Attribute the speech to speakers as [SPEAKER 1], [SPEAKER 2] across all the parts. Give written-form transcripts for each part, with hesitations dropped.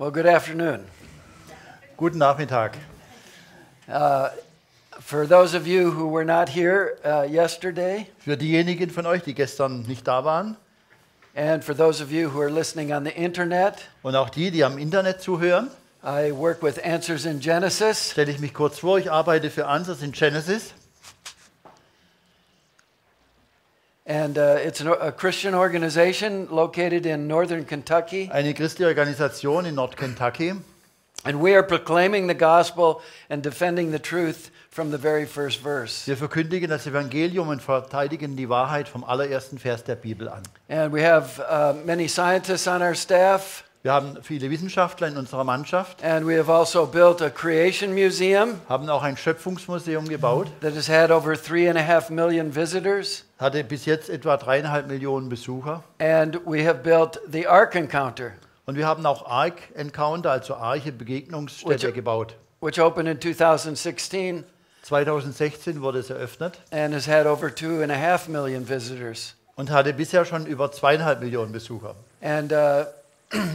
[SPEAKER 1] Well, good afternoon.
[SPEAKER 2] Guten Nachmittag.
[SPEAKER 1] For those of you who were not here yesterday,
[SPEAKER 2] Für diejenigen von euch, die gestern nicht da waren
[SPEAKER 1] and for those of you who are listening on the internet,
[SPEAKER 2] und auch die am Internet zuhören,
[SPEAKER 1] I work with Answers in Genesis,
[SPEAKER 2] stelle ich mich kurz vor. Ich arbeite für Answers in Genesis.
[SPEAKER 1] and it's a Christian organization located in northern Kentucky,
[SPEAKER 2] Eine christliche Organisation in Nord-Kentucky.
[SPEAKER 1] and we are proclaiming the gospel and defending the truth from the very first verse.
[SPEAKER 2] Wir verkündigen das Evangelium und verteidigen die Wahrheit vom allerersten Vers der Bibel an.
[SPEAKER 1] And we have many scientists on our staff,
[SPEAKER 2] Wir haben viele Wissenschaftler in unserer Mannschaft,
[SPEAKER 1] and we have also built a creation museum
[SPEAKER 2] haben auch ein Schöpfungsmuseum gebaut,
[SPEAKER 1] that has had over 3.5 million visitors.
[SPEAKER 2] hatte bis jetzt etwa 3,5 Millionen Besucher.
[SPEAKER 1] And we have built the Ark Encounter,
[SPEAKER 2] Und wir haben auch Ark Encounter, also Arche Begegnungsstätte gebaut.
[SPEAKER 1] which opened in 2016
[SPEAKER 2] 2016 wurde es eröffnet
[SPEAKER 1] and has had over 2.5 million visitors.
[SPEAKER 2] und hatte bisher schon über 2,5 Millionen Besucher.
[SPEAKER 1] And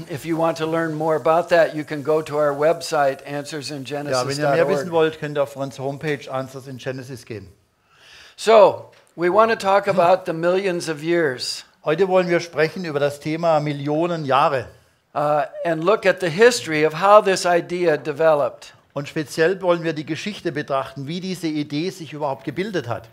[SPEAKER 1] if you want to learn more about that, you can go to our website,
[SPEAKER 2] Ja, wenn ihr mehr
[SPEAKER 1] answersingenesis.org.
[SPEAKER 2] wissen wollt, könnt ihr auf unsere Homepage Answers in Genesis gehen.
[SPEAKER 1] So, we want to talk about the millions of years
[SPEAKER 2] Heute wollen wir sprechen über das Thema Millionen Jahre.
[SPEAKER 1] and look at the history of how this idea developed.
[SPEAKER 2] Und speziell wollen wir die Geschichte betrachten, wie diese Idee sich überhaupt gebildet hat.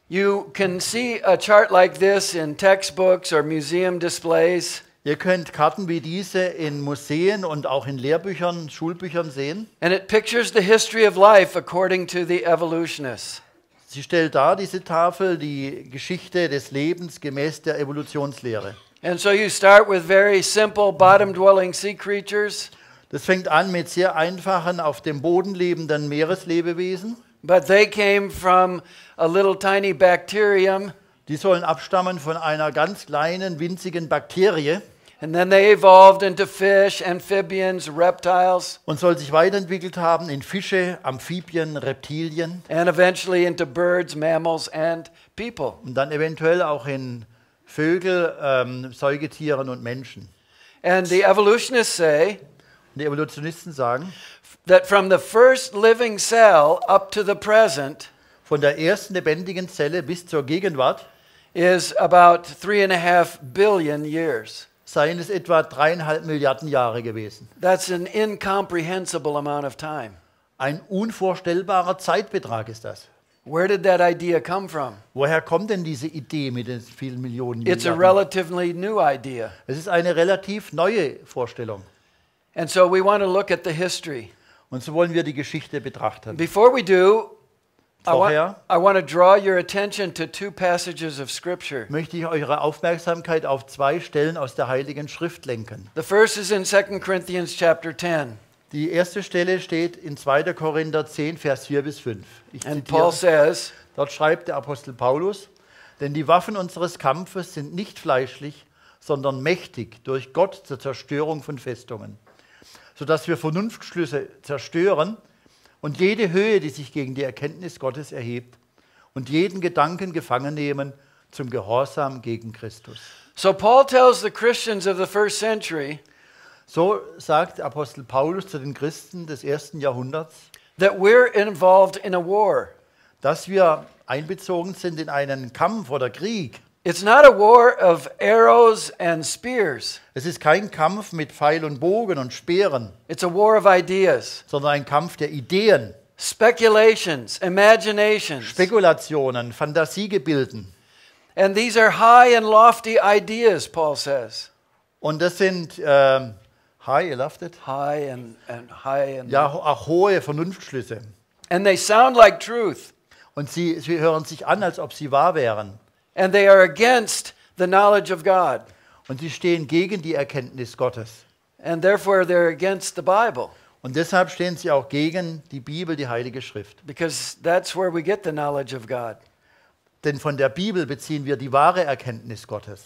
[SPEAKER 1] You can see a chart like this in textbooks or museum displays.
[SPEAKER 2] Ihr könnt Karten wie diese in Museen und auch in Lehrbüchern, Schulbüchern sehen.
[SPEAKER 1] And it pictures the history of life according to the evolutionists.
[SPEAKER 2] Sie stellt dar, diese Tafel, die Geschichte des Lebens gemäß der Evolutionslehre.
[SPEAKER 1] And so you start with very simple bottom-dwelling sea creatures,
[SPEAKER 2] Das fängt an mit sehr einfachen, auf dem Boden lebenden Meereslebewesen.
[SPEAKER 1] but they came from a little tiny bacterium,
[SPEAKER 2] Die sollen abstammen von einer ganz kleinen, winzigen Bakterie
[SPEAKER 1] and then they evolved into fish, amphibians, reptiles,
[SPEAKER 2] und soll sich weiterentwickelt haben in Fische, Amphibien, Reptilien
[SPEAKER 1] and eventually into birds, mammals, and people.
[SPEAKER 2] und dann eventuell auch in Vögel, Säugetieren und Menschen.
[SPEAKER 1] And the evolutionists say
[SPEAKER 2] Und die Evolutionisten sagen,
[SPEAKER 1] that from the first living cell up to the present
[SPEAKER 2] von der ersten lebendigen Zelle bis zur Gegenwart
[SPEAKER 1] is about 3.5 billion years.
[SPEAKER 2] seien es etwa 3,5 Milliarden Jahre gewesen.
[SPEAKER 1] That's an incomprehensible amount of time.
[SPEAKER 2] Ein unvorstellbarer Zeitbetrag ist das.
[SPEAKER 1] Where did that idea come from?
[SPEAKER 2] Woher kommt denn diese Idee mit den vielen Millionen
[SPEAKER 1] It's a
[SPEAKER 2] Milliarden?
[SPEAKER 1] relatively new idea.
[SPEAKER 2] Es ist eine relativ neue Vorstellung.
[SPEAKER 1] And so we want to look at the history.
[SPEAKER 2] Und so wollen wir die Geschichte betrachten.
[SPEAKER 1] Before we do,
[SPEAKER 2] Vorher
[SPEAKER 1] I want to draw your attention to two passages of Scripture.
[SPEAKER 2] möchte ich eure Aufmerksamkeit auf zwei Stellen aus der Heiligen Schrift lenken.
[SPEAKER 1] The first is in 2 Corinthians chapter 10.
[SPEAKER 2] Die erste Stelle steht in 2. Korinther 10, Vers 4 bis 5. Ich
[SPEAKER 1] And Paul
[SPEAKER 2] zitiere.
[SPEAKER 1] says,
[SPEAKER 2] Dort schreibt der Apostel Paulus, denn die Waffen unseres Kampfes sind nicht fleischlich, sondern mächtig durch Gott zur Zerstörung von Festungen, sodass wir Vernunftschlüsse zerstören und jede Höhe, die sich gegen die Erkenntnis Gottes erhebt und jeden Gedanken gefangen nehmen zum Gehorsam gegen Christus.
[SPEAKER 1] so Paul tells the Christians of the first century
[SPEAKER 2] So sagt Apostel Paulus zu den Christen des ersten Jahrhunderts,
[SPEAKER 1] that we're involved in a war.
[SPEAKER 2] dass wir einbezogen sind in einen Kampf oder Krieg.
[SPEAKER 1] It's not a war of arrows and spears.
[SPEAKER 2] Es ist kein Kampf mit Pfeil und Bogen und Speeren,
[SPEAKER 1] It's a war of ideas,
[SPEAKER 2] sondern ein Kampf der Ideen,
[SPEAKER 1] speculations, imaginations.
[SPEAKER 2] Spekulationen, Fantasiegebilden.
[SPEAKER 1] And these are high and lofty ideas, Paul says.
[SPEAKER 2] Und das sind high, ihr laftet?
[SPEAKER 1] High and high and
[SPEAKER 2] Ja, auch hohe Vernunftschlüsse.
[SPEAKER 1] and they sound like truth.
[SPEAKER 2] Und sie hören sich an, als ob sie wahr wären.
[SPEAKER 1] And they are against the knowledge of God.
[SPEAKER 2] Und sie stehen gegen die Erkenntnis Gottes.
[SPEAKER 1] And therefore they're against the Bible.
[SPEAKER 2] Und deshalb stehen sie auch gegen die Bibel, die Heilige Schrift.
[SPEAKER 1] Because that's where we get the knowledge of God.
[SPEAKER 2] Denn von der Bibel beziehen wir die wahre Erkenntnis Gottes.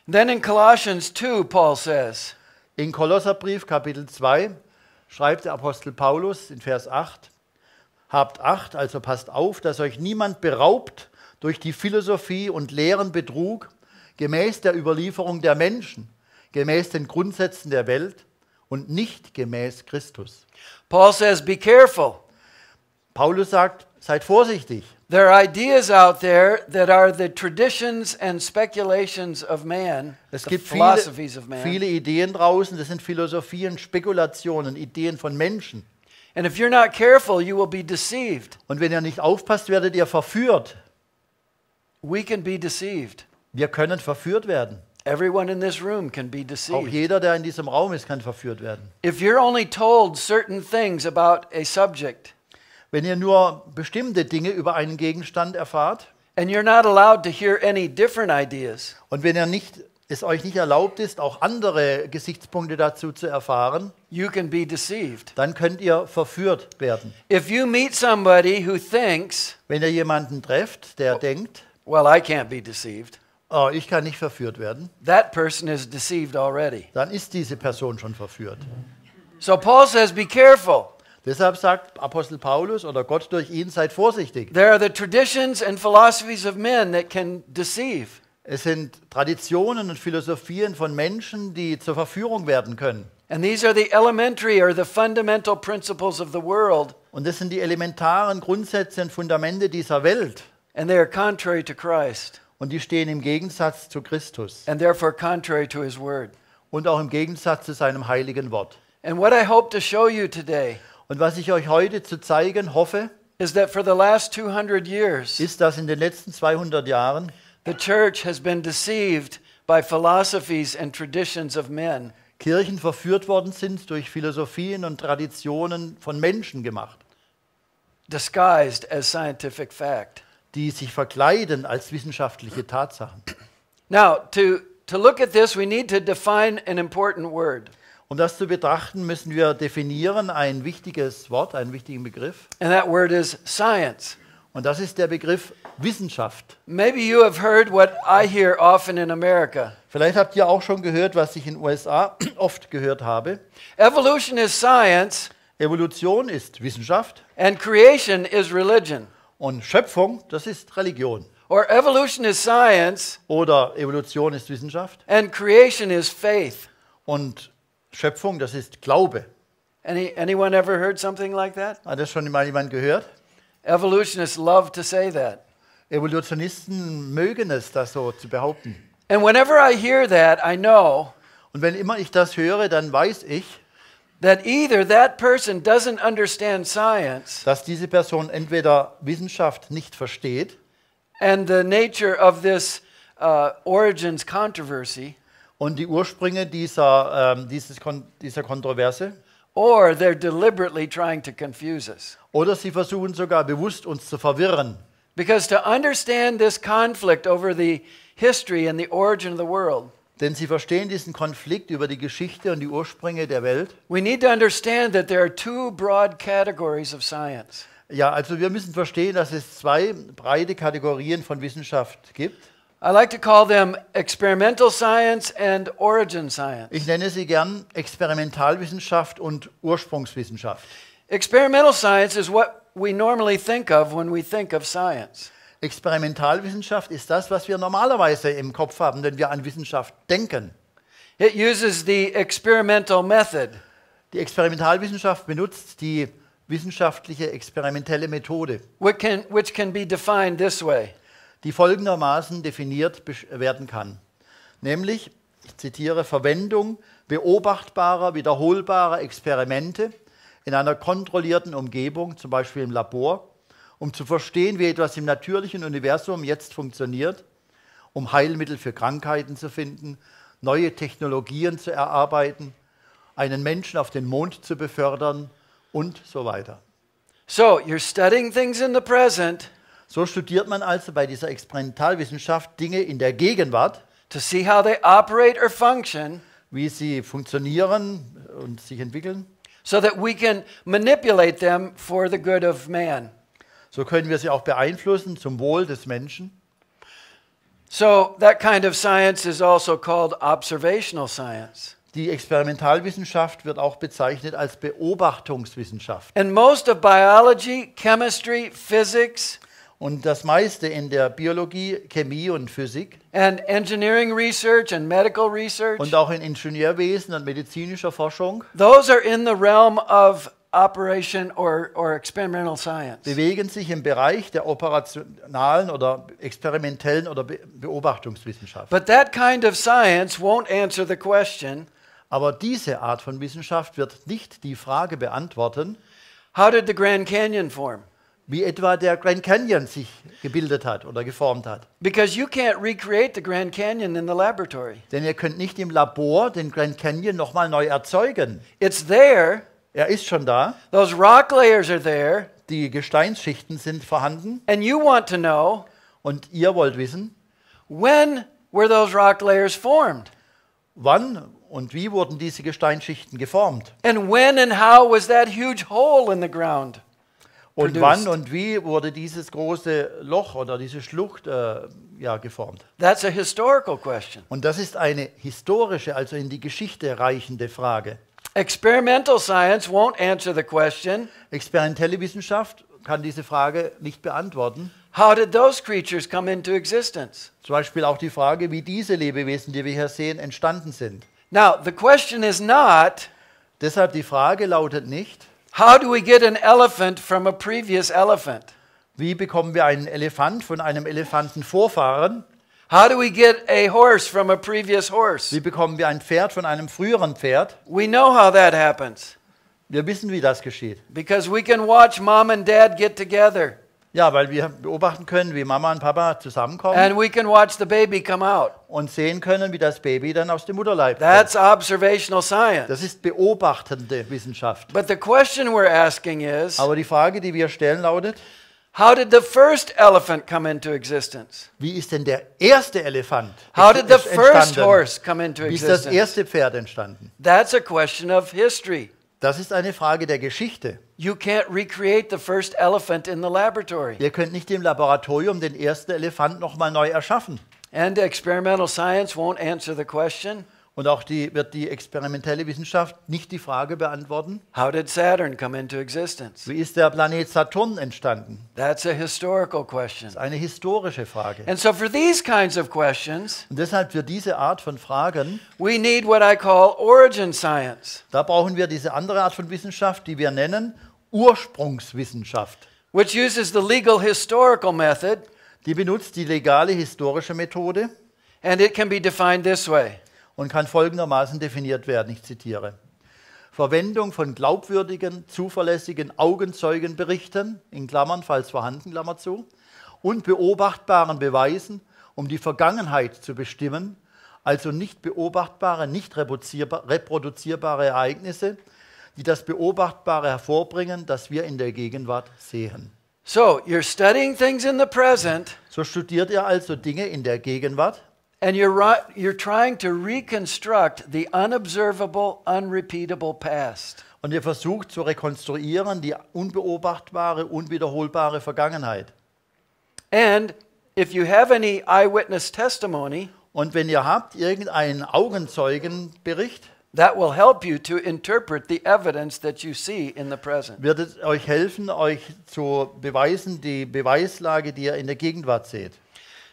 [SPEAKER 1] Then in Colossians 2, Paul says,
[SPEAKER 2] In Kolosserbrief Kapitel 2 schreibt der Apostel Paulus in Vers 8, habt Acht, also passt auf, dass euch niemand beraubt durch die Philosophie und leeren Betrug, gemäß der Überlieferung der Menschen, gemäß den Grundsätzen der Welt und nicht gemäß Christus.
[SPEAKER 1] Paul says, be careful.
[SPEAKER 2] Paulus sagt, seid vorsichtig.
[SPEAKER 1] There are ideas out there that are the traditions and speculations of man,
[SPEAKER 2] Es
[SPEAKER 1] the
[SPEAKER 2] gibt
[SPEAKER 1] philosophies of man.
[SPEAKER 2] viele Ideen draußen, das sind Philosophien, Spekulationen, Ideen von Menschen.
[SPEAKER 1] And if you're not careful, you will be deceived.
[SPEAKER 2] Und wenn ihr nicht aufpasst, werdet ihr verführt.
[SPEAKER 1] We can be deceived.
[SPEAKER 2] Wir können verführt werden.
[SPEAKER 1] Everyone in this room can be
[SPEAKER 2] Auch
[SPEAKER 1] deceived.
[SPEAKER 2] jeder, der in diesem Raum ist, kann verführt werden.
[SPEAKER 1] If you're only told certain things about a subject,
[SPEAKER 2] Wenn ihr nur bestimmte Dinge über einen Gegenstand erfahrt
[SPEAKER 1] and you're not allowed to hear any different ideas,
[SPEAKER 2] und wenn es euch nicht erlaubt ist, auch andere Gesichtspunkte dazu zu erfahren,
[SPEAKER 1] you can be deceived.
[SPEAKER 2] dann könnt ihr verführt werden.
[SPEAKER 1] If you meet somebody who thinks,
[SPEAKER 2] Wenn ihr jemanden trefft, der denkt,
[SPEAKER 1] well, I can't be deceived,
[SPEAKER 2] oh, ich kann nicht verführt werden,
[SPEAKER 1] that person is deceived already.
[SPEAKER 2] dann ist diese Person schon verführt.
[SPEAKER 1] So Paul says, be careful.
[SPEAKER 2] Deshalb sagt Apostel Paulus oder Gott durch ihn, seid vorsichtig.
[SPEAKER 1] There are the traditions and philosophies of men that can deceive.
[SPEAKER 2] Es sind Traditionen und Philosophien von Menschen, die zur Verführung werden können.
[SPEAKER 1] And these are the elementary or the fundamental principles of the world,
[SPEAKER 2] Und das sind die elementaren Grundsätze und Fundamente dieser Welt.
[SPEAKER 1] and they are contrary to Christ,
[SPEAKER 2] Und die stehen im Gegensatz zu Christus
[SPEAKER 1] and therefore contrary to his word.
[SPEAKER 2] und auch im Gegensatz zu seinem heiligen Wort.
[SPEAKER 1] And what I hope to show you today
[SPEAKER 2] Und was ich euch heute zu zeigen hoffe,
[SPEAKER 1] is that for the last 200 years,
[SPEAKER 2] ist, dass in den letzten 200 Jahren
[SPEAKER 1] the church has been deceived by philosophies and traditions of men.
[SPEAKER 2] Kirchen verführt worden sind durch Philosophien und Traditionen von Menschen gemacht,
[SPEAKER 1] Disguised as scientific fact.
[SPEAKER 2] die sich verkleiden als wissenschaftliche Tatsachen.
[SPEAKER 1] Now, to look at this, we need to define an important word,
[SPEAKER 2] Um das zu betrachten, müssen wir definieren ein wichtiges Wort, einen wichtigen Begriff.
[SPEAKER 1] and that word is science.
[SPEAKER 2] Und das ist der Begriff Wissenschaft.
[SPEAKER 1] Maybe you have heard what I hear often in America.
[SPEAKER 2] Vielleicht habt ihr auch schon gehört, was ich in den USA oft gehört habe.
[SPEAKER 1] Evolution is science,
[SPEAKER 2] Evolution ist Wissenschaft
[SPEAKER 1] and creation is religion.
[SPEAKER 2] und Schöpfung, das ist Religion.
[SPEAKER 1] Or evolution is science,
[SPEAKER 2] Oder Evolution ist Wissenschaft
[SPEAKER 1] and creation is faith.
[SPEAKER 2] und Schöpfung, das ist Glaube.
[SPEAKER 1] Anyone ever heard something like that?
[SPEAKER 2] Hat das schon mal jemand gehört?
[SPEAKER 1] Evolutionists love to say that.
[SPEAKER 2] Evolutionisten mögen es, das so zu behaupten.
[SPEAKER 1] And whenever I hear that, I know
[SPEAKER 2] Und wenn immer ich das höre, dann weiß ich,
[SPEAKER 1] that either that person doesn't understand science
[SPEAKER 2] dass diese Person entweder Wissenschaft nicht versteht
[SPEAKER 1] and the nature of this origins controversy,
[SPEAKER 2] und die Ursprünge dieser Kontroverse,
[SPEAKER 1] or they're deliberately trying to confuse us.
[SPEAKER 2] oder sie versuchen sogar bewusst uns zu verwirren.
[SPEAKER 1] Because to understand this conflict over the history and the origin of the world,
[SPEAKER 2] Denn sie verstehen diesen Konflikt über die Geschichte und die Ursprünge der Welt.
[SPEAKER 1] we need to understand that there are two broad categories of science.
[SPEAKER 2] Ja, also wir müssen verstehen, dass es zwei breite Kategorien von Wissenschaft gibt.
[SPEAKER 1] I like to call them experimental science and origin science.
[SPEAKER 2] Ich nenne sie gern Experimentalwissenschaft und Ursprungswissenschaft.
[SPEAKER 1] Experimental science is what we normally think of when we think of science.
[SPEAKER 2] Experimentalwissenschaft ist das, was wir normalerweise im Kopf haben, wenn wir an Wissenschaft denken.
[SPEAKER 1] It uses the experimental method.
[SPEAKER 2] Die Experimentalwissenschaft benutzt die wissenschaftliche experimentelle Methode,
[SPEAKER 1] Which can be defined this way.
[SPEAKER 2] die folgendermaßen definiert werden kann. Nämlich, ich zitiere, Verwendung beobachtbarer, wiederholbarer Experimente in einer kontrollierten Umgebung, zum Beispiel im Labor, um zu verstehen, wie etwas im natürlichen Universum jetzt funktioniert, um Heilmittel für Krankheiten zu finden, neue Technologien zu erarbeiten, einen Menschen auf den Mond zu befördern und so weiter.
[SPEAKER 1] So, you're studying things in the present
[SPEAKER 2] So studiert man also bei dieser Experimentalwissenschaft Dinge in der Gegenwart,
[SPEAKER 1] to see how they operate or function,
[SPEAKER 2] wie sie funktionieren und sich entwickeln.
[SPEAKER 1] so that we can manipulate them for the good of man.
[SPEAKER 2] So können wir sie auch beeinflussen zum Wohl des Menschen.
[SPEAKER 1] So that kind of science is also called observational science.
[SPEAKER 2] Die Experimentalwissenschaft wird auch bezeichnet als Beobachtungswissenschaft.
[SPEAKER 1] And most of biology, chemistry, physics,
[SPEAKER 2] Und das meiste in der Biologie, Chemie und Physik
[SPEAKER 1] and engineering research and medical research,
[SPEAKER 2] und auch in Ingenieurwesen und medizinischer Forschung
[SPEAKER 1] those are in the realm of operation or experimental science.
[SPEAKER 2] bewegen sich im Bereich der operationalen oder experimentellen oder Beobachtungswissenschaft.
[SPEAKER 1] But that kind of science won't answer the question,
[SPEAKER 2] Aber diese Art von Wissenschaft wird nicht die Frage beantworten,
[SPEAKER 1] how did the Grand Canyon form?
[SPEAKER 2] wie etwa der Grand Canyon sich gebildet hat oder geformt hat.
[SPEAKER 1] Because you can't recreate the Grand Canyon in the laboratory.
[SPEAKER 2] Denn ihr könnt nicht im Labor den Grand Canyon nochmal neu erzeugen.
[SPEAKER 1] It's there,
[SPEAKER 2] Er ist schon da,
[SPEAKER 1] those rock layers are there,
[SPEAKER 2] die Gesteinsschichten sind vorhanden
[SPEAKER 1] and you want to know,
[SPEAKER 2] und ihr wollt wissen,
[SPEAKER 1] when were those rock layers formed?
[SPEAKER 2] wann und wie wurden diese Gesteinsschichten geformt?
[SPEAKER 1] And when and how was that huge hole in the ground?
[SPEAKER 2] Und
[SPEAKER 1] Produced.
[SPEAKER 2] wann und wie wurde dieses große Loch oder diese Schlucht geformt?
[SPEAKER 1] That's a historical question.
[SPEAKER 2] Und das ist eine historische, also in die Geschichte reichende Frage.
[SPEAKER 1] Experimental science won't answer the question,
[SPEAKER 2] Experimentelle Wissenschaft kann diese Frage nicht beantworten.
[SPEAKER 1] how did those creatures come into existence?
[SPEAKER 2] Zum Beispiel auch die Frage, wie diese Lebewesen, die wir hier sehen, entstanden sind.
[SPEAKER 1] Now, the question is not,
[SPEAKER 2] Deshalb die Frage lautet nicht,
[SPEAKER 1] how do we get an elephant from a previous elephant?
[SPEAKER 2] wie bekommen wir einen Elefant von einem Elefantenvorfahren?
[SPEAKER 1] How do we get a horse from a previous horse?
[SPEAKER 2] Wie bekommen wir ein Pferd von einem früheren Pferd?
[SPEAKER 1] We know how that happens
[SPEAKER 2] Wir wissen, wie das geschieht.
[SPEAKER 1] because we can watch mom and dad get together
[SPEAKER 2] Ja, weil wir beobachten können, wie Mama und Papa zusammenkommen
[SPEAKER 1] and we can watch the baby come out.
[SPEAKER 2] und sehen können, wie das Baby dann aus dem Mutterleib kommt.
[SPEAKER 1] That's observational science.
[SPEAKER 2] Das ist beobachtende Wissenschaft.
[SPEAKER 1] But the question we're asking is,
[SPEAKER 2] Aber die Frage, die wir stellen, lautet,
[SPEAKER 1] how did the first elephant come into existence?
[SPEAKER 2] wie ist denn der erste Elefant
[SPEAKER 1] How did the first
[SPEAKER 2] entstanden?
[SPEAKER 1] horse come into
[SPEAKER 2] Wie ist das
[SPEAKER 1] existence?
[SPEAKER 2] erste Pferd entstanden?
[SPEAKER 1] That's a question of history.
[SPEAKER 2] Das ist eine Frage der Geschichte.
[SPEAKER 1] You can't recreate the first elephant in the laboratory.
[SPEAKER 2] Ihr könnt nicht im Laboratorium den ersten Elefant nochmal neu erschaffen.
[SPEAKER 1] And experimental science won't answer the question,
[SPEAKER 2] Und auch wird die experimentelle Wissenschaft nicht die Frage beantworten,
[SPEAKER 1] how did Saturn come into existence?
[SPEAKER 2] wie ist der Planet Saturn entstanden?
[SPEAKER 1] That's a historical question.
[SPEAKER 2] Das ist eine historische Frage.
[SPEAKER 1] And so for these kinds of questions,
[SPEAKER 2] Und deshalb für diese Art von Fragen,
[SPEAKER 1] we need what I call origin science,
[SPEAKER 2] da brauchen wir diese andere Art von Wissenschaft, die wir nennen Ursprungswissenschaft.
[SPEAKER 1] which uses the legal historical method,
[SPEAKER 2] Die benutzt die legale historische Methode
[SPEAKER 1] and it can be defined this way.
[SPEAKER 2] und kann folgendermaßen definiert werden, ich zitiere. Verwendung von glaubwürdigen, zuverlässigen Augenzeugenberichten, in Klammern, falls vorhanden, Klammer zu, und beobachtbaren Beweisen, um die Vergangenheit zu bestimmen, also nicht beobachtbare, nicht reproduzierbare Ereignisse, die das Beobachtbare hervorbringen, das wir in der Gegenwart sehen.
[SPEAKER 1] So you're studying things in the present,
[SPEAKER 2] So studiert ihr also Dinge in der Gegenwart
[SPEAKER 1] and you're trying to reconstruct the unobservable, unrepeatable past.
[SPEAKER 2] und ihr versucht zu rekonstruieren die unbeobachtbare, unwiederholbare Vergangenheit.
[SPEAKER 1] And if you have any eyewitness testimony,
[SPEAKER 2] Und wenn ihr habt irgendeinen Augenzeugenbericht,
[SPEAKER 1] that will help you to interpret the evidence that you see in the present.
[SPEAKER 2] wird es euch helfen, euch zu beweisen, die Beweislage, die ihr in der Gegenwart seht.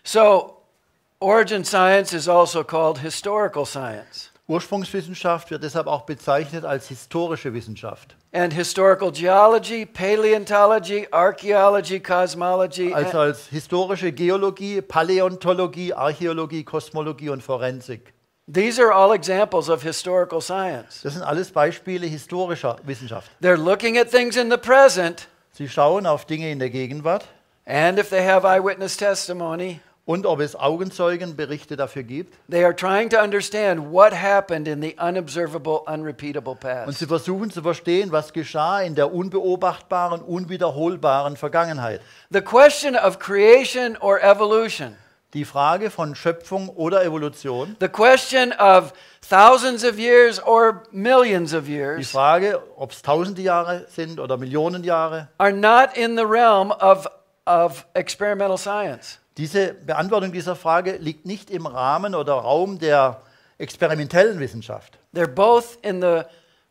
[SPEAKER 1] So, origin science is also called historical science.
[SPEAKER 2] Ursprungswissenschaft wird deshalb auch bezeichnet als historische Wissenschaft.
[SPEAKER 1] And historical geology, paleontology, archaeology, cosmology,
[SPEAKER 2] Also als historische Geologie, Paläontologie, Archäologie, Kosmologie und Forensik.
[SPEAKER 1] these are all examples of historical science.
[SPEAKER 2] Das sind alles Beispiele historischer Wissenschaft.
[SPEAKER 1] They're looking at things in the present,
[SPEAKER 2] Sie schauen auf Dinge in der Gegenwart
[SPEAKER 1] and if they have eyewitness testimony,
[SPEAKER 2] und ob es Augenzeugenberichte dafür gibt.
[SPEAKER 1] they are trying to understand what happened in the unobservable, unrepeatable
[SPEAKER 2] Und
[SPEAKER 1] past.
[SPEAKER 2] sie versuchen zu verstehen, was geschah in der unbeobachtbaren, unwiederholbaren Vergangenheit.
[SPEAKER 1] The question of creation or evolution,
[SPEAKER 2] Die Frage von Schöpfung oder Evolution,
[SPEAKER 1] the question of thousands of years or millions of
[SPEAKER 2] die
[SPEAKER 1] years,
[SPEAKER 2] Frage, ob es tausende Jahre sind oder Millionen Jahre,
[SPEAKER 1] are not in the realm of experimental science.
[SPEAKER 2] diese Beantwortung dieser Frage liegt nicht im Rahmen oder Raum der experimentellen Wissenschaft.
[SPEAKER 1] They're both in the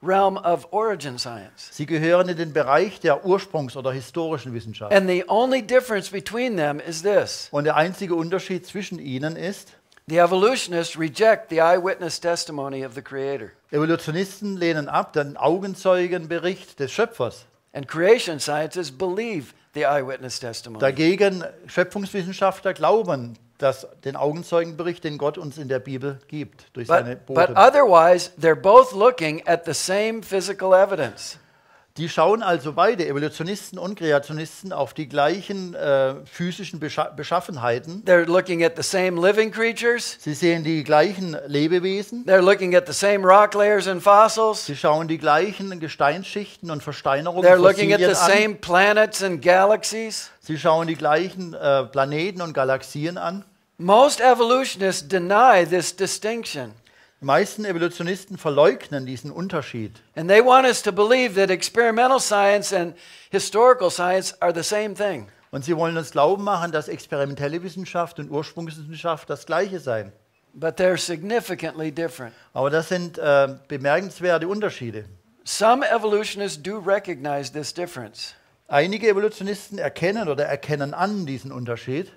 [SPEAKER 1] realm of origin science.
[SPEAKER 2] Sie gehören in den Bereich der Ursprungs- oder historischen Wissenschaft.
[SPEAKER 1] And the only difference between them is this.
[SPEAKER 2] Und der einzige Unterschied zwischen ihnen ist,
[SPEAKER 1] The evolutionists reject the eyewitness testimony of the Creator.
[SPEAKER 2] Evolutionisten lehnen ab den Augenzeugenbericht des Schöpfers.
[SPEAKER 1] And creation scientists believe the eyewitness testimony.
[SPEAKER 2] Dagegen Schöpfungswissenschaftler glauben den Augenzeugenbericht, den Gott uns in der Bibel gibt, durch seine
[SPEAKER 1] But
[SPEAKER 2] Boten.
[SPEAKER 1] otherwise, they're both looking at the same physical evidence.
[SPEAKER 2] Die schauen also beide, Evolutionisten und Kreationisten, auf die gleichen physischen Beschaffenheiten.
[SPEAKER 1] They're looking at the same living creatures.
[SPEAKER 2] Sie sehen die gleichen Lebewesen.
[SPEAKER 1] They're looking at the same rock layers and fossils.
[SPEAKER 2] Sie schauen die gleichen Gesteinsschichten und Versteinerungen,
[SPEAKER 1] They're looking at
[SPEAKER 2] Fossilien
[SPEAKER 1] the
[SPEAKER 2] an.
[SPEAKER 1] same planets and galaxies.
[SPEAKER 2] Sie schauen die gleichen Planeten und Galaxien an.
[SPEAKER 1] Most evolutionists deny this distinction.
[SPEAKER 2] Die meisten Evolutionisten verleugnen diesen Unterschied.
[SPEAKER 1] And they want us to believe that experimental science and historical science are the same thing.
[SPEAKER 2] Und sie wollen uns glauben machen, dass experimentelle Wissenschaft und Ursprungswissenschaft das Gleiche seien.
[SPEAKER 1] But they're significantly different.
[SPEAKER 2] Aber das sind bemerkenswerte Unterschiede.
[SPEAKER 1] Some evolutionists do recognize this difference.
[SPEAKER 2] Einige Evolutionisten erkennen an diesen Unterschied.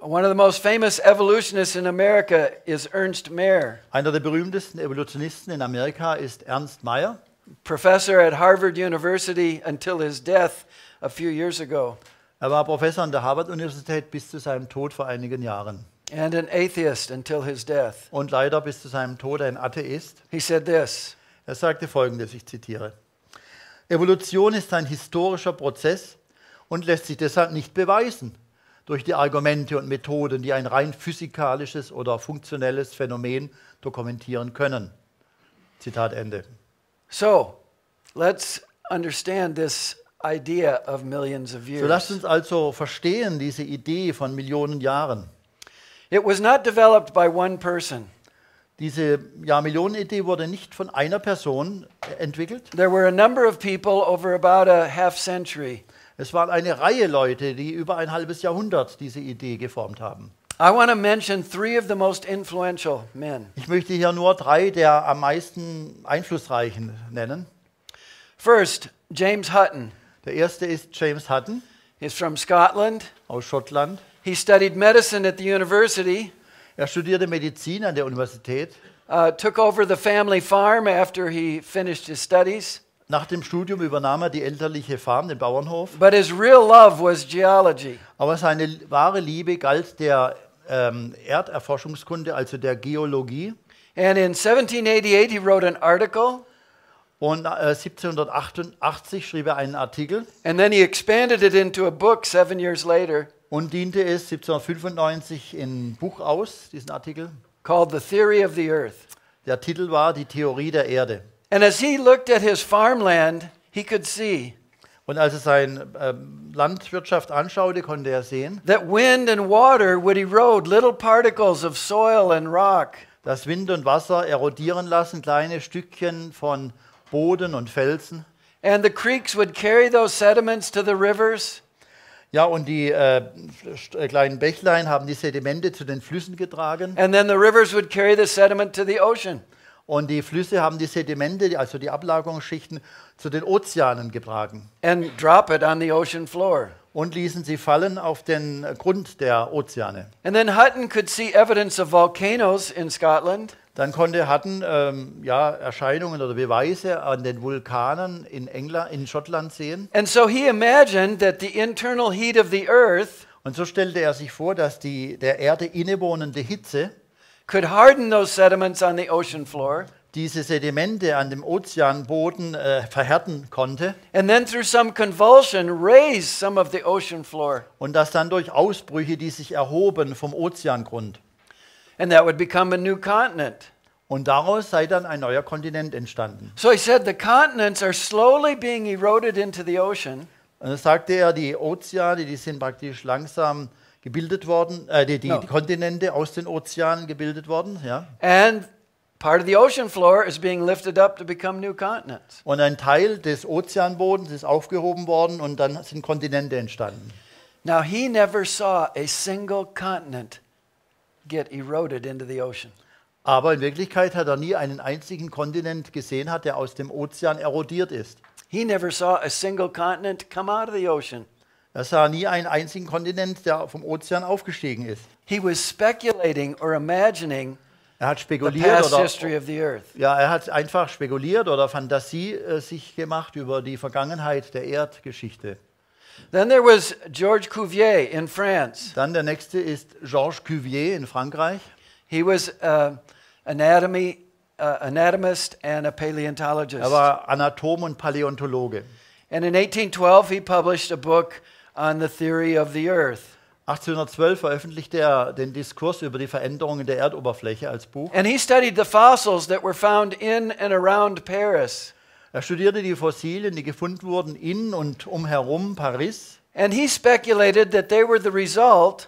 [SPEAKER 1] One of the most famous evolutionists in America is Ernst Mayr,
[SPEAKER 2] Einer der berühmtesten Evolutionisten in Amerika ist Ernst Mayr,
[SPEAKER 1] professor at Harvard University until his death a few years ago,
[SPEAKER 2] Er war Professor an der Harvard-Universität bis zu seinem Tod vor einigen Jahren.
[SPEAKER 1] and an atheist until his death.
[SPEAKER 2] Und leider bis zu seinem Tod ein Atheist.
[SPEAKER 1] He said this:
[SPEAKER 2] Er sagte Folgendes, ich zitiere. Evolution ist ein historischer Prozess und lässt sich deshalb nicht beweisen durch die Argumente und Methoden, die ein rein physikalisches oder funktionelles Phänomen dokumentieren können. Zitat Ende.
[SPEAKER 1] So, let's understand this idea of millions of
[SPEAKER 2] So lasst
[SPEAKER 1] years.
[SPEAKER 2] uns also verstehen diese Idee von Millionen Jahren.
[SPEAKER 1] It was not developed by one person.
[SPEAKER 2] Diese Millionenidee wurde nicht von einer Person entwickelt.
[SPEAKER 1] There were a number of people over about a half century.
[SPEAKER 2] Es waren eine Reihe Leute, die über ein halbes Jahrhundert diese Idee geformt haben.
[SPEAKER 1] I want to mention three of the most influential men.
[SPEAKER 2] Ich möchte hier nur 3 der am meisten einflussreichen nennen.
[SPEAKER 1] First, James Hutton.
[SPEAKER 2] Der erste ist James Hutton
[SPEAKER 1] He's from Scotland.
[SPEAKER 2] aus Schottland.
[SPEAKER 1] He studied medicine at the university,
[SPEAKER 2] Er studierte Medizin an der Universität.
[SPEAKER 1] took over the family farm after he finished his studies.
[SPEAKER 2] Nach dem Studium übernahm er die elterliche Farm, den Bauernhof.
[SPEAKER 1] But his real love was geology.
[SPEAKER 2] Aber seine wahre Liebe galt der Erderforschungskunde, also der Geologie.
[SPEAKER 1] And in 1788, he wrote an article,
[SPEAKER 2] Und 1788 schrieb er einen Artikel
[SPEAKER 1] and then he expanded it into a book 7 years later
[SPEAKER 2] und diente es 1795 in Buch aus, diesen Artikel.
[SPEAKER 1] called The Theory of the Earth.
[SPEAKER 2] Der Titel war Die Theorie der Erde.
[SPEAKER 1] And as he looked at his farmland, he could see
[SPEAKER 2] Und als er seine Landwirtschaft anschaute, konnte er sehen,
[SPEAKER 1] that wind and water would erode little particles of soil and rock.
[SPEAKER 2] dass Wind und Wasser erodieren lassen, kleine Stückchen von Boden und Felsen.
[SPEAKER 1] And the creeks would carry those sediments to the rivers.
[SPEAKER 2] Ja, und die kleinen Bächlein haben die Sedimente zu den Flüssen getragen.
[SPEAKER 1] And then the rivers would carry the sediment to the ocean.
[SPEAKER 2] Und die Flüsse haben die Sedimente, also die Ablagerungsschichten, zu den Ozeanen getragen.
[SPEAKER 1] And drop it on the ocean floor.
[SPEAKER 2] Und ließen sie fallen auf den Grund der Ozeane.
[SPEAKER 1] And then Hutton could see evidence of volcanoes in Scotland.
[SPEAKER 2] Dann konnte Hutton Erscheinungen oder Beweise an den Vulkanen in Schottland sehen.
[SPEAKER 1] And so he imagined that the internal heat of the earth
[SPEAKER 2] Und so stellte er sich vor, dass die der Erde innewohnende Hitze
[SPEAKER 1] could harden those sediments on the ocean floor.
[SPEAKER 2] diese Sedimente an dem Ozeanboden verhärten konnte
[SPEAKER 1] And then through some convulsion raise some of the ocean floor.
[SPEAKER 2] und dass dann durch Ausbrüche, die sich erhoben vom Ozeangrund.
[SPEAKER 1] And that would become a new continent.
[SPEAKER 2] Und daraus sei dann ein neuer Kontinent entstanden.
[SPEAKER 1] So he said the continents are slowly being eroded into the ocean.
[SPEAKER 2] Und dann sagte er, die Ozeane, die sind praktisch langsam gebildet worden, die Kontinente aus den Ozeanen gebildet worden, ja.
[SPEAKER 1] And part of the ocean floor is being lifted up to become new continents.
[SPEAKER 2] Und ein Teil des Ozeanbodens ist aufgehoben worden und dann sind Kontinente entstanden.
[SPEAKER 1] Now he never saw a single continent get eroded into the ocean.
[SPEAKER 2] Aber in Wirklichkeit hat er nie einen einzigen Kontinent gesehen, der aus dem Ozean erodiert ist.
[SPEAKER 1] He never saw a single continent come out of the ocean.
[SPEAKER 2] Er sah nie einen einzigen Kontinent, der vom Ozean aufgestiegen ist.
[SPEAKER 1] He was speculating or imagining
[SPEAKER 2] Er hat
[SPEAKER 1] the
[SPEAKER 2] spekuliert
[SPEAKER 1] past
[SPEAKER 2] oder
[SPEAKER 1] history of the earth.
[SPEAKER 2] ja, er hat einfach spekuliert oder Fantasie sich gemacht über die Vergangenheit der Erdgeschichte.
[SPEAKER 1] Then there was Georges Cuvier in France.
[SPEAKER 2] Dann der nächste ist Georges Cuvier in Frankreich.
[SPEAKER 1] He was anatomist and a paleontologist.
[SPEAKER 2] Er war Anatom und Paläontologe.
[SPEAKER 1] And in 1812 he published a book on the theory of the earth.
[SPEAKER 2] 1812 veröffentlichte er den Diskurs über die Veränderungen der Erdoberfläche als Buch.
[SPEAKER 1] And he studied the fossils that were found in and around Paris.
[SPEAKER 2] Er studierte die Fossilien, die gefunden wurden in und umherum Paris.
[SPEAKER 1] And he speculated that they were the result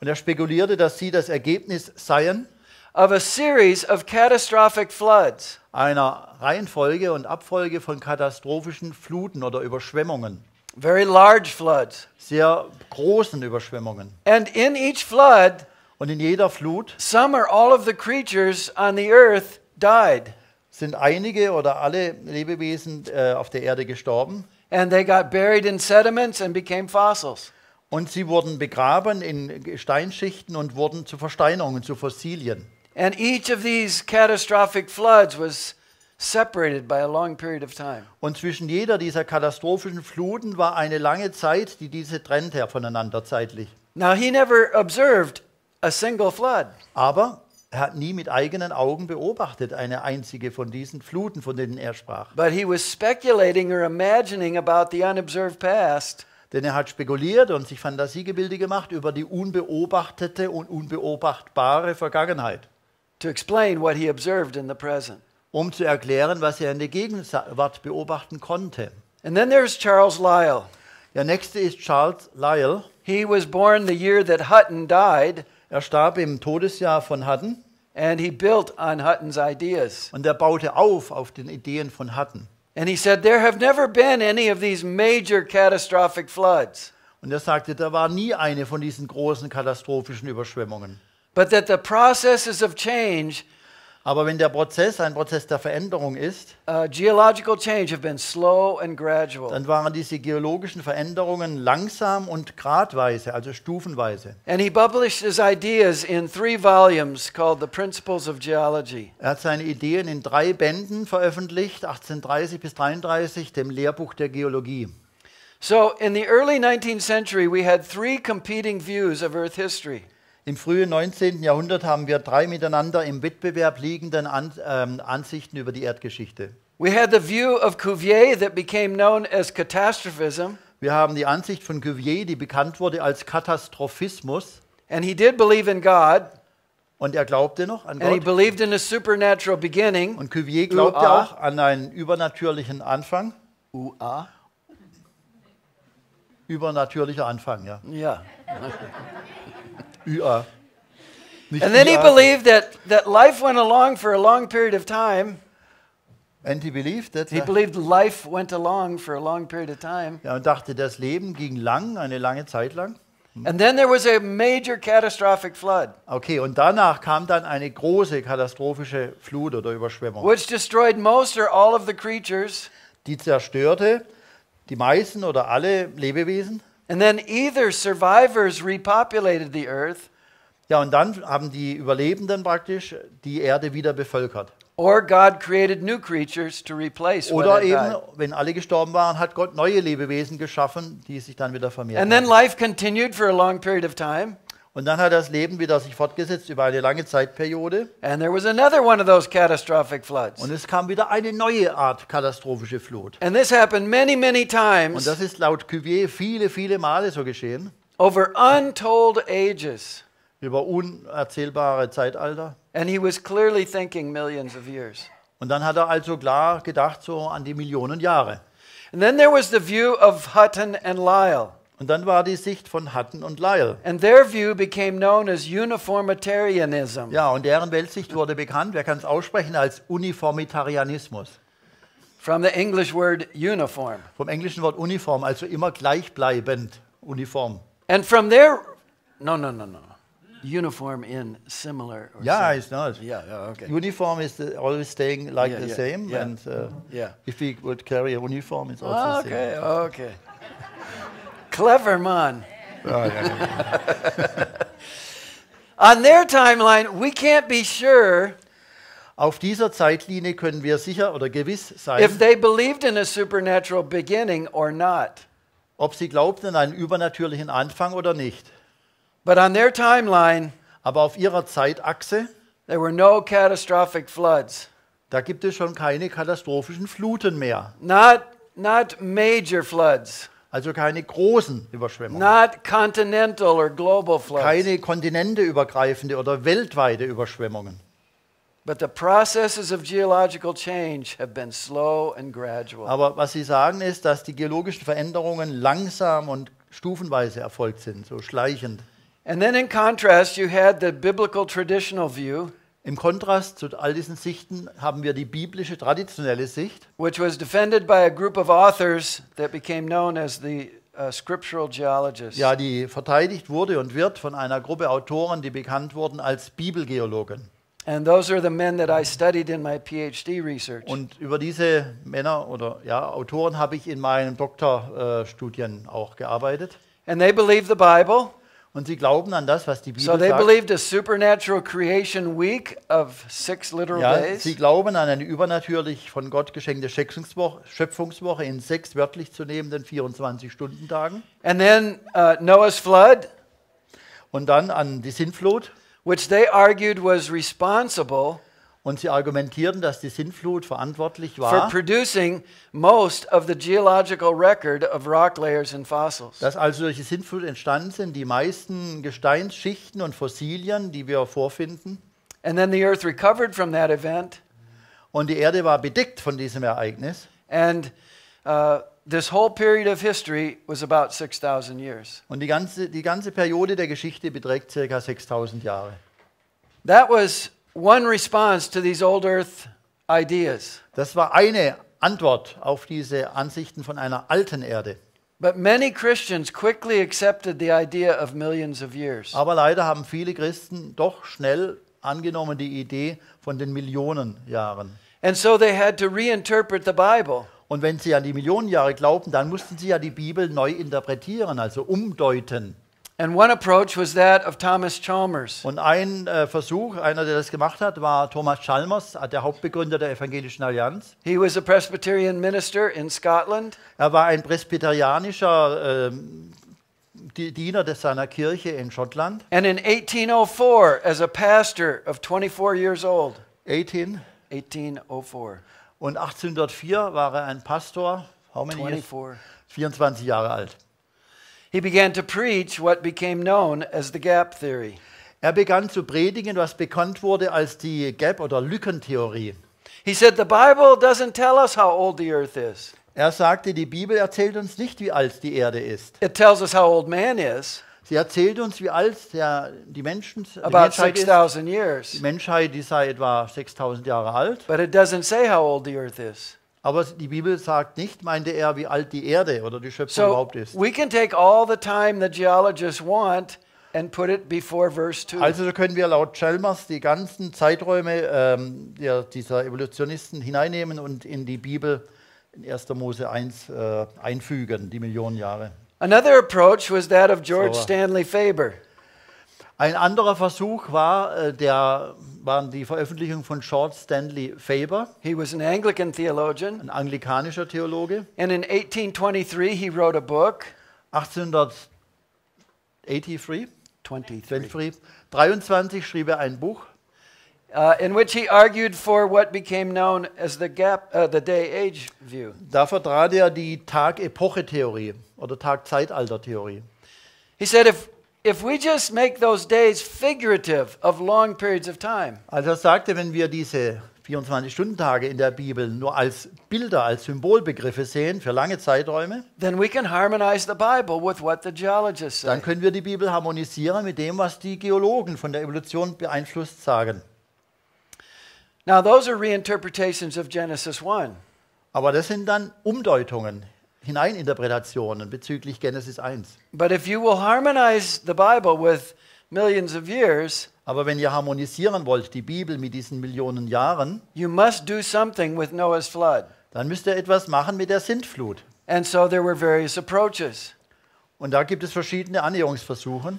[SPEAKER 2] Und er spekulierte, dass sie das Ergebnis seien
[SPEAKER 1] of a series of catastrophic floods.
[SPEAKER 2] einer Reihenfolge und Abfolge von katastrophischen Fluten oder Überschwemmungen.
[SPEAKER 1] Very large floods.
[SPEAKER 2] Sehr großen Überschwemmungen.
[SPEAKER 1] And in each flood,
[SPEAKER 2] Und in jeder Flut
[SPEAKER 1] some or all of the creatures on the earth died.
[SPEAKER 2] sind einige oder alle Lebewesen auf der Erde gestorben.
[SPEAKER 1] And they got buried in sediments and became fossils.
[SPEAKER 2] Und sie wurden begraben in Gesteinsschichten und wurden zu Versteinerungen, zu Fossilien.
[SPEAKER 1] And each of these catastrophic floods was separated by a long period of time.
[SPEAKER 2] Und zwischen jeder dieser katastrophischen Fluten war eine lange Zeit, die diese trennte voneinander zeitlich.
[SPEAKER 1] Now, he never observed a single flood.
[SPEAKER 2] Aber er hat nie mit eigenen Augen beobachtet eine einzige von diesen Fluten, von denen er sprach.
[SPEAKER 1] But he was speculating or imagining about the unobserved past.
[SPEAKER 2] Denn er hat spekuliert und sich Fantasiegebilde gemacht über die unbeobachtete und unbeobachtbare Vergangenheit,
[SPEAKER 1] To explain what he observed in the present.
[SPEAKER 2] um zu erklären, was er in der Gegenwart beobachten konnte.
[SPEAKER 1] And then there's Charles Lyell.
[SPEAKER 2] Der nächste ist Charles Lyell.
[SPEAKER 1] He was born the year that Hutton died,
[SPEAKER 2] Er starb im Todesjahr von Hutton
[SPEAKER 1] and he built on Hutton's ideas.
[SPEAKER 2] und er baute auf den Ideen von Hutton.
[SPEAKER 1] And he said, there have never been any of these major catastrophic floods,
[SPEAKER 2] Und er sagte, da war nie eine von diesen großen katastrophischen Überschwemmungen.
[SPEAKER 1] but that the processes of change,
[SPEAKER 2] Aber wenn der Prozess ein Prozess der Veränderung ist,
[SPEAKER 1] geological change, have been slow and gradual.
[SPEAKER 2] dann waren diese geologischen Veränderungen langsam und gradweise, also stufenweise.
[SPEAKER 1] And he published his ideas in 3 volumes called The Principles of Geology.
[SPEAKER 2] Er hat seine Ideen in 3 Bänden veröffentlicht, 1830 bis 33, dem Lehrbuch der Geologie.
[SPEAKER 1] So in the early 19th century, we had 3 competing views of Earth history.
[SPEAKER 2] Im frühen 19. Jahrhundert haben wir 3 miteinander im Wettbewerb liegenden Ansichten über die Erdgeschichte.
[SPEAKER 1] We had the view of Cuvier that became known as catastrophism,
[SPEAKER 2] Wir haben die Ansicht von Cuvier, die bekannt wurde als Katastrophismus.
[SPEAKER 1] and he did believe in God,
[SPEAKER 2] Und er glaubte noch an
[SPEAKER 1] and he
[SPEAKER 2] Gott.
[SPEAKER 1] believed in a supernatural beginning.
[SPEAKER 2] Und Cuvier glaubte auch an einen übernatürlichen Anfang.
[SPEAKER 1] Ooh-ah.
[SPEAKER 2] Übernatürlicher Anfang, ja.
[SPEAKER 1] Yeah.
[SPEAKER 2] Ua. Nicht
[SPEAKER 1] And then he
[SPEAKER 2] Ua.
[SPEAKER 1] believed that life went along for a long period of time.
[SPEAKER 2] And he believed that,
[SPEAKER 1] He believed life went along for a long period of time.
[SPEAKER 2] ja, und dachte, das Leben ging lang, eine lange Zeit lang.
[SPEAKER 1] And then there was a major catastrophic flood,
[SPEAKER 2] Okay, und danach kam dann eine große katastrophische Flut oder Überschwemmung.
[SPEAKER 1] which destroyed most or all of the creatures.
[SPEAKER 2] Die zerstörte die meisten oder alle Lebewesen.
[SPEAKER 1] And then either survivors repopulated the earth,
[SPEAKER 2] Ja, und dann haben die Überlebenden praktisch die Erde wieder bevölkert.
[SPEAKER 1] or God created new creatures to replace what
[SPEAKER 2] Oder
[SPEAKER 1] had
[SPEAKER 2] eben,
[SPEAKER 1] died.
[SPEAKER 2] wenn alle gestorben waren, hat Gott neue Lebewesen geschaffen, die sich dann wieder vermehrt
[SPEAKER 1] And then
[SPEAKER 2] haben.
[SPEAKER 1] life continued for a long period of time.
[SPEAKER 2] Und dann hat das Leben wieder sich fortgesetzt über eine lange Zeitperiode.
[SPEAKER 1] And there was another one of those catastrophic floods.
[SPEAKER 2] Und es kam wieder eine neue Art katastrophische Flut.
[SPEAKER 1] And this happened many, many
[SPEAKER 2] Und
[SPEAKER 1] times
[SPEAKER 2] das ist laut Cuvier viele, viele Male so geschehen.
[SPEAKER 1] over untold ages.
[SPEAKER 2] Über unerzählbare Zeitalter.
[SPEAKER 1] And he was clearly thinking millions of years.
[SPEAKER 2] Und dann hat er also klar gedacht so an die Millionen Jahre.
[SPEAKER 1] And then there was the view of Hutton and Lyell.
[SPEAKER 2] Und dann war die Sicht von Hutton und Lyell.
[SPEAKER 1] And their view became known as uniformitarianism.
[SPEAKER 2] Ja, und deren Weltsicht wurde bekannt, wer kann es aussprechen, als Uniformitarianismus.
[SPEAKER 1] From the English word uniform.
[SPEAKER 2] Vom englischen Wort Uniform, also immer gleichbleibend, uniform.
[SPEAKER 1] And from their... No. uniform in similar. Or
[SPEAKER 2] Yeah,
[SPEAKER 1] same.
[SPEAKER 2] it's not.
[SPEAKER 1] Yeah, okay.
[SPEAKER 2] Uniform is always staying like
[SPEAKER 1] Yeah,
[SPEAKER 2] the
[SPEAKER 1] yeah,
[SPEAKER 2] same,
[SPEAKER 1] yeah.
[SPEAKER 2] and
[SPEAKER 1] Yeah.
[SPEAKER 2] if we would carry a uniform, it's also the
[SPEAKER 1] Okay,
[SPEAKER 2] same.
[SPEAKER 1] okay. Clever man.
[SPEAKER 2] Ja, ja.
[SPEAKER 1] On their timeline, we can't be sure
[SPEAKER 2] Auf dieser Zeitlinie können wir sicher oder gewiss
[SPEAKER 1] if
[SPEAKER 2] sein,
[SPEAKER 1] they believed in a supernatural beginning or not.
[SPEAKER 2] ob sie glaubten an einen übernatürlichen Anfang oder nicht.
[SPEAKER 1] But on their timeline,
[SPEAKER 2] Aber auf ihrer Zeitachse,
[SPEAKER 1] there were no catastrophic floods.
[SPEAKER 2] da gibt es schon keine katastrophischen Fluten mehr.
[SPEAKER 1] Not major floods.
[SPEAKER 2] Also keine großen Überschwemmungen.
[SPEAKER 1] Not continental or global floods.
[SPEAKER 2] Keine kontinenteübergreifende oder weltweite Überschwemmungen.
[SPEAKER 1] But the processes of geological change have been slow and gradual.
[SPEAKER 2] Aber was sie sagen ist, dass die geologischen Veränderungen langsam und stufenweise erfolgt sind, so schleichend.
[SPEAKER 1] And then in contrast, you had the biblical traditional view,
[SPEAKER 2] Im Kontrast zu all diesen Sichten haben wir die biblische traditionelle Sicht,
[SPEAKER 1] which was defended by a group of authors that became known as the scriptural geologists.
[SPEAKER 2] ja, die verteidigt wurde und wird von einer Gruppe Autoren, die bekannt wurden als Bibelgeologen.
[SPEAKER 1] And those are the men that I studied in my PhD research.
[SPEAKER 2] Und über diese Männer oder ja, Autoren habe ich in meinen Doktorstudien auch gearbeitet.
[SPEAKER 1] And they believe the Bible.
[SPEAKER 2] Und sie glauben an das, was die
[SPEAKER 1] So
[SPEAKER 2] Bibel
[SPEAKER 1] they
[SPEAKER 2] sagt.
[SPEAKER 1] believed a supernatural creation week of 6 literal
[SPEAKER 2] Ja,
[SPEAKER 1] days.
[SPEAKER 2] sie glauben an eine übernatürlich von Gott geschenkte Schöpfungswoche in 6 wörtlich zu nehmenden 24-Stunden-Tagen.
[SPEAKER 1] And then Noah's flood,
[SPEAKER 2] Und dann an die Sintflut.
[SPEAKER 1] which they argued was responsible
[SPEAKER 2] Und sie argumentierten, dass die Sintflut verantwortlich
[SPEAKER 1] for
[SPEAKER 2] war,
[SPEAKER 1] producing most of the geological record of rock layers and fossils.
[SPEAKER 2] dass also durch die Sintflut entstanden sind die meisten Gesteinsschichten und Fossilien, die wir vorfinden.
[SPEAKER 1] And then the earth recovered from that event,
[SPEAKER 2] Und die Erde war bedeckt von diesem Ereignis.
[SPEAKER 1] and this whole period of history was about 6,000 years.
[SPEAKER 2] Und die ganze Periode der Geschichte beträgt ca. 6000 Jahre.
[SPEAKER 1] That was one response to these old earth ideas.
[SPEAKER 2] Das war eine Antwort auf diese Ansichten von einer alten Erde.
[SPEAKER 1] But many Christians quickly accepted the idea of millions of years.
[SPEAKER 2] Aber leider haben viele Christen doch schnell angenommen die Idee von den Millionen Jahren.
[SPEAKER 1] And so they had to reinterpret the Bible.
[SPEAKER 2] Und wenn sie an die Millionen Jahre glaubten, dann mussten sie ja die Bibel neu interpretieren, also umdeuten.
[SPEAKER 1] And one approach was that of Thomas Chalmers.
[SPEAKER 2] Und ein Versuch, einer, der das gemacht hat, war Thomas Chalmers, der Hauptbegründer der Evangelischen Allianz.
[SPEAKER 1] He was a Presbyterian minister in Scotland.
[SPEAKER 2] Er war ein presbyterianischer Diener seiner Kirche in Schottland.
[SPEAKER 1] And in 1804, as a pastor of 24 years old, 1804,
[SPEAKER 2] Und 1804 war er ein Pastor, how many years?
[SPEAKER 1] 24,
[SPEAKER 2] 24 Jahre alt.
[SPEAKER 1] he began to preach what became known as the gap theory.
[SPEAKER 2] Er begann zu predigen, was bekannt wurde als die Gap- oder Lückentheorie.
[SPEAKER 1] He said, the Bible doesn't tell us how old the earth is.
[SPEAKER 2] Er sagte, die Bibel erzählt uns nicht, wie alt die Erde ist.
[SPEAKER 1] It tells us how old man is,
[SPEAKER 2] Sie erzählt uns, wie alt die Menschheit ist.
[SPEAKER 1] about 6,000 years.
[SPEAKER 2] Die Menschheit, die sei etwa 6000 Jahre alt.
[SPEAKER 1] But it doesn't say how old the earth is.
[SPEAKER 2] Aber die Bibel sagt nicht, meinte er, wie alt die Erde oder die Schöpfung
[SPEAKER 1] So
[SPEAKER 2] überhaupt ist.
[SPEAKER 1] we can take all the time the geologists want and put it before verse 2.
[SPEAKER 2] Also so können wir laut Chalmers die ganzen Zeiträume dieser Evolutionisten hineinnehmen und in die Bibel in 1. Mose 1 einfügen, die Millionen Jahre.
[SPEAKER 1] Another approach was that of George
[SPEAKER 2] So,
[SPEAKER 1] Stanley Faber.
[SPEAKER 2] Ein anderer Versuch waren die Veröffentlichungen von George Stanley Faber,
[SPEAKER 1] He was an Anglican theologian,
[SPEAKER 2] ein anglikanischer Theologe.
[SPEAKER 1] and in 1823 he wrote a book,
[SPEAKER 2] 1883
[SPEAKER 1] 23,
[SPEAKER 2] 23 schrieb er ein Buch,
[SPEAKER 1] in which he argued for what became known as the day-age view.
[SPEAKER 2] da vertrat er die Tag-Epoche-Theorie oder Tag-Zeitalter-Theorie.
[SPEAKER 1] He said, if we just make those days figurative of long periods of time,
[SPEAKER 2] Also er sagte, wenn wir diese 24-Stunden-Tage in der Bibel nur als Bilder, als Symbolbegriffe sehen für lange Zeiträume,
[SPEAKER 1] then we can harmonize the Bible with what the geologists say.
[SPEAKER 2] dann können wir die Bibel harmonisieren mit dem, was die Geologen von der Evolution beeinflusst sagen.
[SPEAKER 1] Now those are reinterpretations of Genesis 1.
[SPEAKER 2] Aber das sind dann Umdeutungen, Hineininterpretationen bezüglich Genesis 1.
[SPEAKER 1] But if you will harmonize the Bible with millions of years,
[SPEAKER 2] Aber wenn ihr harmonisieren wollt, die Bibel mit diesen Millionen Jahren,
[SPEAKER 1] you must do something with Noah's flood.
[SPEAKER 2] dann müsst ihr etwas machen mit der Sintflut.
[SPEAKER 1] And so there were various approaches.
[SPEAKER 2] Und da gibt es verschiedene Annäherungsversuche.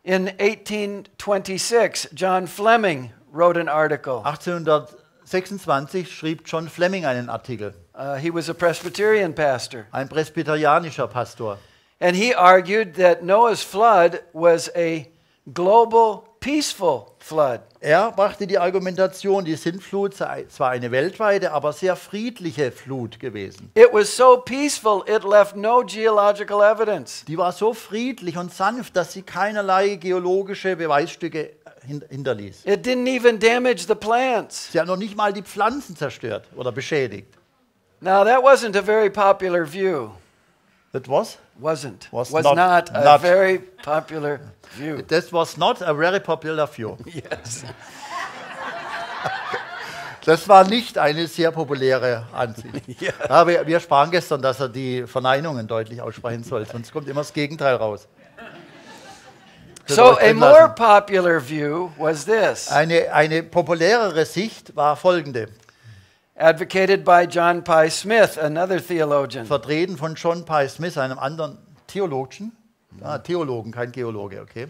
[SPEAKER 1] In 1826, John Fleming wrote an article.
[SPEAKER 2] 1826 schrieb John Fleming einen Artikel,
[SPEAKER 1] He was a Presbyterian pastor.
[SPEAKER 2] ein presbyterianischer Pastor.
[SPEAKER 1] And he argued that Noah's flood was a global, peaceful flood.
[SPEAKER 2] Er brachte die Argumentation, die Sintflut sei zwar eine weltweite, aber sehr friedliche Flut gewesen.
[SPEAKER 1] It was so peaceful, it left no geological evidence.
[SPEAKER 2] Die war so friedlich und sanft, dass sie keinerlei geologische Beweisstücke hinterließ.
[SPEAKER 1] It didn't even damage the plants.
[SPEAKER 2] Sie hat noch nicht mal die Pflanzen zerstört oder beschädigt.
[SPEAKER 1] Now, that wasn't a very popular view.
[SPEAKER 2] That was?
[SPEAKER 1] Was
[SPEAKER 2] Was
[SPEAKER 1] not a
[SPEAKER 2] not.
[SPEAKER 1] very popular view.
[SPEAKER 2] That was not a very popular view.
[SPEAKER 1] Yes.
[SPEAKER 2] Das war nicht eine sehr populäre Ansicht.
[SPEAKER 1] Ja.
[SPEAKER 2] Ja, wir sprachen gestern, dass er die Verneinungen deutlich aussprechen soll, sonst kommt immer das Gegenteil raus.
[SPEAKER 1] So a more popular view was this,
[SPEAKER 2] Eine populärere Sicht war folgende,
[SPEAKER 1] advocated by John Pye Smith, another theologian.
[SPEAKER 2] vertreten von John Pye Smith, einem anderen Theologen, Theologen, kein Geologe, okay.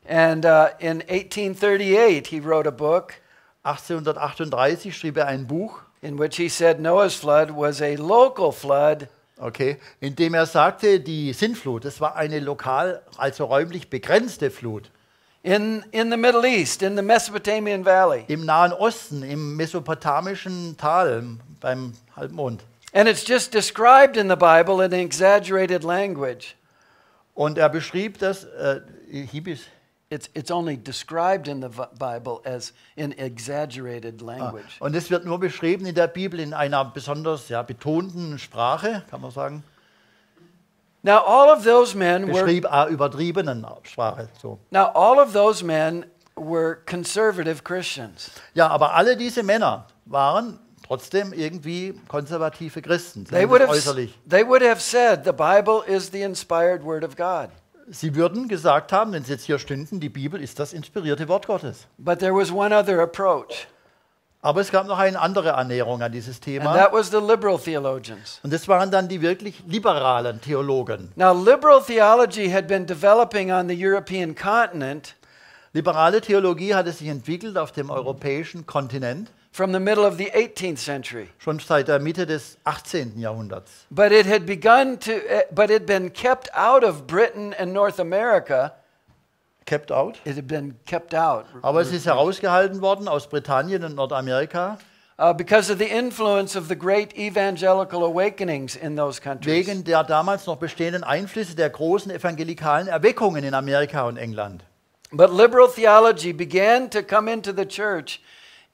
[SPEAKER 1] And in 1838, he wrote a book
[SPEAKER 2] 1838 schrieb er ein Buch,
[SPEAKER 1] in which he said Noah's flood was a local flood
[SPEAKER 2] okay, in dem er sagte, die Sintflut, das war eine lokal, also räumlich begrenzte Flut.
[SPEAKER 1] in the Middle East, in the Mesopotamian Valley.
[SPEAKER 2] Im Nahen Osten, im mesopotamischen Tal, beim Halbmond.
[SPEAKER 1] And it's just described in the Bible in exaggerated language.
[SPEAKER 2] Und er beschrieb das,
[SPEAKER 1] It's only described in the Bible as in exaggerated language.
[SPEAKER 2] und es wird nur beschrieben in der Bibel in einer besonders betonten Sprache, kann man sagen.
[SPEAKER 1] Now all of those men were
[SPEAKER 2] Beschrieb übertriebenen Sprache. So.
[SPEAKER 1] Now all of those men were conservative Christians.
[SPEAKER 2] Ja, aber alle diese Männer waren trotzdem irgendwie konservative Christen,
[SPEAKER 1] They would
[SPEAKER 2] äußerlich.
[SPEAKER 1] have said the Bible is the inspired word of God.
[SPEAKER 2] Sie würden gesagt haben, wenn sie jetzt hier stünden, die Bibel ist das inspirierte Wort Gottes.
[SPEAKER 1] But there was one other approach,
[SPEAKER 2] Aber es gab noch eine andere Annäherung an dieses
[SPEAKER 1] and
[SPEAKER 2] Thema.
[SPEAKER 1] that was the liberal theologians.
[SPEAKER 2] Und das waren dann die wirklich liberalen Theologen.
[SPEAKER 1] Now liberal theology had been developing on the European continent
[SPEAKER 2] Liberale Theologie hatte sich entwickelt auf dem europäischen Kontinent,
[SPEAKER 1] from the middle of the 18th century.
[SPEAKER 2] schon seit der Mitte des 18. Jahrhunderts.
[SPEAKER 1] But it had been kept out of Britain and North America.
[SPEAKER 2] Kept out.
[SPEAKER 1] It had been kept out
[SPEAKER 2] Aber es ist herausgehalten worden aus Britannien und Nordamerika
[SPEAKER 1] because of the influence of the great evangelical awakenings in those countries.
[SPEAKER 2] wegen der damals noch bestehenden Einflüsse der großen evangelikalen Erweckungen in Amerika und England.
[SPEAKER 1] But liberal theology began to come into the church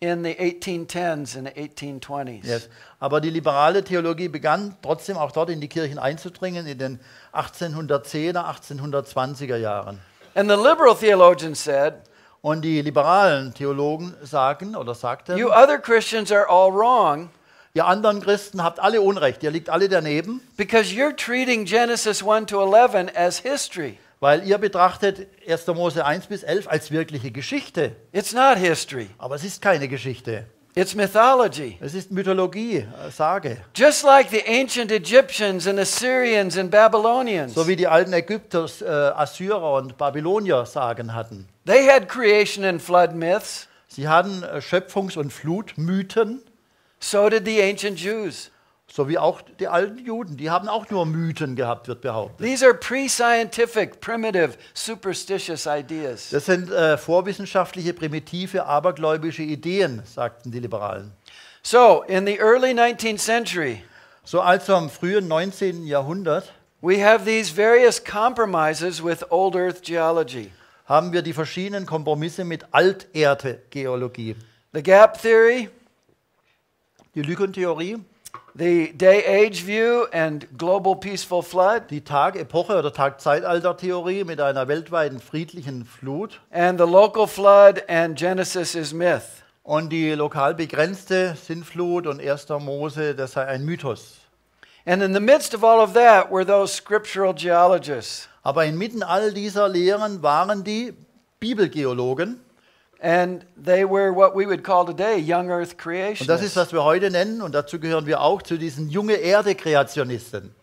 [SPEAKER 1] in the 1810s and 1820s.
[SPEAKER 2] Yes. Aber die liberale Theologie begann trotzdem auch dort in die Kirchen einzudringen in den 1810er, 1820er Jahren.
[SPEAKER 1] And the liberal theologians said,
[SPEAKER 2] Und die liberalen Theologen sagten,
[SPEAKER 1] you other Christians are all wrong
[SPEAKER 2] ihr anderen Christen habt alle Unrecht, ihr liegt alle daneben,
[SPEAKER 1] because you're treating Genesis 1 to 11 as history.
[SPEAKER 2] weil ihr betrachtet 1. Mose 1 bis 11 als wirkliche Geschichte.
[SPEAKER 1] It's not history.
[SPEAKER 2] Aber es ist keine Geschichte.
[SPEAKER 1] It's mythology.
[SPEAKER 2] Es ist Mythologie, Sage.
[SPEAKER 1] Just like the ancient Egyptians and Assyrians and Babylonians.
[SPEAKER 2] So wie die alten Ägypter, Assyrer und Babylonier Sagen hatten.
[SPEAKER 1] They had creation and flood myths.
[SPEAKER 2] Sie hatten Schöpfungs- und Flutmythen,
[SPEAKER 1] So did the ancient Jews.
[SPEAKER 2] so wie auch die alten Juden. Die haben auch nur Mythen gehabt, wird behauptet.
[SPEAKER 1] These are pre-scientific, primitive, superstitious ideas.
[SPEAKER 2] Das sind vorwissenschaftliche, primitive, abergläubische Ideen, sagten die Liberalen.
[SPEAKER 1] So, in the early 19th century,
[SPEAKER 2] So also im frühen 19. Jahrhundert
[SPEAKER 1] we have these various compromises with old earth geology.
[SPEAKER 2] haben wir die verschiedenen Kompromisse mit Alterde-Geologie.
[SPEAKER 1] The gap theory,
[SPEAKER 2] Die Lückentheorie,
[SPEAKER 1] the day-age view and global peaceful flood,
[SPEAKER 2] die Tag-Epoche- oder Tag-Zeitalter-Theorie mit einer weltweiten friedlichen Flut
[SPEAKER 1] and the local flood and Genesis is myth.
[SPEAKER 2] und die lokal begrenzte Sintflut und 1. Mose, das sei ein Mythos.
[SPEAKER 1] And in the midst of all of that were those scriptural geologists.
[SPEAKER 2] Aber inmitten all dieser Lehren waren die Bibelgeologen.
[SPEAKER 1] And they were what we would call today young earth
[SPEAKER 2] Und das ist,
[SPEAKER 1] creationists.
[SPEAKER 2] was wir heute nennen, und dazu gehören wir auch, zu diesen junge Erde-Kreationisten.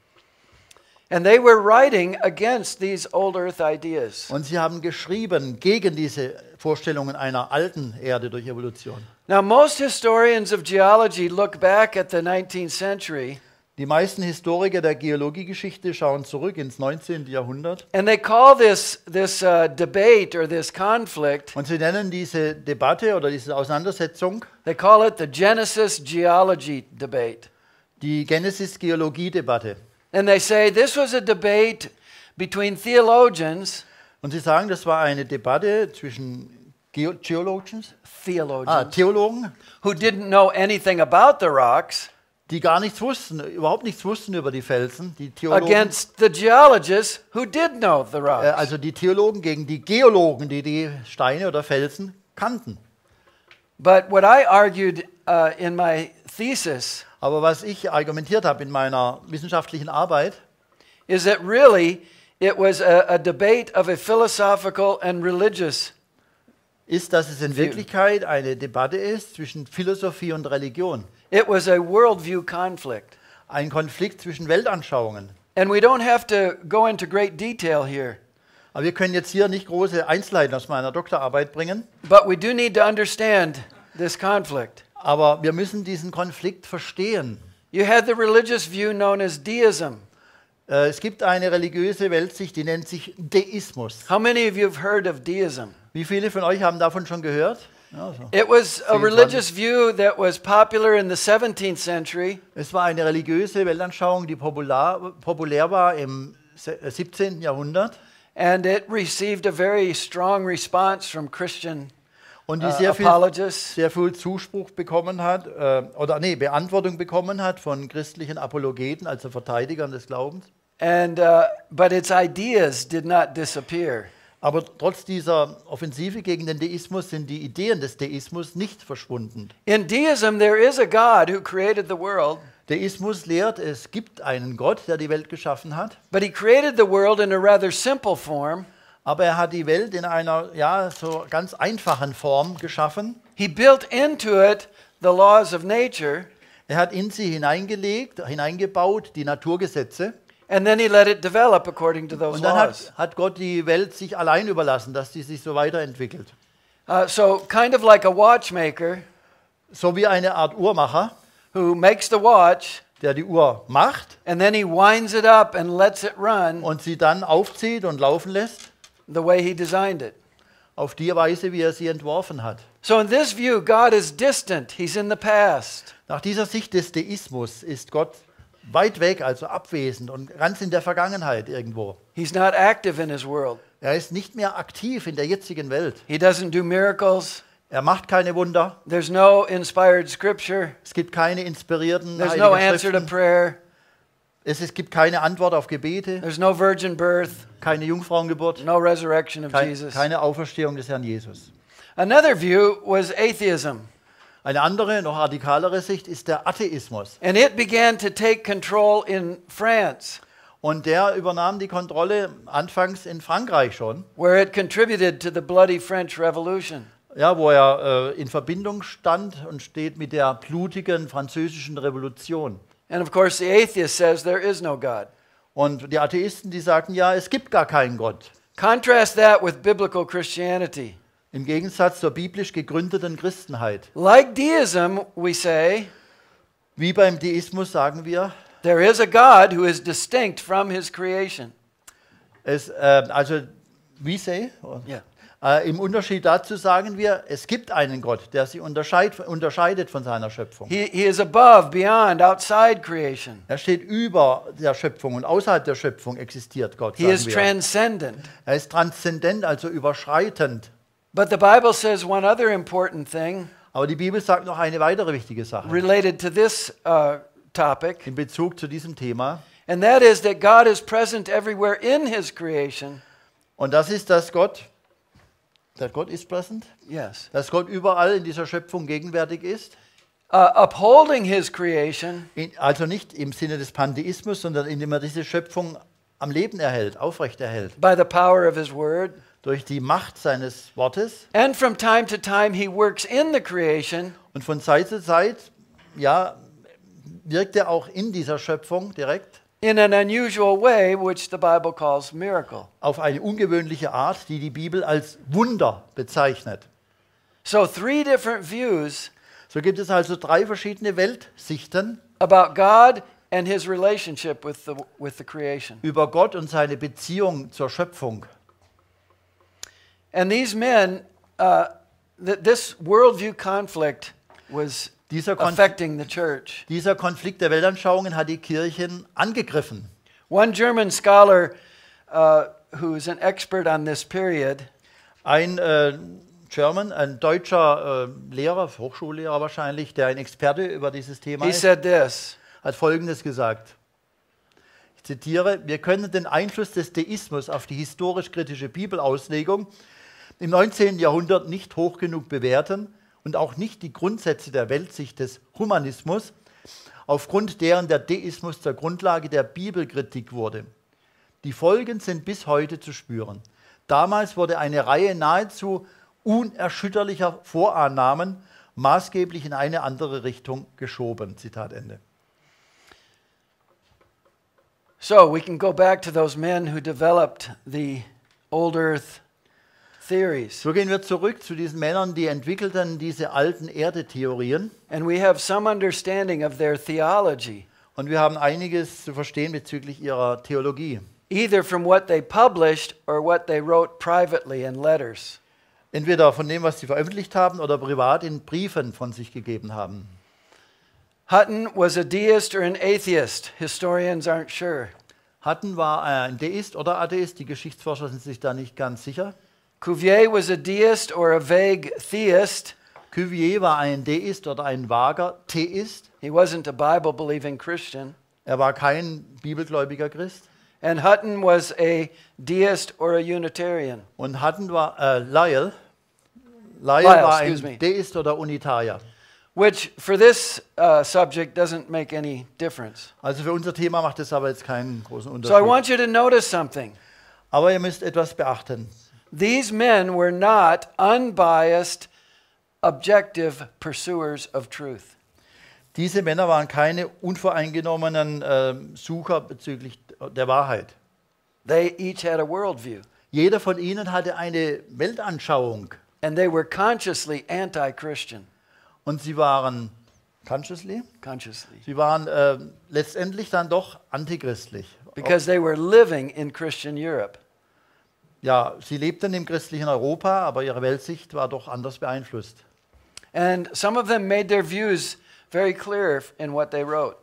[SPEAKER 1] And they were writing against these old earth ideas.
[SPEAKER 2] Und sie haben geschrieben gegen diese Vorstellungen einer alten Erde durch Evolution.
[SPEAKER 1] Now, most historians of geology look back at the 19th century
[SPEAKER 2] Die meisten Historiker der Geologiegeschichte schauen zurück ins 19. Jahrhundert
[SPEAKER 1] and they call this debate or this conflict,
[SPEAKER 2] und sie nennen diese Debatte oder diese Auseinandersetzung
[SPEAKER 1] they call it the Genesis geology debate.
[SPEAKER 2] die Genesis-Geologie-Debatte.
[SPEAKER 1] And they say this was a debate between theologians,
[SPEAKER 2] Und sie sagen, das war eine Debatte zwischen Theologen,
[SPEAKER 1] who didn't know anything about the rocks,
[SPEAKER 2] die gar nichts wussten, überhaupt nichts wussten über die Felsen, die Theologen,
[SPEAKER 1] against the geologists who did know the rocks.
[SPEAKER 2] also die Theologen gegen die Geologen, die die Steine oder Felsen kannten.
[SPEAKER 1] But what I argued in my thesis
[SPEAKER 2] Aber was ich argumentiert habe in meiner wissenschaftlichen Arbeit,
[SPEAKER 1] is that really it was a debate of a philosophical and religious.
[SPEAKER 2] ist, dass es in Wirklichkeit eine Debatte ist zwischen Philosophie und Religion.
[SPEAKER 1] It was a worldview conflict.
[SPEAKER 2] Ein Konflikt zwischen Weltanschauungen.
[SPEAKER 1] And we don't have to go into great detail here,
[SPEAKER 2] Aber wir können jetzt hier nicht große Einzelheiten aus meiner Doktorarbeit bringen,
[SPEAKER 1] but we do need to understand this conflict.
[SPEAKER 2] aber wir müssen diesen Konflikt verstehen.
[SPEAKER 1] You had the religious view known as deism.
[SPEAKER 2] Es gibt eine religiöse Weltsicht, die nennt sich Deismus.
[SPEAKER 1] How many of you have heard of deism?
[SPEAKER 2] Wie viele von euch haben davon schon gehört? Ja, so.
[SPEAKER 1] It was a
[SPEAKER 2] 10,
[SPEAKER 1] religious view that was popular in the 17th century,
[SPEAKER 2] Es war eine religiöse Weltanschauung, die populär war im 17. Jahrhundert
[SPEAKER 1] and it received a very strong response from Christian
[SPEAKER 2] und die
[SPEAKER 1] apologists.
[SPEAKER 2] sehr viel Zuspruch bekommen hat, Beantwortung bekommen hat von christlichen Apologeten, also Verteidigern des Glaubens.
[SPEAKER 1] And but its ideas did not disappear.
[SPEAKER 2] Aber trotz dieser Offensive gegen den Deismus sind die Ideen des Deismus nicht verschwunden.
[SPEAKER 1] In deism, there is a God who created the world,
[SPEAKER 2] Deismus lehrt, es gibt einen Gott, der die Welt geschaffen hat,
[SPEAKER 1] but he created the world in a rather simple form.
[SPEAKER 2] aber er hat die Welt in einer so ganz einfachen Form geschaffen.
[SPEAKER 1] He built into it the laws of nature,
[SPEAKER 2] Er hat in sie hineingebaut die Naturgesetze.
[SPEAKER 1] and then he let it develop according to those
[SPEAKER 2] Und dann
[SPEAKER 1] laws.
[SPEAKER 2] hat Gott die Welt sich allein überlassen, dass die sich so weiterentwickelt.
[SPEAKER 1] So kind of like a watchmaker
[SPEAKER 2] So wie eine Art Uhrmacher,
[SPEAKER 1] who makes the watch,
[SPEAKER 2] der die Uhr macht
[SPEAKER 1] and then he winds it up and lets it run
[SPEAKER 2] und sie dann aufzieht und laufen lässt,
[SPEAKER 1] the way he designed it.
[SPEAKER 2] auf die Weise, wie er sie entworfen hat.
[SPEAKER 1] So in this view, God is distant. He's in the past.
[SPEAKER 2] Nach dieser Sicht des Deismus ist Gott weit weg, also abwesend und ganz in der Vergangenheit irgendwo.
[SPEAKER 1] He's not active in his world.
[SPEAKER 2] Er ist nicht mehr aktiv in der jetzigen Welt.
[SPEAKER 1] He doesn't do miracles.
[SPEAKER 2] Er macht keine Wunder.
[SPEAKER 1] There's no inspired scripture.
[SPEAKER 2] Es gibt keine inspirierten
[SPEAKER 1] There's no
[SPEAKER 2] heiligen
[SPEAKER 1] answer to
[SPEAKER 2] Schriften.
[SPEAKER 1] prayer.
[SPEAKER 2] Es gibt keine Antwort auf Gebete,
[SPEAKER 1] There's no virgin birth,
[SPEAKER 2] keine Jungfrauengeburt,
[SPEAKER 1] no resurrection of Jesus.
[SPEAKER 2] keine Auferstehung des Herrn Jesus.
[SPEAKER 1] Another view was atheism,
[SPEAKER 2] Eine andere, noch radikalere Sicht ist der Atheismus.
[SPEAKER 1] and it began to take control in France,
[SPEAKER 2] Und der übernahm die Kontrolle anfangs in Frankreich schon,
[SPEAKER 1] where it contributed to the bloody French Revolution.
[SPEAKER 2] ja, wo er in Verbindung stand und steht mit der blutigen französischen Revolution.
[SPEAKER 1] And of course, the atheist says there is no God.
[SPEAKER 2] Und die Atheisten, die sagten, ja, es gibt gar keinen Gott.
[SPEAKER 1] Contrast that with biblical Christianity.
[SPEAKER 2] Im Gegensatz zur biblisch gegründeten Christenheit.
[SPEAKER 1] Like deism, we say,
[SPEAKER 2] Wie beim Deismus sagen wir,
[SPEAKER 1] there is a God who is distinct from his creation. Yeah.
[SPEAKER 2] Im Unterschied dazu sagen wir, es gibt einen Gott, der sich unterscheidet von seiner Schöpfung.
[SPEAKER 1] He is above, beyond, outside creation.
[SPEAKER 2] Er steht über der Schöpfung und außerhalb der Schöpfung existiert Gott.
[SPEAKER 1] He is
[SPEAKER 2] Sagen wir.
[SPEAKER 1] transcendent.
[SPEAKER 2] Er ist transzendent, also überschreitend.
[SPEAKER 1] But the Bible says one other important thing
[SPEAKER 2] Aber die Bibel sagt noch eine weitere wichtige Sache
[SPEAKER 1] related to this topic,
[SPEAKER 2] in Bezug zu diesem Thema.
[SPEAKER 1] and that is that God is present everywhere in his creation.
[SPEAKER 2] Und das ist, dass Gott ist present,
[SPEAKER 1] Yes.
[SPEAKER 2] dass Gott überall in dieser Schöpfung gegenwärtig ist.
[SPEAKER 1] Upholding his creation
[SPEAKER 2] Also nicht im Sinne des Pantheismus, sondern indem er diese Schöpfung am Leben erhält, aufrechterhält.
[SPEAKER 1] by the power of his word.
[SPEAKER 2] durch die Macht seines Wortes.
[SPEAKER 1] And from time to time he works in the creation
[SPEAKER 2] Und von Zeit zu Zeit, ja, wirkt er auch in dieser Schöpfung direkt
[SPEAKER 1] in an unusual way, which the Bible calls miracle.
[SPEAKER 2] auf eine ungewöhnliche Art, die die Bibel als Wunder bezeichnet.
[SPEAKER 1] So 3 different views
[SPEAKER 2] So gibt es also 3 verschiedene Weltsichten
[SPEAKER 1] about God and his relationship with the creation.
[SPEAKER 2] über Gott und seine Beziehung zur Schöpfung.
[SPEAKER 1] And these men, this worldview conflict was affecting the church.
[SPEAKER 2] Dieser Konflikt der Weltanschauungen hat die Kirchen angegriffen.
[SPEAKER 1] One German scholar who is an expert on this period
[SPEAKER 2] Ein deutscher Lehrer, Hochschullehrer wahrscheinlich, der ein Experte über dieses Thema
[SPEAKER 1] he
[SPEAKER 2] ist,
[SPEAKER 1] said this:
[SPEAKER 2] hat Folgendes gesagt. Ich zitiere: Wir können den Einfluss des Deismus auf die historisch-kritische Bibelauslegung im 19. Jahrhundert nicht hoch genug bewerten und auch nicht die Grundsätze der Weltsicht des Humanismus, aufgrund deren der Deismus zur Grundlage der Bibelkritik wurde. Die Folgen sind bis heute zu spüren. Damals wurde eine Reihe nahezu unerschütterlicher Vorannahmen maßgeblich in eine andere Richtung geschoben. Zitat Ende.
[SPEAKER 1] So we can go back to those men who developed the old earth theories.
[SPEAKER 2] So gehen wir zurück zu diesen Männern, die entwickelten diese alten Erde-Theorien.
[SPEAKER 1] And we have some understanding of their theology,
[SPEAKER 2] Und wir haben einiges zu verstehen bezüglich ihrer Theologie.
[SPEAKER 1] either from what they published or what they wrote privately in letters.
[SPEAKER 2] Entweder von dem, was sie veröffentlicht haben oder privat in Briefen von sich gegeben haben.
[SPEAKER 1] Hutton was a deist or an atheist. Historians aren't sure.
[SPEAKER 2] Hutton war ein Deist oder Atheist, die Geschichtsforscher sind sich da nicht ganz sicher.
[SPEAKER 1] Cuvier was a deist or a vague theist.
[SPEAKER 2] Cuvier war ein Deist oder ein vager Theist.
[SPEAKER 1] He wasn't a Bible-believing Christian.
[SPEAKER 2] Er war kein bibelgläubiger Christ.
[SPEAKER 1] And Hutton was a deist or a Unitarian.
[SPEAKER 2] Und Hutton war Lyell war
[SPEAKER 1] excuse me.
[SPEAKER 2] ein Deist oder Unitarier.
[SPEAKER 1] Which, for this subject, doesn't make any difference.
[SPEAKER 2] Also für unser Thema macht es aber jetzt keinen großen
[SPEAKER 1] So I
[SPEAKER 2] Unterschied.
[SPEAKER 1] want you to notice something.
[SPEAKER 2] Aber ihr müsst etwas beachten.
[SPEAKER 1] These men were not unbiased, objective pursuers of truth.
[SPEAKER 2] Diese Männer waren keine unvoreingenommenen Sucher bezüglich der Wahrheit.
[SPEAKER 1] They each had a worldview,
[SPEAKER 2] Jeder von ihnen hatte eine Weltanschauung
[SPEAKER 1] and they were consciously anti-Christian.
[SPEAKER 2] und sie waren letztendlich dann doch antichristlich.
[SPEAKER 1] Because they were living in Christian Europe.
[SPEAKER 2] Ja, sie lebten im christlichen Europa, aber ihre Weltsicht war doch anders beeinflusst.
[SPEAKER 1] And some of them made their views very clear in what they wrote.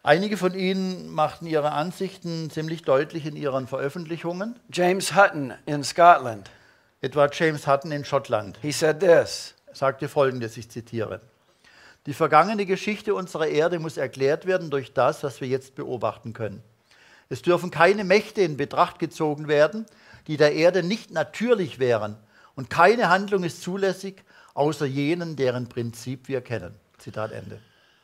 [SPEAKER 2] Einige von ihnen machten ihre Ansichten ziemlich deutlich in ihren Veröffentlichungen.
[SPEAKER 1] James Hutton in Scotland,
[SPEAKER 2] Etwa James Hutton in Schottland
[SPEAKER 1] he said this:
[SPEAKER 2] sagte Folgendes, ich zitiere: Die vergangene Geschichte unserer Erde muss erklärt werden durch das, was wir jetzt beobachten können. Es dürfen keine Mächte in Betracht gezogen werden, die der Erde nicht natürlich wären, und keine Handlung ist zulässig, außer jenen, deren Prinzip wir kennen. Zitat Ende.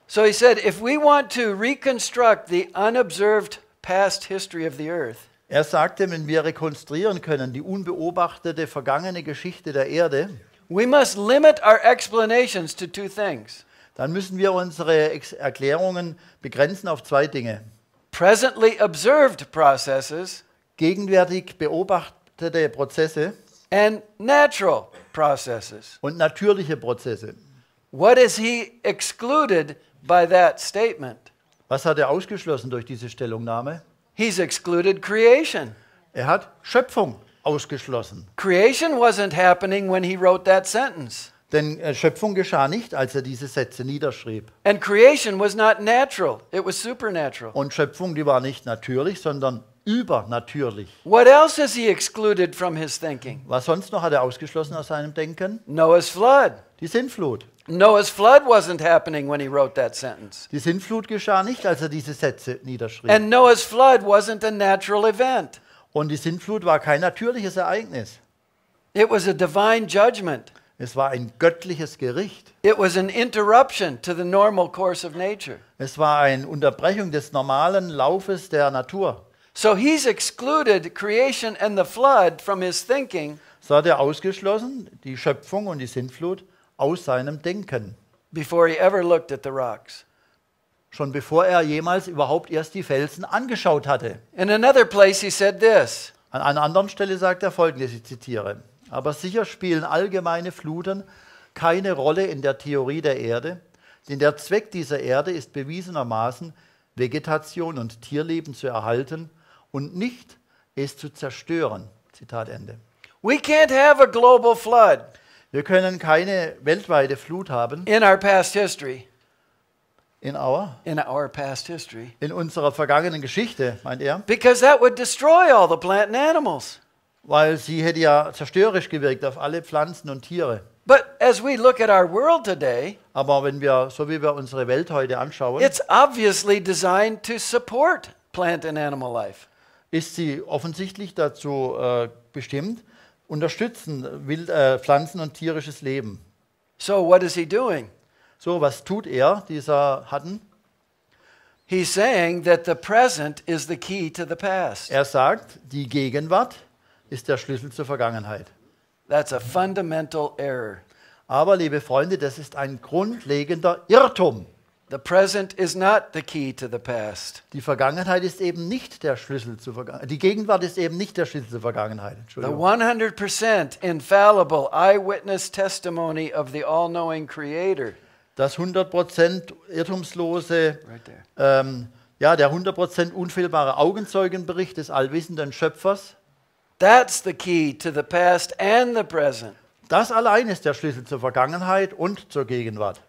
[SPEAKER 1] So he said, if we want to reconstruct the unobserved past history of the earth,
[SPEAKER 2] Er sagte, wenn wir rekonstruieren können die unbeobachtete vergangene Geschichte der Erde,
[SPEAKER 1] we must limit our explanations to 2 things:
[SPEAKER 2] dann müssen wir unsere Erklärungen begrenzen auf 2 Dinge.
[SPEAKER 1] presently observed processes
[SPEAKER 2] Gegenwärtig beobachtete Prozesse
[SPEAKER 1] and natural processes.
[SPEAKER 2] und natürliche Prozesse.
[SPEAKER 1] What is he excluded by that statement?
[SPEAKER 2] Was hat er ausgeschlossen durch diese Stellungnahme?
[SPEAKER 1] He's excluded creation.
[SPEAKER 2] Er hat Schöpfung ausgeschlossen.
[SPEAKER 1] Creation wasn't happening when he wrote that sentence.
[SPEAKER 2] Denn Schöpfung geschah nicht, als er diese Sätze niederschrieb.
[SPEAKER 1] And creation was not natural, it was supernatural.
[SPEAKER 2] Und Schöpfung, die war nicht natürlich, sondern übernatürlich.
[SPEAKER 1] What else has he excluded from his thinking?
[SPEAKER 2] Was sonst noch hat er ausgeschlossen aus seinem Denken?
[SPEAKER 1] Noah's flood.
[SPEAKER 2] Die Sintflut.
[SPEAKER 1] Noah's flood wasn't happening when he wrote that sentence.
[SPEAKER 2] Die Sintflut geschah nicht, als er diese Sätze niederschrieb.
[SPEAKER 1] And Noah's flood wasn't a natural event.
[SPEAKER 2] Und die Sintflut war kein natürliches Ereignis.
[SPEAKER 1] It was a divine judgment.
[SPEAKER 2] Es war ein göttliches Gericht.
[SPEAKER 1] It was an interruption to the normal course of nature.
[SPEAKER 2] Es war eine Unterbrechung des normalen Laufes der Natur.
[SPEAKER 1] So he's excluded creation and the flood from his thinking.
[SPEAKER 2] so hat er ausgeschlossen, die Schöpfung und die Sintflut aus seinem Denken.
[SPEAKER 1] before he ever looked at the rocks.
[SPEAKER 2] Schon bevor er jemals überhaupt erst die Felsen angeschaut hatte.
[SPEAKER 1] In another place he said this,
[SPEAKER 2] An einer anderen Stelle sagt er Folgendes, ich zitiere. Aber sicher spielen allgemeine Fluten keine Rolle in der Theorie der Erde, denn der Zweck dieser Erde ist bewiesenermaßen, Vegetation und Tierleben zu erhalten und nicht es zu zerstören. Zitat Ende.
[SPEAKER 1] we can't have a global flood
[SPEAKER 2] Wir können keine weltweite Flut haben
[SPEAKER 1] in our past history.
[SPEAKER 2] in
[SPEAKER 1] Past history.
[SPEAKER 2] unserer vergangenen Geschichte, meint er,
[SPEAKER 1] Because that would destroy all the plant and animals.
[SPEAKER 2] weil sie hätte ja zerstörerisch gewirkt auf alle Pflanzen und Tiere.
[SPEAKER 1] But as we look at our world today,
[SPEAKER 2] Aber wenn wir, so wie wir unsere Welt heute anschauen,
[SPEAKER 1] it's obviously designed to support plant and animal life.
[SPEAKER 2] ist sie offensichtlich dazu bestimmt, unterstützen Pflanzen- und tierisches Leben.
[SPEAKER 1] So what is he doing?
[SPEAKER 2] So, was tut er, dieser Hatten?
[SPEAKER 1] He's saying that the present is the key to the past.
[SPEAKER 2] Er sagt, die Gegenwart ist der Schlüssel zur Vergangenheit.
[SPEAKER 1] That's a fundamental error.
[SPEAKER 2] Aber, liebe Freunde, das ist ein grundlegender Irrtum.
[SPEAKER 1] The present is not the key to the past.
[SPEAKER 2] Die Vergangenheit ist eben nicht der Schlüssel zur Vergangenheit. Die Gegenwart ist eben nicht der Schlüssel zur Vergangenheit.
[SPEAKER 1] The
[SPEAKER 2] Entschuldigung.
[SPEAKER 1] 100% infallible eyewitness testimony of the all-knowing Creator.
[SPEAKER 2] Das 100% irrtumslose,
[SPEAKER 1] Right there.
[SPEAKER 2] der 100% unfehlbare Augenzeugenbericht des allwissenden Schöpfers,
[SPEAKER 1] That's the key to the past and the present.
[SPEAKER 2] das allein ist der Schlüssel zur Vergangenheit und zur Gegenwart.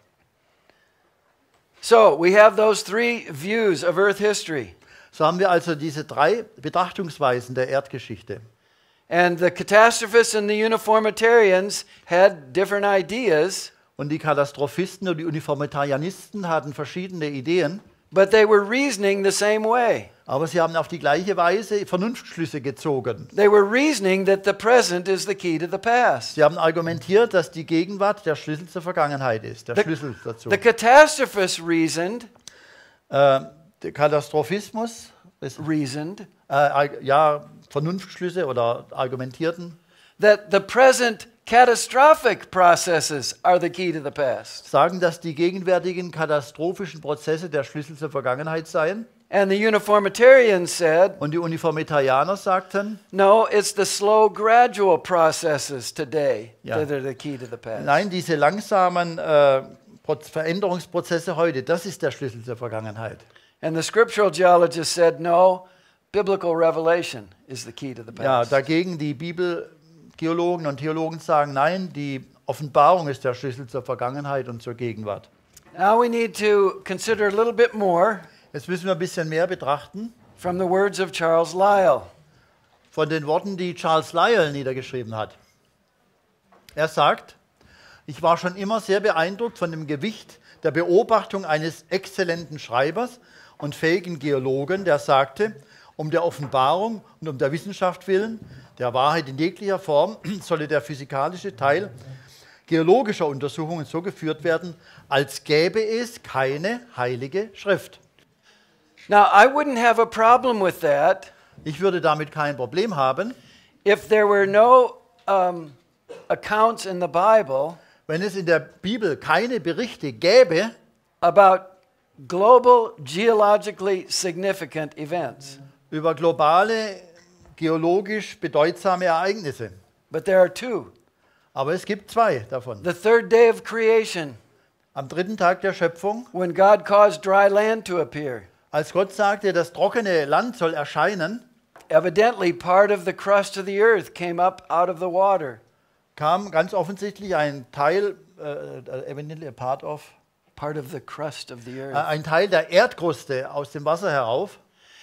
[SPEAKER 1] So we have those three views of Earth history.
[SPEAKER 2] So haben wir also diese drei Betrachtungsweisen der Erdgeschichte.
[SPEAKER 1] And the catastrophists and the uniformitarians had different ideas,
[SPEAKER 2] Und die Katastrophisten und die Uniformitarianisten hatten verschiedene Ideen,
[SPEAKER 1] but they were reasoning the same way.
[SPEAKER 2] aber sie haben auf die gleiche Weise Vernunftschlüsse gezogen.
[SPEAKER 1] They were reasoning that the present is the key to the past.
[SPEAKER 2] Sie haben argumentiert, dass die Gegenwart der Schlüssel zur Vergangenheit ist, der Schlüssel dazu.
[SPEAKER 1] The catastrophists reasoned,
[SPEAKER 2] Der Katastrophismus ist Vernunftschlüsse oder argumentierten,
[SPEAKER 1] that the present catastrophic processes are the key to the past.
[SPEAKER 2] sagen, dass die gegenwärtigen katastrophischen Prozesse der Schlüssel zur Vergangenheit seien.
[SPEAKER 1] And the uniformitarians said,
[SPEAKER 2] Und die Uniformitarianer sagten,
[SPEAKER 1] no, it's the slow, gradual processes today
[SPEAKER 2] Ja.
[SPEAKER 1] that are the key to the past.
[SPEAKER 2] nein, diese langsamen Veränderungsprozesse heute, das ist der Schlüssel zur Vergangenheit.
[SPEAKER 1] And the scriptural geologists said, no, biblical revelation is the key to the
[SPEAKER 2] Ja,
[SPEAKER 1] past.
[SPEAKER 2] dagegen die Bibelgeologen und Theologen sagen, nein, die Offenbarung ist der Schlüssel zur Vergangenheit und zur Gegenwart.
[SPEAKER 1] Now we need to consider a little bit more
[SPEAKER 2] Jetzt müssen wir ein bisschen mehr betrachten
[SPEAKER 1] from the words of Charles Lyell.
[SPEAKER 2] von den Worten, die Charles Lyell niedergeschrieben hat. Er sagt, ich war schon immer sehr beeindruckt von dem Gewicht der Beobachtung eines exzellenten Schreibers und fähigen Geologen, der sagte, um der Offenbarung und um der Wissenschaft willen, der Wahrheit in jeglicher Form, solle der physikalische Teil geologischer Untersuchungen so geführt werden, als gäbe es keine heilige Schrift.
[SPEAKER 1] Now, I wouldn't have a problem with that
[SPEAKER 2] Ich würde damit kein Problem haben,
[SPEAKER 1] if there were no accounts in the Bible
[SPEAKER 2] wenn es in der Bibel keine Berichte gäbe
[SPEAKER 1] about global geologically significant events.
[SPEAKER 2] über globale, geologisch bedeutsame Ereignisse.
[SPEAKER 1] But there are two.
[SPEAKER 2] Aber es gibt zwei davon.
[SPEAKER 1] The third day of creation,
[SPEAKER 2] Am dritten Tag der Schöpfung,
[SPEAKER 1] when God caused dry land to appear.
[SPEAKER 2] als Gott sagte, das trockene Land soll erscheinen,
[SPEAKER 1] Evidently, part of the crust of the earth came up out of the water.
[SPEAKER 2] kam ganz offensichtlich ein Teil, evidently a part of,
[SPEAKER 1] Part of the crust of the earth.
[SPEAKER 2] ein Teil der Erdkruste aus dem Wasser herauf.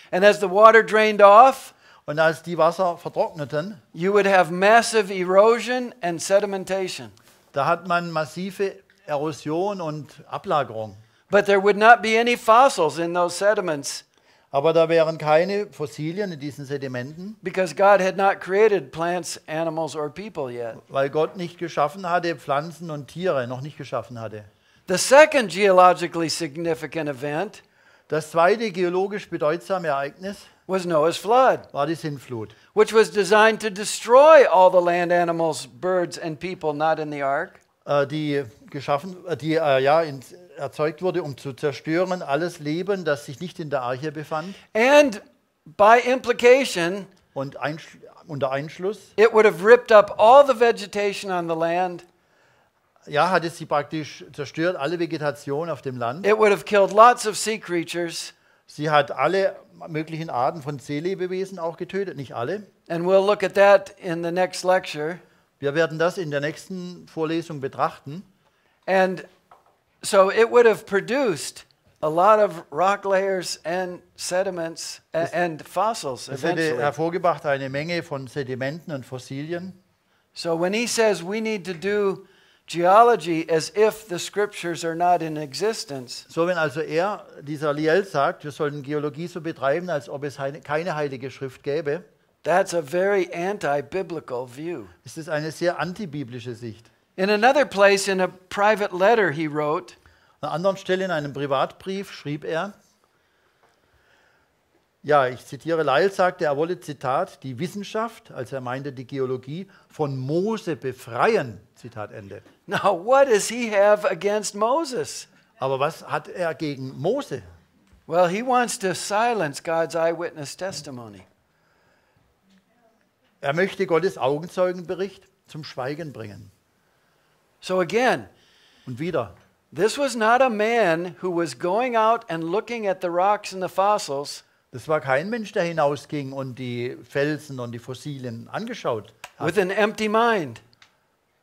[SPEAKER 1] And as the water drained off,
[SPEAKER 2] Und als die Wasser vertrockneten,
[SPEAKER 1] you would have massive erosion and sedimentation.
[SPEAKER 2] da hat man massive Erosion und Ablagerung.
[SPEAKER 1] But there would not be any fossils in those sediments
[SPEAKER 2] Aber da wären keine Fossilien in diesen Sedimenten,
[SPEAKER 1] because God had not created plants, animals, or people yet.
[SPEAKER 2] weil Gott nicht geschaffen hatte, Pflanzen und Tiere noch nicht geschaffen hatte.
[SPEAKER 1] The second geologically significant event
[SPEAKER 2] Das zweite geologisch bedeutsame Ereignis
[SPEAKER 1] was Noah's flood,
[SPEAKER 2] war die Sintflut.
[SPEAKER 1] which was designed to destroy all the land animals, birds, and people not in the ark.
[SPEAKER 2] Die erzeugt wurde, um zu zerstören alles Leben, das sich nicht in der Arche befand.
[SPEAKER 1] And by implication,
[SPEAKER 2] Und unter Einschluss,
[SPEAKER 1] it would have ripped up all the vegetation on the land.
[SPEAKER 2] hatte sie praktisch zerstört, alle Vegetation auf dem Land.
[SPEAKER 1] It would have killed lots of sea creatures.
[SPEAKER 2] Sie hat alle möglichen Arten von Seelebewesen auch getötet, nicht alle.
[SPEAKER 1] And we'll look at that in the next lecture.
[SPEAKER 2] Wir werden das in der nächsten Vorlesung betrachten.
[SPEAKER 1] And so it would have produced a lot of rock layers and sediments and fossils
[SPEAKER 2] Es hätte
[SPEAKER 1] eventually.
[SPEAKER 2] hervorgebracht eine Menge von Sedimenten und Fossilien.
[SPEAKER 1] So when he says we need to do geology as if the scriptures are not in existence,
[SPEAKER 2] So, wenn also dieser Liel sagt, wir sollen Geologie so betreiben, als ob es keine heilige Schrift gäbe,
[SPEAKER 1] that's a very anti-biblical view.
[SPEAKER 2] ist es eine sehr antibiblische Sicht.
[SPEAKER 1] In another place, in a private letter he wrote,
[SPEAKER 2] An einer anderen Stelle in einem Privatbrief schrieb er, ich zitiere, Lyell sagte, er wolle, Zitat, die Wissenschaft, als er meinte die Geologie, von Mose befreien, Zitat Ende.
[SPEAKER 1] now what does he have against Moses?
[SPEAKER 2] Aber was hat er gegen Mose?
[SPEAKER 1] Well, he wants to silence God's eyewitness testimony.
[SPEAKER 2] Er möchte Gottes Augenzeugenbericht zum Schweigen bringen.
[SPEAKER 1] So again,
[SPEAKER 2] Und wieder,
[SPEAKER 1] this was not a man who was going out and looking at the rocks and the fossils
[SPEAKER 2] das war kein Mensch, der hinausging und die Felsen und die Fossilien angeschaut hat,
[SPEAKER 1] with an empty mind.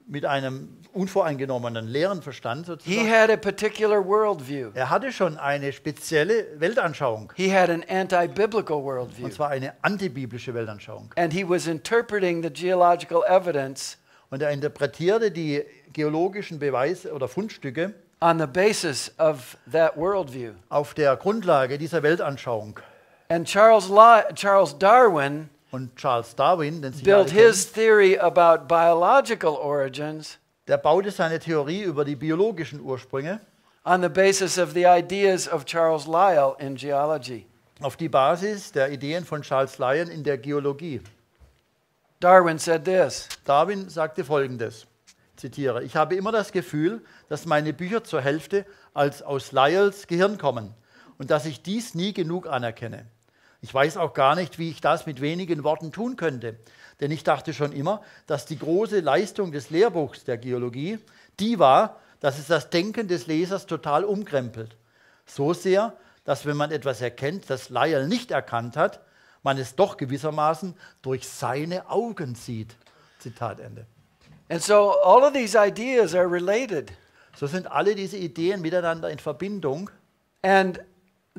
[SPEAKER 2] mit einem unvoreingenommenen, leeren Verstand
[SPEAKER 1] He
[SPEAKER 2] sozusagen.
[SPEAKER 1] had a particular worldview.
[SPEAKER 2] Er hatte schon eine spezielle Weltanschauung,
[SPEAKER 1] He had an anti-biblical worldview.
[SPEAKER 2] und zwar eine antibiblische Weltanschauung.
[SPEAKER 1] And he was interpreting the geological evidence
[SPEAKER 2] Und er interpretierte die geologischen Beweise oder Fundstücke
[SPEAKER 1] on the basis of that worldview.
[SPEAKER 2] auf der Grundlage dieser Weltanschauung.
[SPEAKER 1] And Charles Darwin
[SPEAKER 2] Und Charles Darwin, den Sie
[SPEAKER 1] built
[SPEAKER 2] alle kennen,
[SPEAKER 1] his theory about biological origins
[SPEAKER 2] der baute seine Theorie über die biologischen Ursprünge
[SPEAKER 1] on the basis of the ideas of Charles Lyell in geology.
[SPEAKER 2] auf die Basis der Ideen von Charles Lyell in der Geologie.
[SPEAKER 1] Darwin said this,
[SPEAKER 2] Darwin sagte Folgendes, zitiere, ich habe immer das Gefühl, dass meine Bücher zur Hälfte als aus Lyells Gehirn kommen und dass ich dies nie genug anerkenne. Ich weiß auch gar nicht, wie ich das mit wenigen Worten tun könnte, denn ich dachte schon immer, dass die große Leistung des Lehrbuchs der Geologie die war, dass es das Denken des Lesers total umkrempelt. So sehr, dass wenn man etwas erkennt, das Lyell nicht erkannt hat, man es doch gewissermaßen durch seine Augen sieht. Zitat Ende.
[SPEAKER 1] and so all of these ideas are related.
[SPEAKER 2] So sind alle diese Ideen miteinander in Verbindung.
[SPEAKER 1] And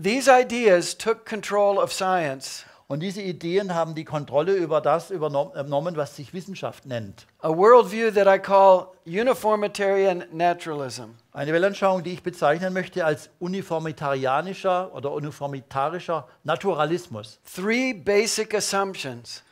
[SPEAKER 1] these ideas took control of science,
[SPEAKER 2] Und diese Ideen haben die Kontrolle über das übernommen, was sich Wissenschaft nennt.
[SPEAKER 1] a worldview that I call uniformitarian naturalism.
[SPEAKER 2] Eine Weltanschauung, die ich bezeichnen möchte als uniformitarianischer oder uniformitarischer Naturalismus.
[SPEAKER 1] Three basic assumptions.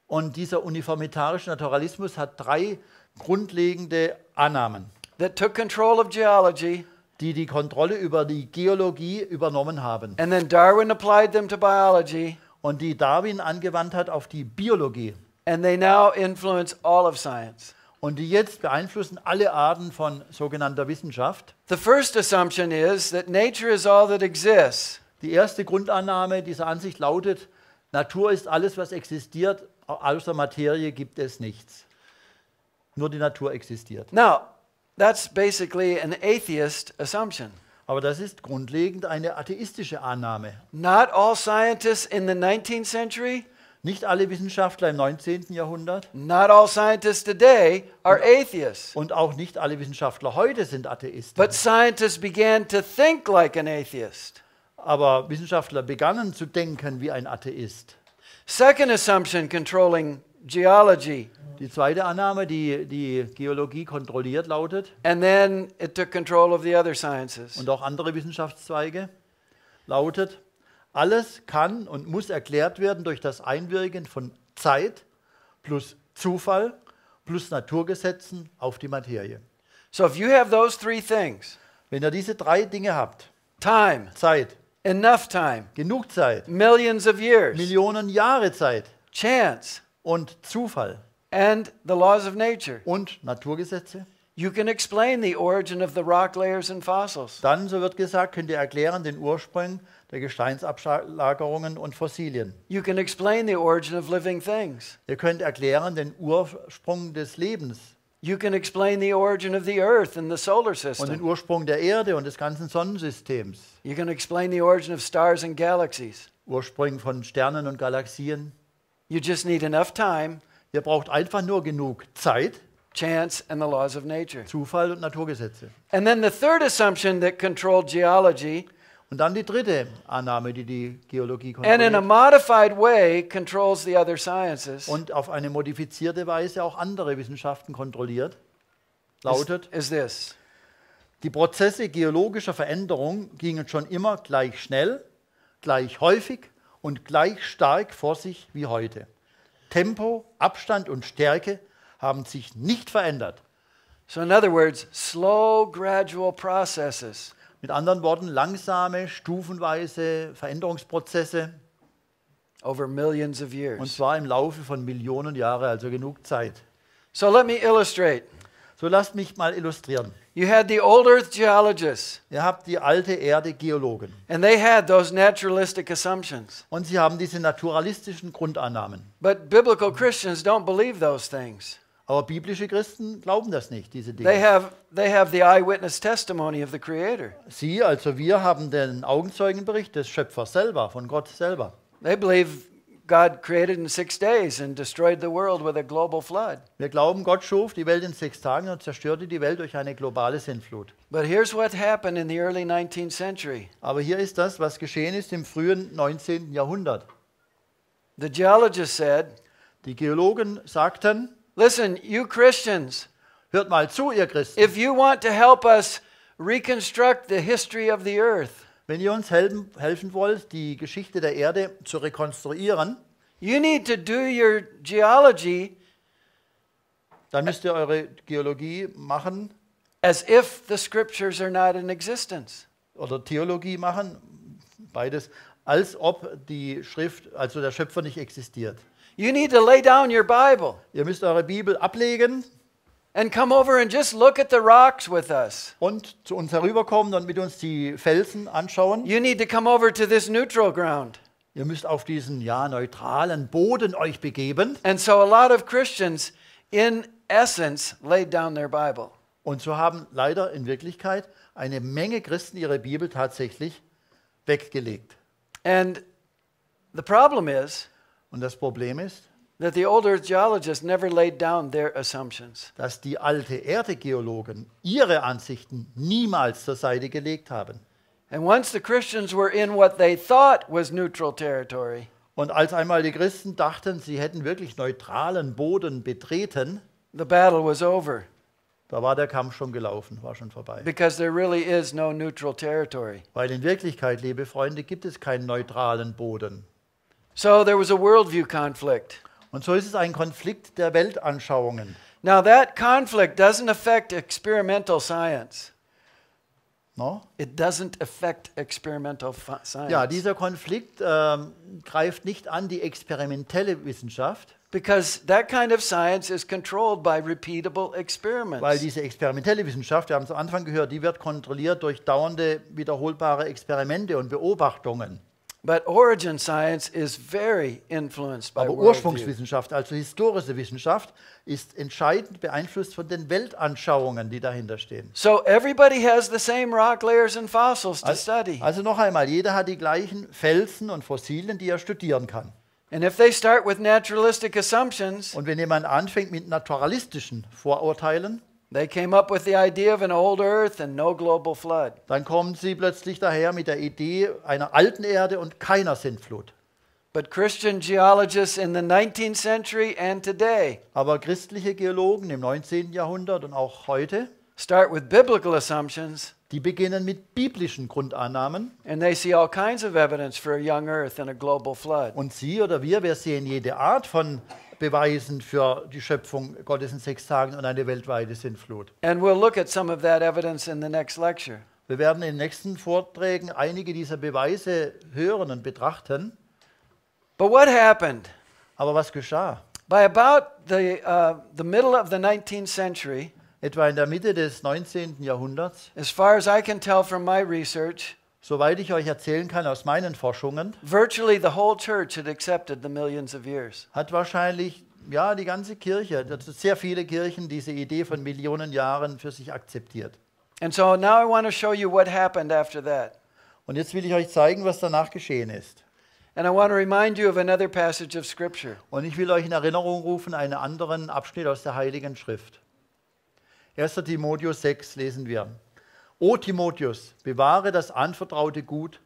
[SPEAKER 2] Und dieser uniformitarische Naturalismus hat drei grundlegende Annahmen,
[SPEAKER 1] That took control of geology,
[SPEAKER 2] die die Kontrolle über die Geologie übernommen haben
[SPEAKER 1] and then Darwin applied them to biology,
[SPEAKER 2] und die Darwin angewandt hat auf die Biologie
[SPEAKER 1] and they now influence all of science.
[SPEAKER 2] und die jetzt beeinflussen alle Arten von sogenannter Wissenschaft.
[SPEAKER 1] The first assumption is that nature is all that exists.
[SPEAKER 2] Die erste Grundannahme dieser Ansicht lautet, Natur ist alles, was existiert, außer Materie gibt es nichts. Nur die Natur existiert.
[SPEAKER 1] Now, that's basically an atheist assumption.
[SPEAKER 2] Aber das ist grundlegend eine atheistische Annahme.
[SPEAKER 1] Not all scientists in the 19th century,
[SPEAKER 2] Nicht alle Wissenschaftler im 19. Jahrhundert
[SPEAKER 1] not all scientists today are atheists.
[SPEAKER 2] und auch nicht alle Wissenschaftler heute sind Atheisten.
[SPEAKER 1] But scientists began to think like an atheist.
[SPEAKER 2] Aber Wissenschaftler begannen zu denken wie ein Atheist.
[SPEAKER 1] Second assumption controlling geology.
[SPEAKER 2] Die zweite Annahme, die die Geologie kontrolliert, lautet,
[SPEAKER 1] And then it took control of the other sciences.
[SPEAKER 2] und auch andere Wissenschaftszweige, lautet, alles kann und muss erklärt werden durch das Einwirken von Zeit plus Zufall plus Naturgesetzen auf die Materie.
[SPEAKER 1] So if you have those three things,
[SPEAKER 2] Wenn ihr diese drei Dinge habt,
[SPEAKER 1] time,
[SPEAKER 2] Zeit,
[SPEAKER 1] enough time,
[SPEAKER 2] genug Zeit,
[SPEAKER 1] millions of years,
[SPEAKER 2] Millionen Jahre Zeit
[SPEAKER 1] chance,
[SPEAKER 2] und Zufall
[SPEAKER 1] and the laws of nature.
[SPEAKER 2] und Naturgesetze.
[SPEAKER 1] You can explain the origin of the rock layers and fossils.
[SPEAKER 2] Dann, so wird gesagt, könnt ihr erklären den Ursprung der Gesteinsablagerungen und Fossilien.
[SPEAKER 1] You can explain the origin of living things.
[SPEAKER 2] Ihr könnt erklären den Ursprung des Lebens
[SPEAKER 1] You can explain the origin of the earth and the solar
[SPEAKER 2] und den
[SPEAKER 1] system.
[SPEAKER 2] Ursprung der Erde und des ganzen Sonnensystems.
[SPEAKER 1] You can explain the origin of stars and galaxies.
[SPEAKER 2] Ursprung von Sternen und Galaxien.
[SPEAKER 1] You just need enough time,
[SPEAKER 2] Ihr braucht einfach nur genug Zeit,
[SPEAKER 1] chance, and the laws of nature.
[SPEAKER 2] Zufall und Naturgesetze.
[SPEAKER 1] And then the third assumption that controlled geology,
[SPEAKER 2] Und dann die dritte Annahme, die die Geologie
[SPEAKER 1] and in a
[SPEAKER 2] kontrolliert
[SPEAKER 1] modified way controls the other sciences,
[SPEAKER 2] und auf eine modifizierte Weise auch andere Wissenschaften kontrolliert,
[SPEAKER 1] is,
[SPEAKER 2] lautet:
[SPEAKER 1] is this.
[SPEAKER 2] Die Prozesse geologischer Veränderung gingen schon immer gleich schnell, gleich häufig und gleich stark vor sich wie heute. Tempo, Abstand und Stärke haben sich nicht verändert.
[SPEAKER 1] So in other words, slow, gradual processes.
[SPEAKER 2] Mit anderen Worten, langsame, stufenweise Veränderungsprozesse,
[SPEAKER 1] Over millions of
[SPEAKER 2] und
[SPEAKER 1] years.
[SPEAKER 2] zwar im Laufe von Millionen Jahren, also genug Zeit.
[SPEAKER 1] So let me illustrate.
[SPEAKER 2] So lasst mich mal illustrieren.
[SPEAKER 1] You had the old earth geologists,
[SPEAKER 2] Ihr habt die alte Erde Geologen
[SPEAKER 1] and they had those naturalistic assumptions.
[SPEAKER 2] und sie haben diese naturalistischen Grundannahmen.
[SPEAKER 1] But biblical Christians don't believe those things.
[SPEAKER 2] Aber biblische Christen glauben das nicht, diese
[SPEAKER 1] They
[SPEAKER 2] Dinge.
[SPEAKER 1] have the eyewitness testimony of the Creator.
[SPEAKER 2] Sie, also wir, haben den Augenzeugenbericht des Schöpfers selber, von Gott selber.
[SPEAKER 1] They believe God created in 6 days and destroyed the world with a global flood.
[SPEAKER 2] Wir glauben, Gott schuf die Welt in 6 Tagen und zerstörte die Welt durch eine globale Sintflut.
[SPEAKER 1] But here's what happened in the early 19th century.
[SPEAKER 2] Aber hier ist das, was geschehen ist im frühen 19. Jahrhundert.
[SPEAKER 1] The geologists said,
[SPEAKER 2] Die Geologen sagten:
[SPEAKER 1] listen, you Christians,
[SPEAKER 2] Hört mal zu, ihr Christen.
[SPEAKER 1] if you want to help us reconstruct the history of the earth,
[SPEAKER 2] Wenn ihr uns helfen wollt, die Geschichte der Erde zu rekonstruieren,
[SPEAKER 1] you need to do your geology
[SPEAKER 2] dann müsst ihr eure Geologie machen
[SPEAKER 1] as if the scriptures are not in existence.
[SPEAKER 2] oder Theologie machen, beides, als ob die Schrift, also der Schöpfer, nicht existiert.
[SPEAKER 1] You need to lay down your Bible
[SPEAKER 2] Ihr müsst eure Bibel ablegen
[SPEAKER 1] and come over and just look at the rocks with us.
[SPEAKER 2] und zu uns herüberkommen und mit uns die Felsen anschauen.
[SPEAKER 1] You need to come over to this neutral ground.
[SPEAKER 2] Ihr müsst auf diesen neutralen Boden euch begeben.
[SPEAKER 1] And so a lot of Christians, in essence, laid down their Bible.
[SPEAKER 2] Und so haben leider in Wirklichkeit eine Menge Christen ihre Bibel tatsächlich weggelegt.
[SPEAKER 1] And the problem is
[SPEAKER 2] Und das Problem ist,
[SPEAKER 1] that the old earth geologists never laid down their assumptions.
[SPEAKER 2] dass die alte Erde-Geologen ihre Ansichten niemals zur Seite gelegt haben.
[SPEAKER 1] And once the Christians were in what they thought was neutral territory,
[SPEAKER 2] Und als einmal die Christen dachten, sie hätten wirklich neutralen Boden betreten,
[SPEAKER 1] the battle was over
[SPEAKER 2] da war der Kampf schon gelaufen, war schon vorbei.
[SPEAKER 1] because there really is no neutral territory.
[SPEAKER 2] Weil in Wirklichkeit, liebe Freunde, gibt es keinen neutralen Boden.
[SPEAKER 1] So there was a worldview conflict.
[SPEAKER 2] Und so ist es ein Konflikt der Weltanschauungen.
[SPEAKER 1] Now that conflict doesn't affect experimental science.
[SPEAKER 2] No?
[SPEAKER 1] It doesn't affect experimental science.
[SPEAKER 2] Ja, dieser Konflikt greift nicht an die experimentelle Wissenschaft,
[SPEAKER 1] Because that kind of science is controlled by repeatable
[SPEAKER 2] weil
[SPEAKER 1] experiments.
[SPEAKER 2] diese experimentelle Wissenschaft, wir haben es am Anfang gehört, die wird kontrolliert durch dauernde, wiederholbare Experimente und Beobachtungen.
[SPEAKER 1] But origin science is very influenced by
[SPEAKER 2] Aber
[SPEAKER 1] worldview.
[SPEAKER 2] Ursprungswissenschaft, also historische Wissenschaft, ist entscheidend beeinflusst von den Weltanschauungen, die dahinter stehen.
[SPEAKER 1] So everybody has the same rock layers and fossils to study.
[SPEAKER 2] Also noch einmal, jeder hat die gleichen Felsen und Fossilien, die er studieren kann.
[SPEAKER 1] And if they start with naturalistic assumptions,
[SPEAKER 2] Und wenn jemand anfängt mit naturalistischen Vorurteilen,
[SPEAKER 1] they came up with the idea of an old earth and no global flood.
[SPEAKER 2] dann kommen sie plötzlich daher mit der Idee einer alten Erde und keiner Sintflut.
[SPEAKER 1] But Christian geologists in the 19th century and today
[SPEAKER 2] Aber christliche Geologen im 19. Jahrhundert und auch heute,
[SPEAKER 1] start with biblical assumptions,
[SPEAKER 2] die beginnen mit biblischen Grundannahmen.
[SPEAKER 1] and they see all kinds of evidence for a young earth and a global flood.
[SPEAKER 2] Und Sie oder wir sehen jede Art von Beweisen für die Schöpfung Gottes in 6 Tagen und eine weltweite Sintflut.
[SPEAKER 1] And we'll look at some of that evidence in the next lecture.
[SPEAKER 2] Wir werden in den nächsten Vorträgen einige dieser Beweise hören und betrachten.
[SPEAKER 1] But what happened?
[SPEAKER 2] Aber was geschah?
[SPEAKER 1] By about the middle of the 19th century,
[SPEAKER 2] Etwa in der Mitte des 19. Jahrhunderts,
[SPEAKER 1] as far as I can tell from my research,
[SPEAKER 2] soweit ich euch erzählen kann aus meinen Forschungen,
[SPEAKER 1] virtually the whole church had accepted the millions of years.
[SPEAKER 2] hat wahrscheinlich die ganze Kirche, sehr viele Kirchen, diese Idee von Millionen Jahren für sich akzeptiert.
[SPEAKER 1] And so now I want to show you what happened after that.
[SPEAKER 2] Und jetzt will ich euch zeigen, was danach geschehen ist.
[SPEAKER 1] And I want to remind you of another passage of Scripture.
[SPEAKER 2] Und ich will euch in Erinnerung rufen einen anderen Abschnitt aus der Heiligen Schrift. 1. Timotheus 6 lesen wir. O Timotheus, bewahre das anvertraute Gut,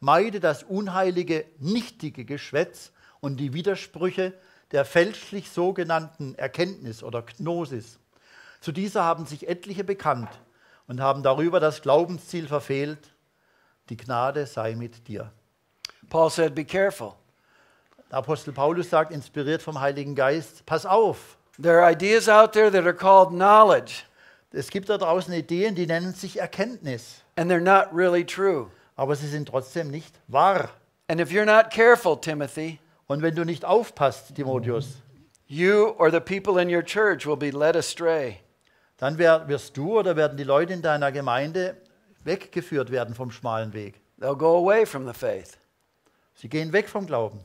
[SPEAKER 2] meide das unheilige, nichtige Geschwätz und die Widersprüche der fälschlich sogenannten Erkenntnis oder Gnosis. Zu dieser haben sich etliche bekannt und haben darüber das Glaubensziel verfehlt. Die Gnade sei mit dir.
[SPEAKER 1] Paul said, be careful.
[SPEAKER 2] Der Apostel Paulus sagt, inspiriert vom Heiligen Geist, pass auf.
[SPEAKER 1] There are ideas out there that are called knowledge,
[SPEAKER 2] Es gibt da draußen Ideen, die nennen sich Erkenntnis,
[SPEAKER 1] and they're not really true.
[SPEAKER 2] aber sie sind trotzdem nicht wahr.
[SPEAKER 1] And if you're not careful, Timothy,
[SPEAKER 2] Und wenn du nicht aufpasst, Timotheus,
[SPEAKER 1] you or the people in your church will be led astray.
[SPEAKER 2] dann wirst du oder werden die Leute in deiner Gemeinde weggeführt werden vom schmalen Weg.
[SPEAKER 1] They'll go away from the faith.
[SPEAKER 2] Sie gehen weg vom Glauben.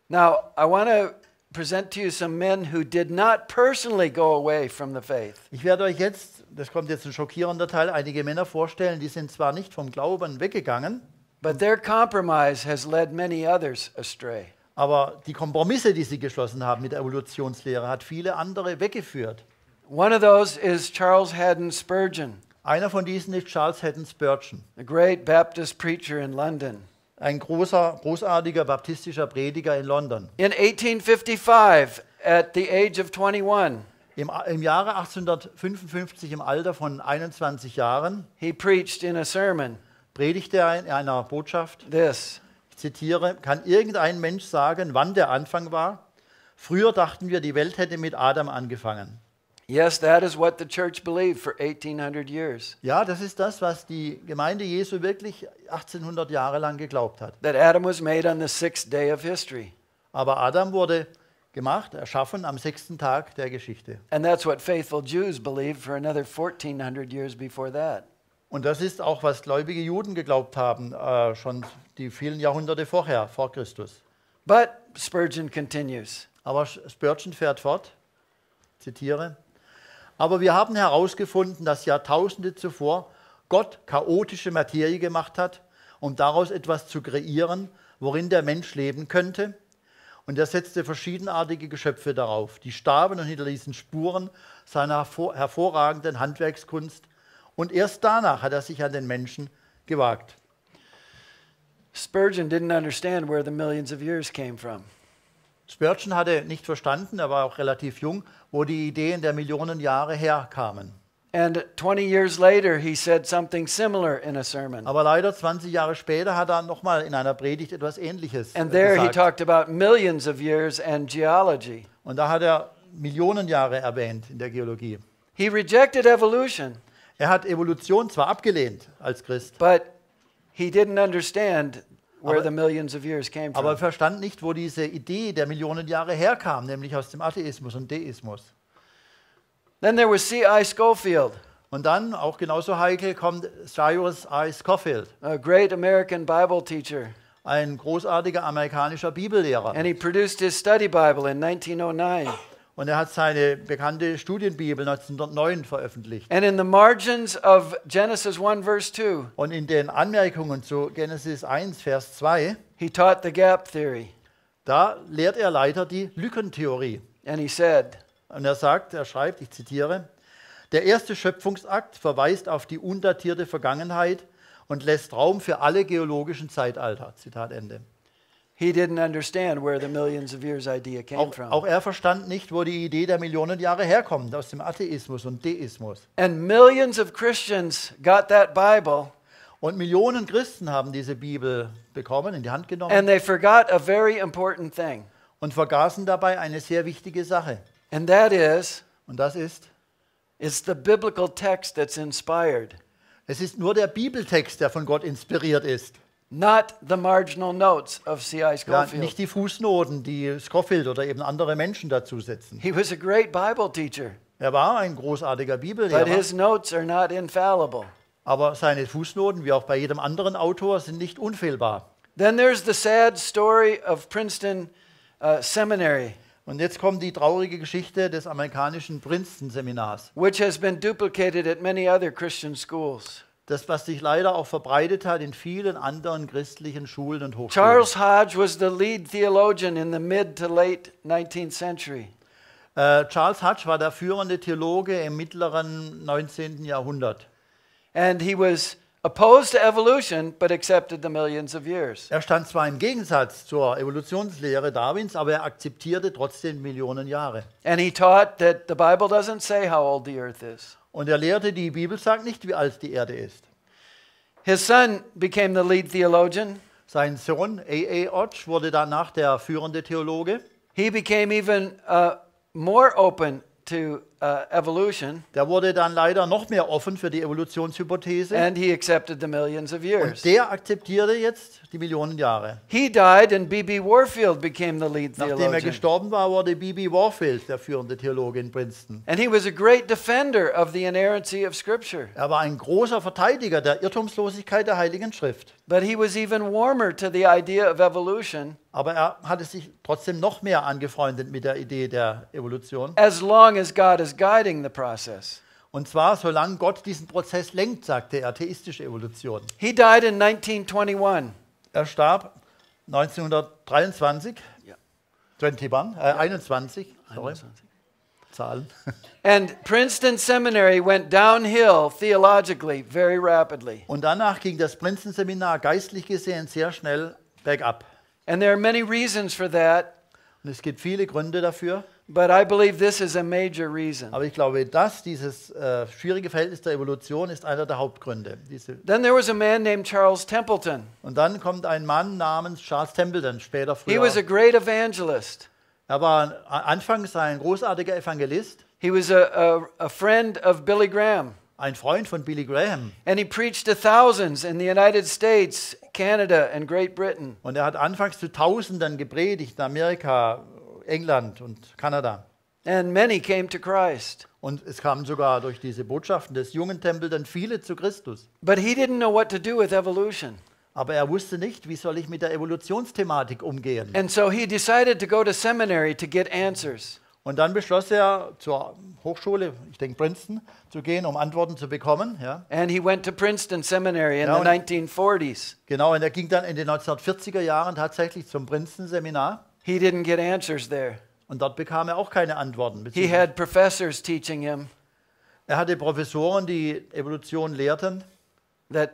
[SPEAKER 1] Now, I want to present to you some men who did not personally go away from the faith.
[SPEAKER 2] Ich werde euch jetzt, das kommt jetzt ein schockierender Teil, einige Männer vorstellen, die sind zwar nicht vom Glauben weggegangen,
[SPEAKER 1] But their compromise has led many others astray.
[SPEAKER 2] aber die Kompromisse, die sie geschlossen haben mit der Evolutionslehre, hat viele andere weggeführt.
[SPEAKER 1] One of those is Charles Haddon Spurgeon,
[SPEAKER 2] Einer von diesen ist Charles Haddon Spurgeon,
[SPEAKER 1] a great Baptist preacher in London.
[SPEAKER 2] ein großartiger baptistischer Prediger in London.
[SPEAKER 1] In 1855, at the age of 21,
[SPEAKER 2] Im Jahre 1855, im Alter von 21 Jahren,
[SPEAKER 1] he preached in a sermon
[SPEAKER 2] predigte er in einer Botschaft,
[SPEAKER 1] this:
[SPEAKER 2] ich zitiere, kann irgendein Mensch sagen, wann der Anfang war? Früher dachten wir, die Welt hätte mit Adam angefangen.
[SPEAKER 1] Yes, that is what the church believed for 1800 years.
[SPEAKER 2] Ja, das ist das, was die Gemeinde Jesu wirklich 1800 Jahre lang geglaubt hat.
[SPEAKER 1] That Adam was made on the sixth day of history.
[SPEAKER 2] Aber Adam wurde erschaffen am 6. Tag der Geschichte.
[SPEAKER 1] And that's what faithful Jews believed for another 1400 years before that.
[SPEAKER 2] Und das ist auch, was gläubige Juden geglaubt haben, schon die vielen Jahrhunderte vorher, vor Christus.
[SPEAKER 1] But Spurgeon continues.
[SPEAKER 2] Aber Spurgeon fährt fort, zitiere, aber wir haben herausgefunden, dass Jahrtausende zuvor Gott chaotische Materie gemacht hat, um daraus etwas zu kreieren, worin der Mensch leben könnte. Und er setzte verschiedenartige Geschöpfe darauf. Die starben und hinterließen Spuren seiner hervorragenden Handwerkskunst. Und erst danach hat er sich an den Menschen gewagt.
[SPEAKER 1] Spurgeon didn't understand where the millions of years came from.
[SPEAKER 2] Spurgeon hatte nicht verstanden, er war auch relativ jung, wo die Ideen der Millionen Jahre herkamen.
[SPEAKER 1] And 20 years later, he said something similar in a sermon.
[SPEAKER 2] Aber leider 20 Jahre später hat er nochmal in einer Predigt etwas Ähnliches
[SPEAKER 1] And there he
[SPEAKER 2] gesagt.
[SPEAKER 1] talked about millions of years and geology.
[SPEAKER 2] Und da hat er Millionen Jahre erwähnt in der Geologie.
[SPEAKER 1] He rejected evolution,
[SPEAKER 2] Er hat Evolution zwar abgelehnt als Christ,
[SPEAKER 1] but he didn't understand where
[SPEAKER 2] Aber-
[SPEAKER 1] the millions of years came
[SPEAKER 2] aber er
[SPEAKER 1] from.
[SPEAKER 2] verstand nicht, wo diese Idee der Millionen Jahre herkam, nämlich aus dem Atheismus und Deismus.
[SPEAKER 1] Then there was C.I. Scofield,
[SPEAKER 2] Und dann, auch genauso heikel, kommt Cyrus I. Scofield,
[SPEAKER 1] a great American Bible teacher.
[SPEAKER 2] ein großartiger amerikanischer Bibellehrer.
[SPEAKER 1] And he produced his study Bible in 1909.
[SPEAKER 2] Und er hat seine bekannte Studienbibel 1909 veröffentlicht.
[SPEAKER 1] And in the margins of Genesis 1 verse 2,
[SPEAKER 2] Und in den Anmerkungen zu Genesis 1, Vers 2,
[SPEAKER 1] he taught the gap theory.
[SPEAKER 2] da lehrt er leider die Lückentheorie.
[SPEAKER 1] And he said,
[SPEAKER 2] Und er schreibt, ich zitiere, der erste Schöpfungsakt verweist auf die undatierte Vergangenheit und lässt Raum für alle geologischen Zeitalter. Zitat Ende.
[SPEAKER 1] he didn't understand where the millions of years idea came from.
[SPEAKER 2] Auch er verstand nicht, wo die Idee der Millionen Jahre herkommt, aus dem Atheismus und Deismus.
[SPEAKER 1] And millions of Christians got that Bible,
[SPEAKER 2] Und Millionen Christen haben diese Bibel bekommen, in die Hand genommen
[SPEAKER 1] and they forgot a very important thing.
[SPEAKER 2] und vergaßen dabei eine sehr wichtige Sache.
[SPEAKER 1] And that is,
[SPEAKER 2] Und das ist,
[SPEAKER 1] it's the biblical text that's inspired.
[SPEAKER 2] Es ist nur der Bibeltext, der von Gott inspiriert ist.
[SPEAKER 1] not the marginal notes of C.I.
[SPEAKER 2] Ja,
[SPEAKER 1] Scofield.
[SPEAKER 2] nicht die Fußnoten, die Scofield oder eben andere Menschen dazu setzen.
[SPEAKER 1] He was a great Bible teacher,
[SPEAKER 2] Er war ein großartiger
[SPEAKER 1] but
[SPEAKER 2] Bibellehrer,
[SPEAKER 1] his notes are not infallible.
[SPEAKER 2] aber seine Fußnoten, wie auch bei jedem anderen Autor, sind nicht unfehlbar.
[SPEAKER 1] Then there's the sad story of Princeton Seminary,
[SPEAKER 2] Und jetzt kommt die traurige Geschichte des amerikanischen Princeton-Seminars.
[SPEAKER 1] which has been duplicated at many other Christian schools.
[SPEAKER 2] Das, was sich leider auch verbreitet hat in vielen anderen christlichen Schulen und Hochschulen.
[SPEAKER 1] Charles Hodge was the lead theologian in the mid to late 19th century.
[SPEAKER 2] Charles Hodge war der führende Theologe im mittleren 19. Jahrhundert.
[SPEAKER 1] And he was opposed to evolution, but accepted the millions of years.
[SPEAKER 2] Er stand zwar im Gegensatz zur Evolutionslehre Darwins, aber er akzeptierte trotzdem Millionen Jahre.
[SPEAKER 1] And he taught that the Bible doesn't say how old the earth is.
[SPEAKER 2] Und er lehrte, die Bibel sagt nicht, wie alt die Erde ist.
[SPEAKER 1] His son became the lead theologian.
[SPEAKER 2] Sein Sohn, A.A. Hodge, wurde danach der führende Theologe.
[SPEAKER 1] He became even more open to evolution,
[SPEAKER 2] Der wurde dann leider noch mehr offen für die Evolutionshypothese.
[SPEAKER 1] and he accepted the millions of years.
[SPEAKER 2] Und der akzeptierte jetzt die Millionen Jahre.
[SPEAKER 1] He died, and B.B. Warfield became the lead
[SPEAKER 2] Nachdem er
[SPEAKER 1] theologian.
[SPEAKER 2] gestorben war, wurde B.B. Warfield der führende Theologe in Princeton.
[SPEAKER 1] And he was a great defender of the inerrancy of Scripture.
[SPEAKER 2] Er war ein großer Verteidiger der Irrtumslosigkeit der Heiligen Schrift.
[SPEAKER 1] But he was even warmer to the idea of evolution
[SPEAKER 2] Aber er hatte sich trotzdem noch mehr angefreundet mit der Idee der Evolution.
[SPEAKER 1] as long as God is guiding the process.
[SPEAKER 2] Und zwar, solange Gott diesen Prozess lenkt, sagte er, theistische Evolution.
[SPEAKER 1] He died in 1921.
[SPEAKER 2] Er starb 1923,
[SPEAKER 1] Ja.
[SPEAKER 2] 21, sorry, Zahlen.
[SPEAKER 1] And Princeton Seminary went downhill theologically very rapidly.
[SPEAKER 2] Und danach ging das Princeton-Seminar geistlich gesehen sehr schnell bergab.
[SPEAKER 1] And there are many reasons for that,
[SPEAKER 2] Und es gibt viele Gründe dafür.
[SPEAKER 1] but I believe this is a major reason.
[SPEAKER 2] Aber ich glaube, dieses schwierige Verhältnis der Evolution ist einer der Hauptgründe.
[SPEAKER 1] Then there was a man named Charles Templeton.
[SPEAKER 2] Und dann kommt ein Mann namens Charles Templeton, später
[SPEAKER 1] He was a
[SPEAKER 2] früher.
[SPEAKER 1] great evangelist.
[SPEAKER 2] Er war anfangs ein großartiger Evangelist,
[SPEAKER 1] He was a friend of Billy Graham.
[SPEAKER 2] ein Freund von Billy Graham.
[SPEAKER 1] And he preached to thousands in the United States, Canada, and Great Britain.
[SPEAKER 2] Und er hat anfangs zu Tausenden gepredigt in Amerika, England und Kanada.
[SPEAKER 1] And many came to Christ.
[SPEAKER 2] Und es kamen sogar durch diese Botschaften des jungen Templeton viele zu Christus.
[SPEAKER 1] But he didn't know what to do with evolution.
[SPEAKER 2] Aber er wusste nicht, wie soll ich mit der Evolutionsthematik umgehen.
[SPEAKER 1] And so he decided to go to seminary to get answers.
[SPEAKER 2] Und dann beschloss er, zur Hochschule, ich denke Princeton, zu gehen, um Antworten zu bekommen. Ja.
[SPEAKER 1] And he went to Princeton Seminary in
[SPEAKER 2] Ja,
[SPEAKER 1] the
[SPEAKER 2] und-
[SPEAKER 1] 1940s.
[SPEAKER 2] Genau, und er ging dann in den 1940er Jahren tatsächlich zum Princeton-Seminar.
[SPEAKER 1] He didn't get answers there.
[SPEAKER 2] Und dort bekam er auch keine Antworten.
[SPEAKER 1] He had professors teaching him
[SPEAKER 2] Er hatte Professoren, die Evolution lehrten.
[SPEAKER 1] that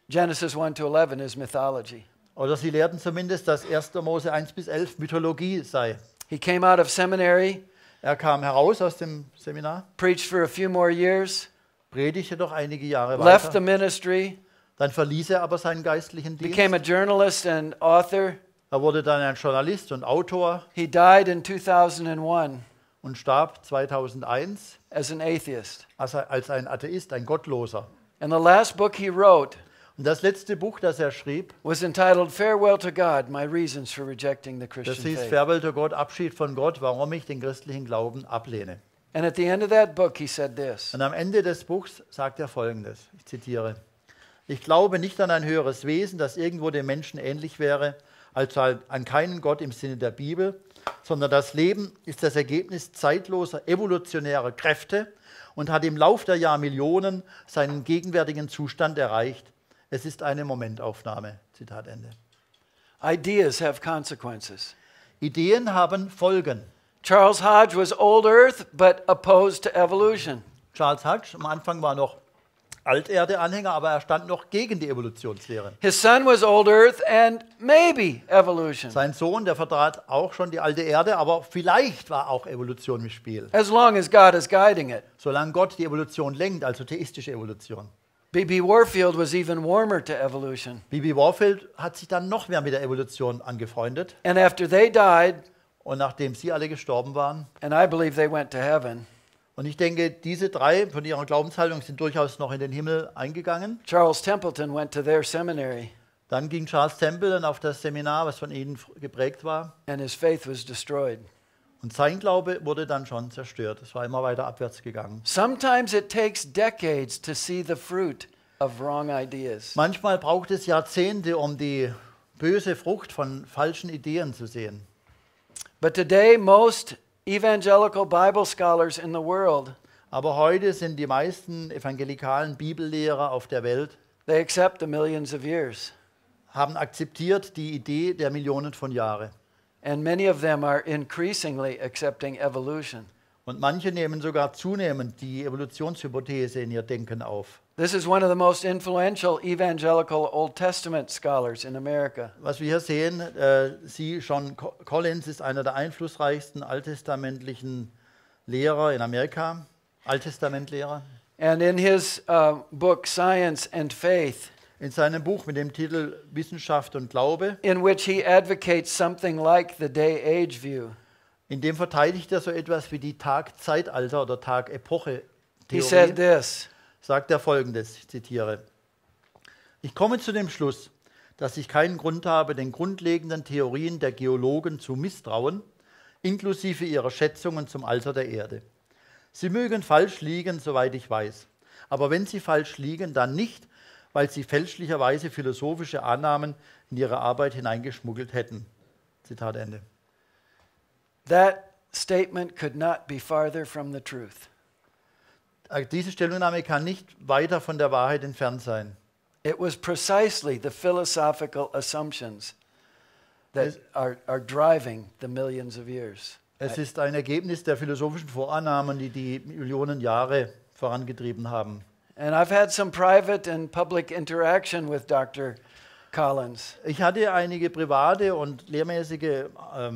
[SPEAKER 1] Genesis 1 to 11 is mythology.
[SPEAKER 2] Oder sie lehrten zumindest, dass 1. Mose 1 bis 11 Mythologie sei.
[SPEAKER 1] He came out of seminary,
[SPEAKER 2] Er kam heraus aus dem Seminar,
[SPEAKER 1] preached for a few more years,
[SPEAKER 2] predigte doch einige Jahre
[SPEAKER 1] left the
[SPEAKER 2] weiter.
[SPEAKER 1] ministry,
[SPEAKER 2] Dann verließ er aber seinen geistlichen Dienst.
[SPEAKER 1] became a journalist and author.
[SPEAKER 2] Er wurde dann ein Journalist und Autor
[SPEAKER 1] He died in 2001
[SPEAKER 2] und starb 2001
[SPEAKER 1] as an atheist.
[SPEAKER 2] als ein Atheist, ein Gottloser.
[SPEAKER 1] And the last book he wrote
[SPEAKER 2] Und das letzte Buch, das er schrieb,
[SPEAKER 1] was entitled Farewell to God, My Reasons for Rejecting the
[SPEAKER 2] das
[SPEAKER 1] Christian
[SPEAKER 2] hieß
[SPEAKER 1] Faith.
[SPEAKER 2] Farewell to Gott, Abschied von Gott, warum ich den christlichen Glauben ablehne.
[SPEAKER 1] And at the end of that book, he said this:
[SPEAKER 2] Und am Ende des Buchs sagt er Folgendes, ich zitiere: Ich glaube nicht an ein höheres Wesen, das irgendwo dem Menschen ähnlich wäre, also an keinen Gott im Sinne der Bibel, sondern das Leben ist das Ergebnis zeitloser evolutionärer Kräfte und hat im Lauf der Jahrmillionen seinen gegenwärtigen Zustand erreicht. Es ist eine Momentaufnahme. Zitat Ende.
[SPEAKER 1] Ideas have consequences.
[SPEAKER 2] Ideen haben Folgen.
[SPEAKER 1] Charles Hodge was old earth, but opposed to evolution.
[SPEAKER 2] Charles Hodge am Anfang war noch Alterde-Anhänger, aber er stand noch gegen die Evolutionslehre.
[SPEAKER 1] His son was old earth and maybe evolution,
[SPEAKER 2] Sein Sohn, der vertrat auch schon die alte Erde, aber vielleicht war auch Evolution im Spiel.
[SPEAKER 1] as long as God is guiding it.
[SPEAKER 2] Solange Gott die Evolution lenkt, also theistische Evolution.
[SPEAKER 1] B.B. Warfield was even warmer to evolution.
[SPEAKER 2] B.B. Warfield hat sich dann noch mehr mit der Evolution angefreundet.
[SPEAKER 1] And after they died,
[SPEAKER 2] Und nachdem sie alle gestorben waren,
[SPEAKER 1] and I believe they went to heaven,
[SPEAKER 2] Und ich denke, diese drei von ihrer Glaubenshaltung sind durchaus noch in den Himmel eingegangen.
[SPEAKER 1] Charles Templeton went to their seminary,
[SPEAKER 2] Dann ging Charles Temple dann auf das Seminar, was von ihnen geprägt war.
[SPEAKER 1] and his faith was destroyed.
[SPEAKER 2] Und sein Glaube wurde dann schon zerstört. Es war immer weiter abwärts gegangen.
[SPEAKER 1] Sometimes it takes decades to see the fruit of wrong ideas.
[SPEAKER 2] Manchmal braucht es Jahrzehnte, um die böse Frucht von falschen Ideen zu sehen.
[SPEAKER 1] But today, most evangelical Bible scholars in the world,
[SPEAKER 2] Aber heute sind die meisten evangelikalen Bibellehrer auf der Welt,
[SPEAKER 1] they accept the millions of years.
[SPEAKER 2] haben akzeptiert die Idee der Millionen von Jahren.
[SPEAKER 1] And many of them are increasingly accepting evolution.
[SPEAKER 2] Und manche nehmen sogar zunehmend die Evolutionshypothese in ihr Denken auf.
[SPEAKER 1] This is one of the most influential evangelical Old Testament scholars in America.
[SPEAKER 2] Was wir hier sehen, John Collins ist einer der einflussreichsten alttestamentlichen Lehrer in Amerika, Alttestamentlehrer.
[SPEAKER 1] And in his book, Science and Faith,
[SPEAKER 2] In seinem Buch mit dem Titel Wissenschaft und Glaube,
[SPEAKER 1] in which he advocates something like the day-age view,
[SPEAKER 2] in dem verteidigt er so etwas wie die Tag-Zeitalter- oder
[SPEAKER 1] he
[SPEAKER 2] Tag-Epoche-Theorie,
[SPEAKER 1] said this:
[SPEAKER 2] sagt er Folgendes, ich zitiere: Ich komme zu dem Schluss, dass ich keinen Grund habe, den grundlegenden Theorien der Geologen zu misstrauen, inklusive ihrer Schätzungen zum Alter der Erde. Sie mögen falsch liegen, soweit ich weiß. Aber wenn sie falsch liegen, dann nicht, weil sie fälschlicherweise philosophische Annahmen in ihre Arbeit hineingeschmuggelt hätten. Zitat Ende.
[SPEAKER 1] That statement could not be farther from the truth.
[SPEAKER 2] Diese Stellungnahme kann nicht weiter von der Wahrheit entfernt sein.
[SPEAKER 1] It was precisely the philosophical assumptions that are driving the millions of years.
[SPEAKER 2] Es ist ein Ergebnis der philosophischen Vorannahmen, die die Millionen Jahre vorangetrieben haben.
[SPEAKER 1] And I've had some private and public interaction with Dr. Collins.
[SPEAKER 2] Ich hatte einige private und lehrmäßige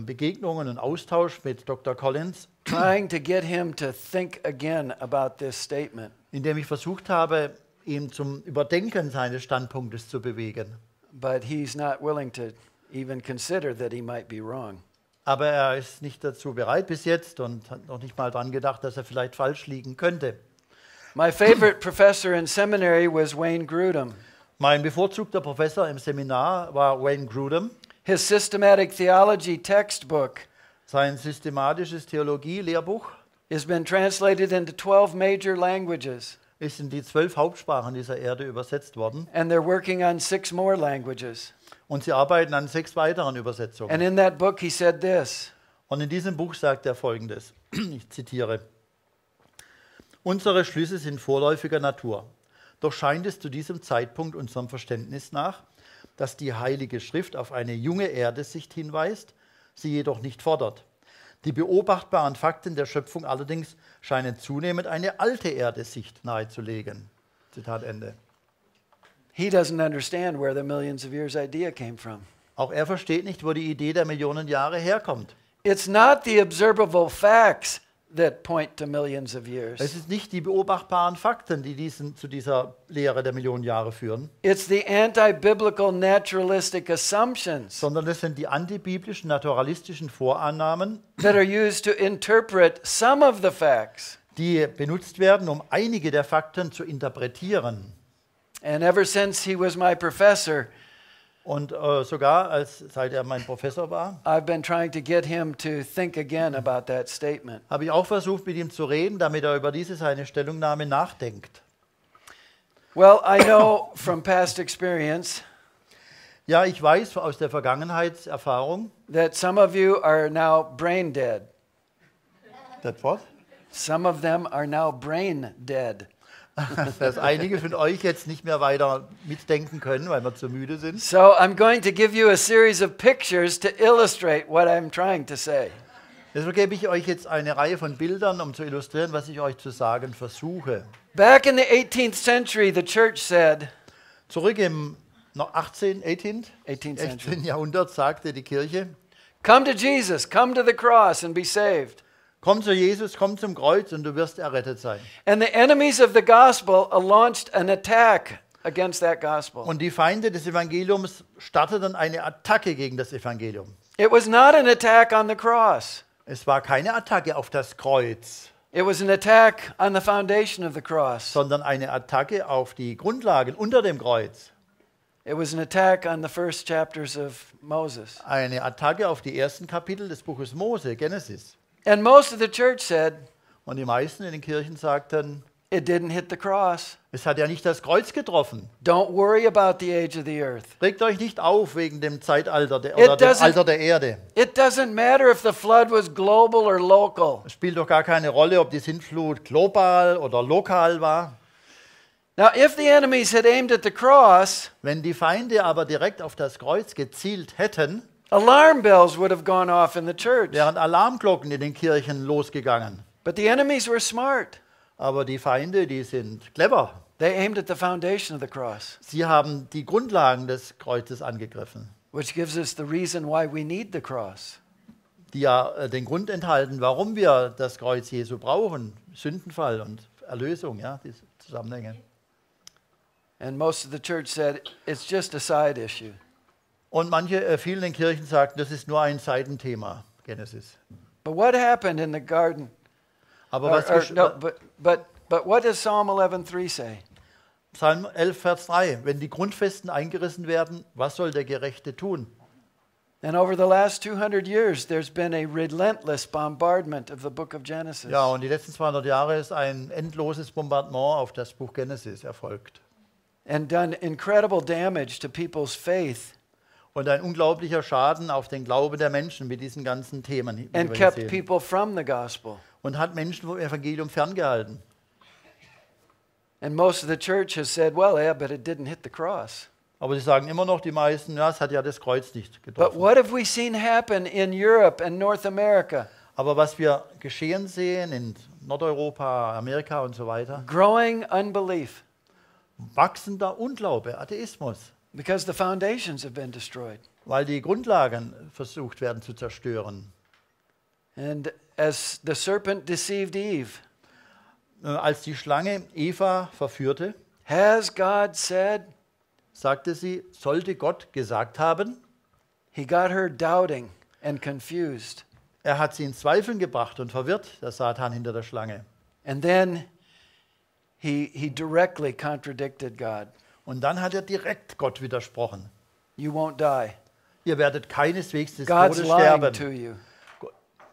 [SPEAKER 2] Begegnungen und Austausch mit Dr. Collins,
[SPEAKER 1] Trying to get him to think again about this statement.
[SPEAKER 2] in dem ich versucht habe, ihn zum Überdenken seines Standpunktes zu bewegen.
[SPEAKER 1] But he's not willing to even consider that he might be wrong.
[SPEAKER 2] Aber er ist nicht dazu bereit bis jetzt und hat noch nicht mal daran gedacht, dass er vielleicht falsch liegen könnte.
[SPEAKER 1] My favorite professor in seminary was Wayne Grudem.
[SPEAKER 2] Mein bevorzugter Professor im Seminar war Wayne Grudem.
[SPEAKER 1] His systematic theology textbook
[SPEAKER 2] Sein systematisches Theologie-Lehrbuch
[SPEAKER 1] has been translated into 12 major languages,
[SPEAKER 2] ist in die 12 Hauptsprachen dieser Erde übersetzt worden.
[SPEAKER 1] and they're working on 6 more languages.
[SPEAKER 2] Und sie arbeiten an 6 weiteren
[SPEAKER 1] And
[SPEAKER 2] Übersetzungen.
[SPEAKER 1] in that book he said this:
[SPEAKER 2] Und in diesem Buch sagt er Folgendes, ich zitiere: Unsere Schlüsse sind vorläufiger Natur. Doch scheint es zu diesem Zeitpunkt unserem Verständnis nach, dass die Heilige Schrift auf eine junge Erdesicht hinweist, sie jedoch nicht fordert. Die beobachtbaren Fakten der Schöpfung allerdings scheinen zunehmend eine alte Erdesicht nahezulegen. Zitat Ende.
[SPEAKER 1] He doesn't understand where the millions of years idea came from.
[SPEAKER 2] Auch er versteht nicht, wo die Idee der Millionen Jahre herkommt.
[SPEAKER 1] It's not the observable facts that point to millions of
[SPEAKER 2] Es
[SPEAKER 1] years.
[SPEAKER 2] ist nicht die beobachtbaren Fakten, die zu dieser Lehre der Millionen Jahre führen,
[SPEAKER 1] It's the anti-biblical naturalistic assumptions
[SPEAKER 2] sondern es sind die antibiblischen, naturalistischen Vorannahmen,
[SPEAKER 1] that are used to interpret some of the facts.
[SPEAKER 2] die benutzt werden, um einige der Fakten zu interpretieren.
[SPEAKER 1] And ever since he was my professor,
[SPEAKER 2] Und sogar, seit er mein Professor war,
[SPEAKER 1] I've been trying to get him to think again about that statement.
[SPEAKER 2] habe ich auch versucht, mit ihm zu reden, damit er über diese seine Stellungnahme nachdenkt.
[SPEAKER 1] Well, I know from past experience
[SPEAKER 2] Ja, ich weiß aus der Vergangenheitserfahrung,
[SPEAKER 1] that some of you are now brain dead.
[SPEAKER 2] that what?
[SPEAKER 1] Some of them are now brain dead.
[SPEAKER 2] Dass einige von euch jetzt nicht mehr weiter mitdenken können, weil wir zu müde sind.
[SPEAKER 1] So I'm going to give you a series of pictures to illustrate what I'm trying to say.
[SPEAKER 2] Deshalb gebe ich euch jetzt eine Reihe von Bildern, um zu illustrieren, was ich euch zu sagen versuche.
[SPEAKER 1] Back in the 18th century, the church said,
[SPEAKER 2] Zurück im 18.
[SPEAKER 1] 18th
[SPEAKER 2] Jahrhundert sagte die Kirche,
[SPEAKER 1] come to Jesus, come to the cross and be saved.
[SPEAKER 2] komm zu Jesus, komm zum Kreuz und du wirst errettet sein.
[SPEAKER 1] And the enemies of the gospel launched an attack against that gospel.
[SPEAKER 2] Und die Feinde des Evangeliums starteten eine Attacke gegen das Evangelium.
[SPEAKER 1] It was not an attack on the cross.
[SPEAKER 2] Es war keine Attacke auf das Kreuz.
[SPEAKER 1] It was an attack on the foundation of the cross.
[SPEAKER 2] sondern eine Attacke auf die Grundlagen unter dem Kreuz.
[SPEAKER 1] It was an attack on the first chapters of Moses.
[SPEAKER 2] Eine Attacke auf die ersten Kapitel des Buches Mose, Genesis.
[SPEAKER 1] And most of the church said,
[SPEAKER 2] Und die meisten in den Kirchen sagten,
[SPEAKER 1] it didn't hit the cross.
[SPEAKER 2] es hat ja nicht das Kreuz getroffen.
[SPEAKER 1] Don't worry about the age of the earth.
[SPEAKER 2] Regt euch nicht auf wegen dem Zeitalter
[SPEAKER 1] It
[SPEAKER 2] oder dem
[SPEAKER 1] doesn't-
[SPEAKER 2] Alter der Erde.
[SPEAKER 1] It doesn't matter if the flood was global or local.
[SPEAKER 2] Es spielt doch gar keine Rolle, ob die Sintflut global oder lokal war.
[SPEAKER 1] Now, if the enemies had aimed at the cross,
[SPEAKER 2] Wenn die Feinde aber direkt auf das Kreuz gezielt hätten,
[SPEAKER 1] alarm bells would have gone off in the church.
[SPEAKER 2] wären Alarmglocken in den Kirchen losgegangen.
[SPEAKER 1] But the enemies were smart.
[SPEAKER 2] Aber die Feinde, die sind clever.
[SPEAKER 1] They aimed at the foundation of the cross,
[SPEAKER 2] Sie haben die Grundlagen des Kreuzes angegriffen,
[SPEAKER 1] which gives us the reason why we need the cross.
[SPEAKER 2] die ja den Grund enthalten, warum wir das Kreuz Jesu brauchen. Sündenfall und Erlösung, ja, diese Zusammenhänge.
[SPEAKER 1] And most of the church said it's just a side issue.
[SPEAKER 2] Und manche, viele in den Kirchen sagten, das ist nur ein Seitenthema, Genesis.
[SPEAKER 1] But what happened in the garden?
[SPEAKER 2] Aber was
[SPEAKER 1] No, but what does Psalm 11:3 say?
[SPEAKER 2] Psalm 11, Vers 3, wenn die Grundfesten eingerissen werden, was soll der Gerechte tun?
[SPEAKER 1] And over the last 200 years, there's been a relentless bombardment of the book of Genesis.
[SPEAKER 2] Ja, und die letzten 200 Jahre ist ein endloses Bombardement auf das Buch Genesis erfolgt.
[SPEAKER 1] And done incredible damage to people's faith
[SPEAKER 2] Und ein unglaublicher Schaden auf den Glauben der Menschen mit diesen ganzen Themen. die
[SPEAKER 1] and
[SPEAKER 2] wir hier
[SPEAKER 1] kept
[SPEAKER 2] sehen.
[SPEAKER 1] people from the gospel.
[SPEAKER 2] Und hat Menschen vom Evangelium ferngehalten.
[SPEAKER 1] And most of the church has said, well, yeah, but it didn't hit the cross.
[SPEAKER 2] Aber sie sagen immer noch, die meisten, ja, es hat ja das Kreuz nicht
[SPEAKER 1] But
[SPEAKER 2] getroffen.
[SPEAKER 1] what have we seen happen in Europe and North America?
[SPEAKER 2] Aber was wir geschehen sehen in Nordeuropa, Amerika und so weiter,
[SPEAKER 1] Growing unbelief
[SPEAKER 2] wachsender Unglaube, Atheismus,
[SPEAKER 1] because the foundations have been destroyed.
[SPEAKER 2] weil die Grundlagen versucht werden zu zerstören.
[SPEAKER 1] And as the serpent deceived Eve,
[SPEAKER 2] Als die Schlange Eva verführte,
[SPEAKER 1] has God said?
[SPEAKER 2] sagte sie, sollte Gott gesagt haben?
[SPEAKER 1] He got her doubting and confused.
[SPEAKER 2] Er hat sie in Zweifeln gebracht und verwirrt, der Satan hinter der Schlange.
[SPEAKER 1] And then he directly contradicted God.
[SPEAKER 2] Und dann hat er direkt Gott widersprochen.
[SPEAKER 1] You won't die.
[SPEAKER 2] Ihr werdet keineswegs des
[SPEAKER 1] God's
[SPEAKER 2] Todes
[SPEAKER 1] lying
[SPEAKER 2] sterben.
[SPEAKER 1] to you.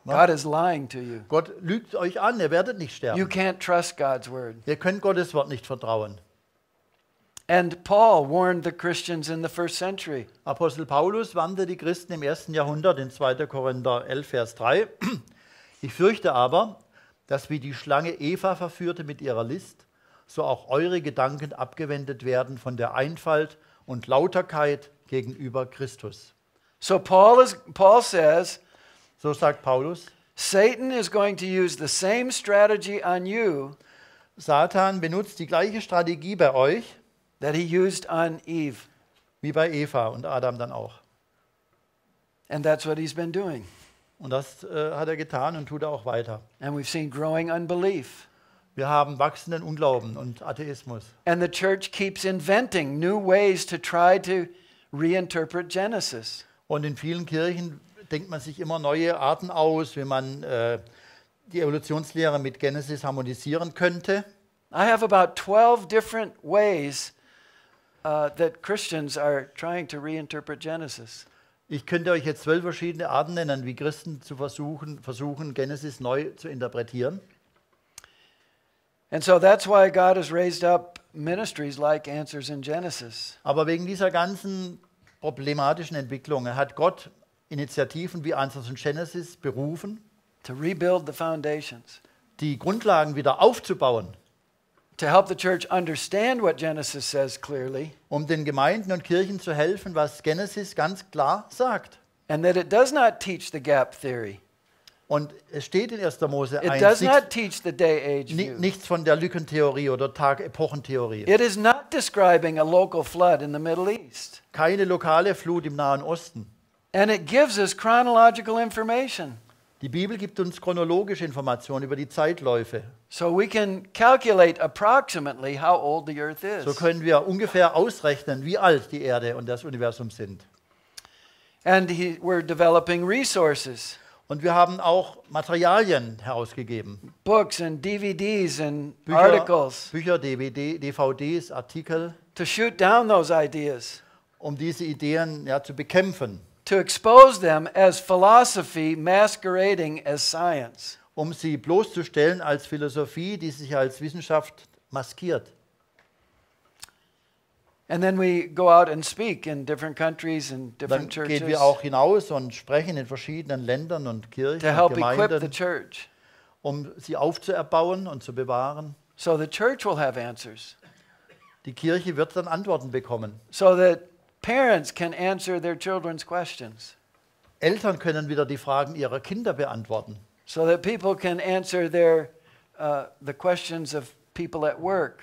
[SPEAKER 2] Was?
[SPEAKER 1] God is lying to you.
[SPEAKER 2] Gott lügt euch an, ihr werdet nicht
[SPEAKER 1] You
[SPEAKER 2] sterben.
[SPEAKER 1] can't trust God's word.
[SPEAKER 2] Ihr könnt Gottes Wort nicht vertrauen.
[SPEAKER 1] And Paul warned the Christians in the first century.
[SPEAKER 2] Apostel Paulus warnte die Christen im 1. Jahrhundert in 2. Korinther 11, Vers 3. Ich fürchte aber, dass wie die Schlange Eva verführte mit ihrer List, so auch eure Gedanken abgewendet werden von der Einfalt und Lauterkeit gegenüber Christus.
[SPEAKER 1] So Paul says,
[SPEAKER 2] So sagt Paulus,
[SPEAKER 1] Satan is going to use the same strategy on you
[SPEAKER 2] Satan benutzt die gleiche Strategie bei euch
[SPEAKER 1] that he used on Eve.
[SPEAKER 2] wie bei Eva und Adam dann auch.
[SPEAKER 1] And that's what he's been doing.
[SPEAKER 2] Und das hat er getan und tut er auch weiter.
[SPEAKER 1] And we've seen growing unbelief.
[SPEAKER 2] Wir haben wachsenden Unglauben und Atheismus.
[SPEAKER 1] And the church keeps inventing new ways to try to reinterpret Genesis.
[SPEAKER 2] Und in vielen Kirchen denkt man sich immer neue Arten aus, wie man die Evolutionslehre mit Genesis harmonisieren könnte.
[SPEAKER 1] I have about 12 different ways that Christians are trying to reinterpret Genesis.
[SPEAKER 2] Ich könnte euch jetzt 12 verschiedene Arten nennen, wie Christen zu versuchen, Genesis neu zu interpretieren.
[SPEAKER 1] And so that's why God has raised up ministries like Answers in Genesis.
[SPEAKER 2] Aber wegen dieser ganzen problematischen Entwicklungen hat Gott Initiativen wie Answers in Genesis berufen,
[SPEAKER 1] To rebuild the foundations,
[SPEAKER 2] die Grundlagen wieder aufzubauen,
[SPEAKER 1] to help the church understand what Genesis says clearly,
[SPEAKER 2] um den Gemeinden und Kirchen zu helfen, was Genesis ganz klar sagt.
[SPEAKER 1] and that it does not teach the gap theory.
[SPEAKER 2] Und es steht in 1. Mose
[SPEAKER 1] It
[SPEAKER 2] 1
[SPEAKER 1] does
[SPEAKER 2] nichts,
[SPEAKER 1] not teach the day-age view.
[SPEAKER 2] nichts von der Lückentheorie oder Tag-Epochen-Theorie.
[SPEAKER 1] It is not describing a local flood in the Middle East.
[SPEAKER 2] Keine lokale Flut im Nahen Osten.
[SPEAKER 1] And it gives us chronological information.
[SPEAKER 2] Die Bibel gibt uns chronologische Informationen über die Zeitläufe.
[SPEAKER 1] So we can calculate approximately how old the earth
[SPEAKER 2] So
[SPEAKER 1] is.
[SPEAKER 2] können wir ungefähr ausrechnen, wie alt die Erde und das Universum sind.
[SPEAKER 1] And we're developing resources
[SPEAKER 2] Und wir haben auch Materialien herausgegeben.
[SPEAKER 1] books and DVDs and articles
[SPEAKER 2] Bücher, DVDs, Artikel,
[SPEAKER 1] to shoot down those ideas,
[SPEAKER 2] um diese Ideen ja, zu bekämpfen,
[SPEAKER 1] to expose them as philosophy masquerading as science.
[SPEAKER 2] um sie bloßzustellen als Philosophie, die sich als Wissenschaft maskiert.
[SPEAKER 1] And then we go out and speak in different countries and
[SPEAKER 2] Dann
[SPEAKER 1] different
[SPEAKER 2] gehen
[SPEAKER 1] churches
[SPEAKER 2] wir auch hinaus und sprechen in verschiedenen Ländern und Kirchen
[SPEAKER 1] to
[SPEAKER 2] und
[SPEAKER 1] help equip the
[SPEAKER 2] Gemeinden,
[SPEAKER 1] church.
[SPEAKER 2] um sie aufzuerbauen und zu bewahren.
[SPEAKER 1] So the church will have answers.
[SPEAKER 2] Die Kirche wird dann Antworten bekommen.
[SPEAKER 1] So that parents can answer their children's questions.
[SPEAKER 2] Eltern können wieder die Fragen ihrer Kinder beantworten.
[SPEAKER 1] So that people can answer the questions of people at work.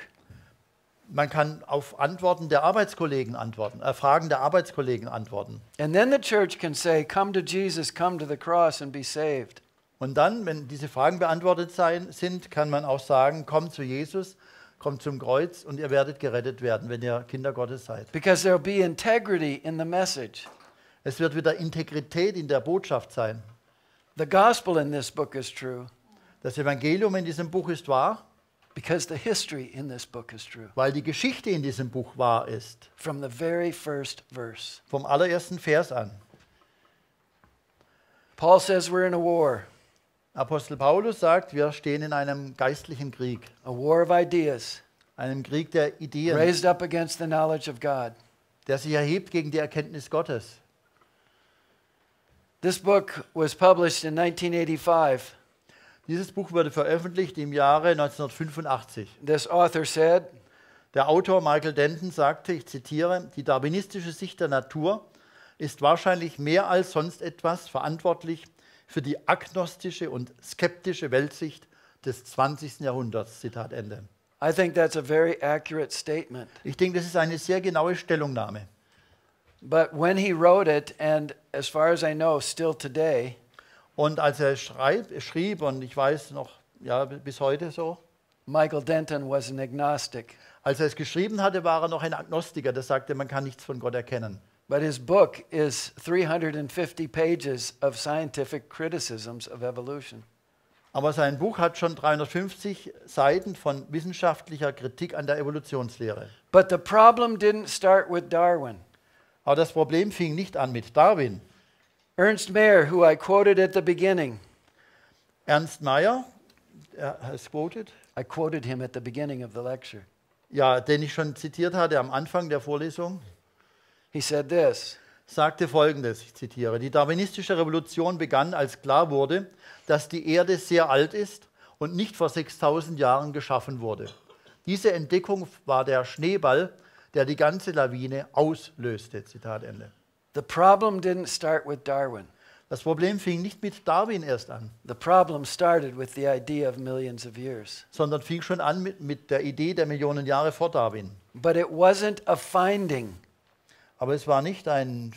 [SPEAKER 2] Man kann auf Antworten der Arbeitskollegen antworten, Fragen der Arbeitskollegen antworten.
[SPEAKER 1] And then the church can say, come to Jesus, come to the cross and be saved.
[SPEAKER 2] Und dann, wenn diese Fragen beantwortet sind, kann man auch sagen, kommt zu Jesus, kommt zum Kreuz und ihr werdet gerettet werden, wenn ihr Kinder Gottes seid.
[SPEAKER 1] Because there'll be integrity in the message.
[SPEAKER 2] Es wird wieder Integrität in der Botschaft sein.
[SPEAKER 1] The gospel in this book is true
[SPEAKER 2] Das Evangelium in diesem Buch ist wahr,
[SPEAKER 1] because the history in this book is true.
[SPEAKER 2] weil die Geschichte in diesem Buch wahr ist.
[SPEAKER 1] From the very first verse.
[SPEAKER 2] Vom allerersten Vers an.
[SPEAKER 1] Paul says we're in a war
[SPEAKER 2] Apostel Paulus sagt, wir stehen in einem geistlichen Krieg.
[SPEAKER 1] a war of ideas,
[SPEAKER 2] Einem Krieg der Ideen,
[SPEAKER 1] raised up against the knowledge of God.
[SPEAKER 2] der sich erhebt gegen die Erkenntnis Gottes.
[SPEAKER 1] This book was published in 1985.
[SPEAKER 2] Dieses Buch wurde veröffentlicht im Jahre 1985.
[SPEAKER 1] This author said,
[SPEAKER 2] Der Autor Michael Denton sagte, ich zitiere, die darwinistische Sicht der Natur ist wahrscheinlich mehr als sonst etwas verantwortlich für die agnostische und skeptische Weltsicht des 20. Jahrhunderts. Zitat Ende.
[SPEAKER 1] I think that's a very accurate statement.
[SPEAKER 2] Ich denke, das ist eine sehr genaue Stellungnahme.
[SPEAKER 1] But when he wrote it, and as far as I know, still today,
[SPEAKER 2] Und als er schrieb, und ich weiß noch, ja, bis heute so,
[SPEAKER 1] Michael Denton was an agnostic.
[SPEAKER 2] als er es geschrieben hatte, war er noch ein Agnostiker, der sagte, man kann nichts von Gott erkennen.
[SPEAKER 1] But his book is 350 pages of scientific criticisms of evolution.
[SPEAKER 2] Aber sein Buch hat schon 350 Seiten von wissenschaftlicher Kritik an der Evolutionslehre.
[SPEAKER 1] But the problem didn't start with Darwin.
[SPEAKER 2] Aber das Problem fing nicht an mit Darwin.
[SPEAKER 1] Ernst Mayr, who I quoted at the beginning,
[SPEAKER 2] Ernst Mayr, er has quoted,
[SPEAKER 1] I quoted him at the beginning of the lecture.
[SPEAKER 2] ja, den ich schon zitiert hatte am Anfang der Vorlesung,
[SPEAKER 1] He said this,
[SPEAKER 2] sagte Folgendes, ich zitiere, die darwinistische Revolution begann, als klar wurde, dass die Erde sehr alt ist und nicht vor 6000 Jahren geschaffen wurde. Diese Entdeckung war der Schneeball, der die ganze Lawine auslöste. Zitat Ende.
[SPEAKER 1] the problem didn't start with Darwin.
[SPEAKER 2] Das Problem fing nicht mit Darwin erst an,
[SPEAKER 1] The problem started with the idea of millions of years.
[SPEAKER 2] sondern fing schon an mit der Idee der Millionen Jahre vor Darwin.
[SPEAKER 1] But it wasn't a finding.
[SPEAKER 2] Aber es war nicht ein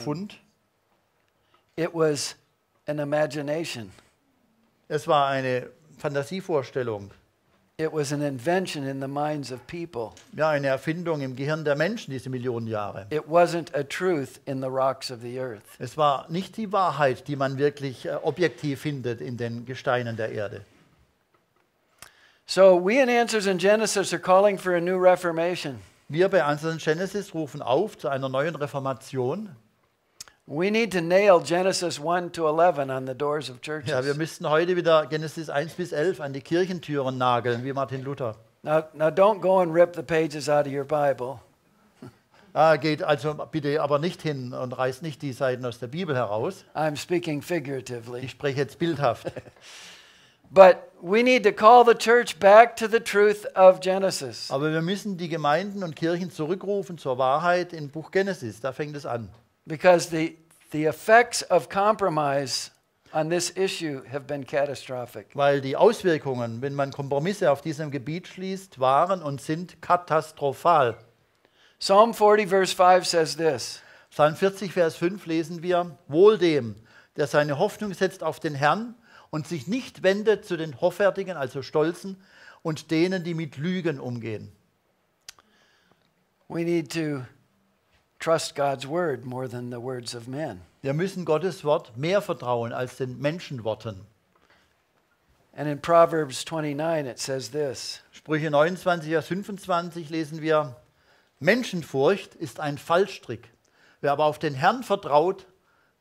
[SPEAKER 2] Fund,
[SPEAKER 1] It was an imagination.
[SPEAKER 2] es war eine Fantasievorstellung,
[SPEAKER 1] It was an invention in the minds of people.
[SPEAKER 2] ja, eine Erfindung im Gehirn der Menschen, diese Millionen Jahre.
[SPEAKER 1] It wasn't a truth in the rocks of the earth.
[SPEAKER 2] Es war nicht die Wahrheit, die man wirklich objektiv findet in den Gesteinen der Erde.
[SPEAKER 1] So we in Answers in Genesis are calling for a new reformation.
[SPEAKER 2] Wir bei Answers in Genesis rufen auf zu einer neuen Reformation.
[SPEAKER 1] We need to nail Genesis 1 to 11 on the doors of churches.
[SPEAKER 2] Ja, wir müssten heute wieder Genesis 1 bis 11 an die Kirchentüren nageln, wie Martin Luther.
[SPEAKER 1] Now don't go and rip the pages out of your Bible.
[SPEAKER 2] Geht also bitte aber nicht hin und reißt nicht die Seiten aus der Bibel heraus.
[SPEAKER 1] I'm speaking figuratively.
[SPEAKER 2] Ich spreche jetzt bildhaft.
[SPEAKER 1] But we need to call the church back to the truth of Genesis.
[SPEAKER 2] Aber wir müssen die Gemeinden und Kirchen zurückrufen zur Wahrheit im Buch Genesis. Da fängt es an.
[SPEAKER 1] Because the effects of compromise on this issue have been catastrophic.
[SPEAKER 2] Weil die Auswirkungen, wenn man Kompromisse auf diesem Gebiet schließt, waren und sind katastrophal.
[SPEAKER 1] Psalm 40 verse 5 says this,
[SPEAKER 2] Psalm 40, Vers 5 lesen wir, wohl dem, der seine Hoffnung setzt auf den Herrn und sich nicht wendet zu den Hoffärtigen, also Stolzen, und denen, die mit Lügen umgehen.
[SPEAKER 1] we need to trust God's word more than the words of men.
[SPEAKER 2] Wir müssen Gottes Wort mehr vertrauen als den Menschenworten.
[SPEAKER 1] And in Proverbs 29 it says this.
[SPEAKER 2] Sprüche 29, Vers 25 lesen wir, Menschenfurcht ist ein Fallstrick. Wer aber auf den Herrn vertraut,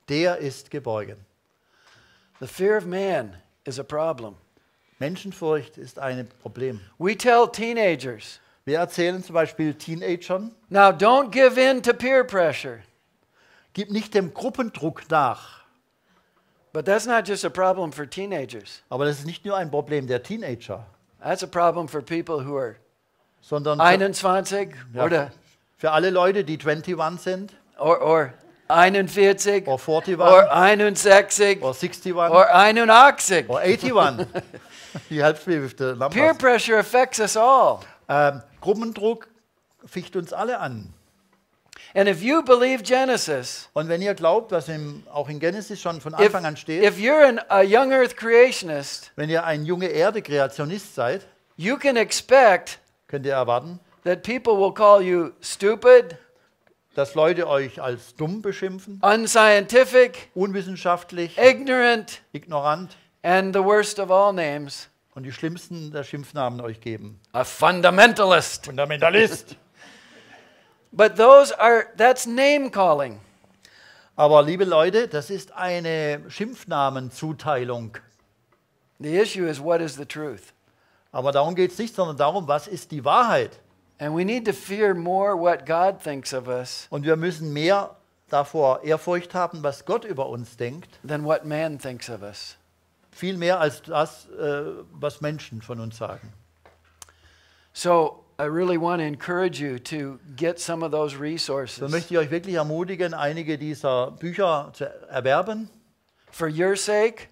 [SPEAKER 2] der ist geborgen.
[SPEAKER 1] The fear of man is a problem.
[SPEAKER 2] Menschenfurcht ist ein Problem.
[SPEAKER 1] We tell teenagers,
[SPEAKER 2] Wir erzählen zum Beispiel Teenagern,
[SPEAKER 1] now don't give in to peer pressure.
[SPEAKER 2] gib nicht dem Gruppendruck nach.
[SPEAKER 1] But that's not just a problem for teenagers.
[SPEAKER 2] Aber das ist nicht nur ein Problem der Teenager,
[SPEAKER 1] That's a problem for people who are
[SPEAKER 2] sondern
[SPEAKER 1] 21
[SPEAKER 2] ja, für alle Leute, die 21 sind,
[SPEAKER 1] or 41
[SPEAKER 2] oder 41,
[SPEAKER 1] or 61
[SPEAKER 2] oder 61,
[SPEAKER 1] or 81.
[SPEAKER 2] oder 81. Die helps me with the numbers.
[SPEAKER 1] Peer pressure affects us all.
[SPEAKER 2] Gruppendruck ficht uns alle an.
[SPEAKER 1] And if you believe Genesis,
[SPEAKER 2] Und wenn ihr glaubt, was auch in Genesis schon von Anfang an steht,
[SPEAKER 1] if you're a young earth creationist,
[SPEAKER 2] wenn ihr ein junge Erde-Kreationist seid,
[SPEAKER 1] you can expect
[SPEAKER 2] könnt ihr erwarten,
[SPEAKER 1] that people will call you stupid,
[SPEAKER 2] dass Leute euch als dumm beschimpfen,
[SPEAKER 1] unscientific,
[SPEAKER 2] unwissenschaftlich,
[SPEAKER 1] ignorant,
[SPEAKER 2] ignorant
[SPEAKER 1] and the worst of all names,
[SPEAKER 2] und die schlimmsten der Schimpfnamen euch geben.
[SPEAKER 1] a fundamentalist.
[SPEAKER 2] Fundamentalist.
[SPEAKER 1] But that's name calling.
[SPEAKER 2] Aber liebe Leute, das ist eine Schimpfnamenzuteilung.
[SPEAKER 1] The issue is, what is the truth?
[SPEAKER 2] Aber darum geht es nicht, sondern darum, was ist die Wahrheit.
[SPEAKER 1] And we need to fear more what God thinks of us
[SPEAKER 2] Und wir müssen mehr davor Ehrfurcht haben, was Gott über uns denkt,
[SPEAKER 1] than what man thinks of us.
[SPEAKER 2] viel mehr als das, was Menschen von uns sagen.
[SPEAKER 1] So I really want to encourage you to get some of those
[SPEAKER 2] So
[SPEAKER 1] resources
[SPEAKER 2] möchte ich euch wirklich ermutigen, einige dieser Bücher zu erwerben,
[SPEAKER 1] for your sake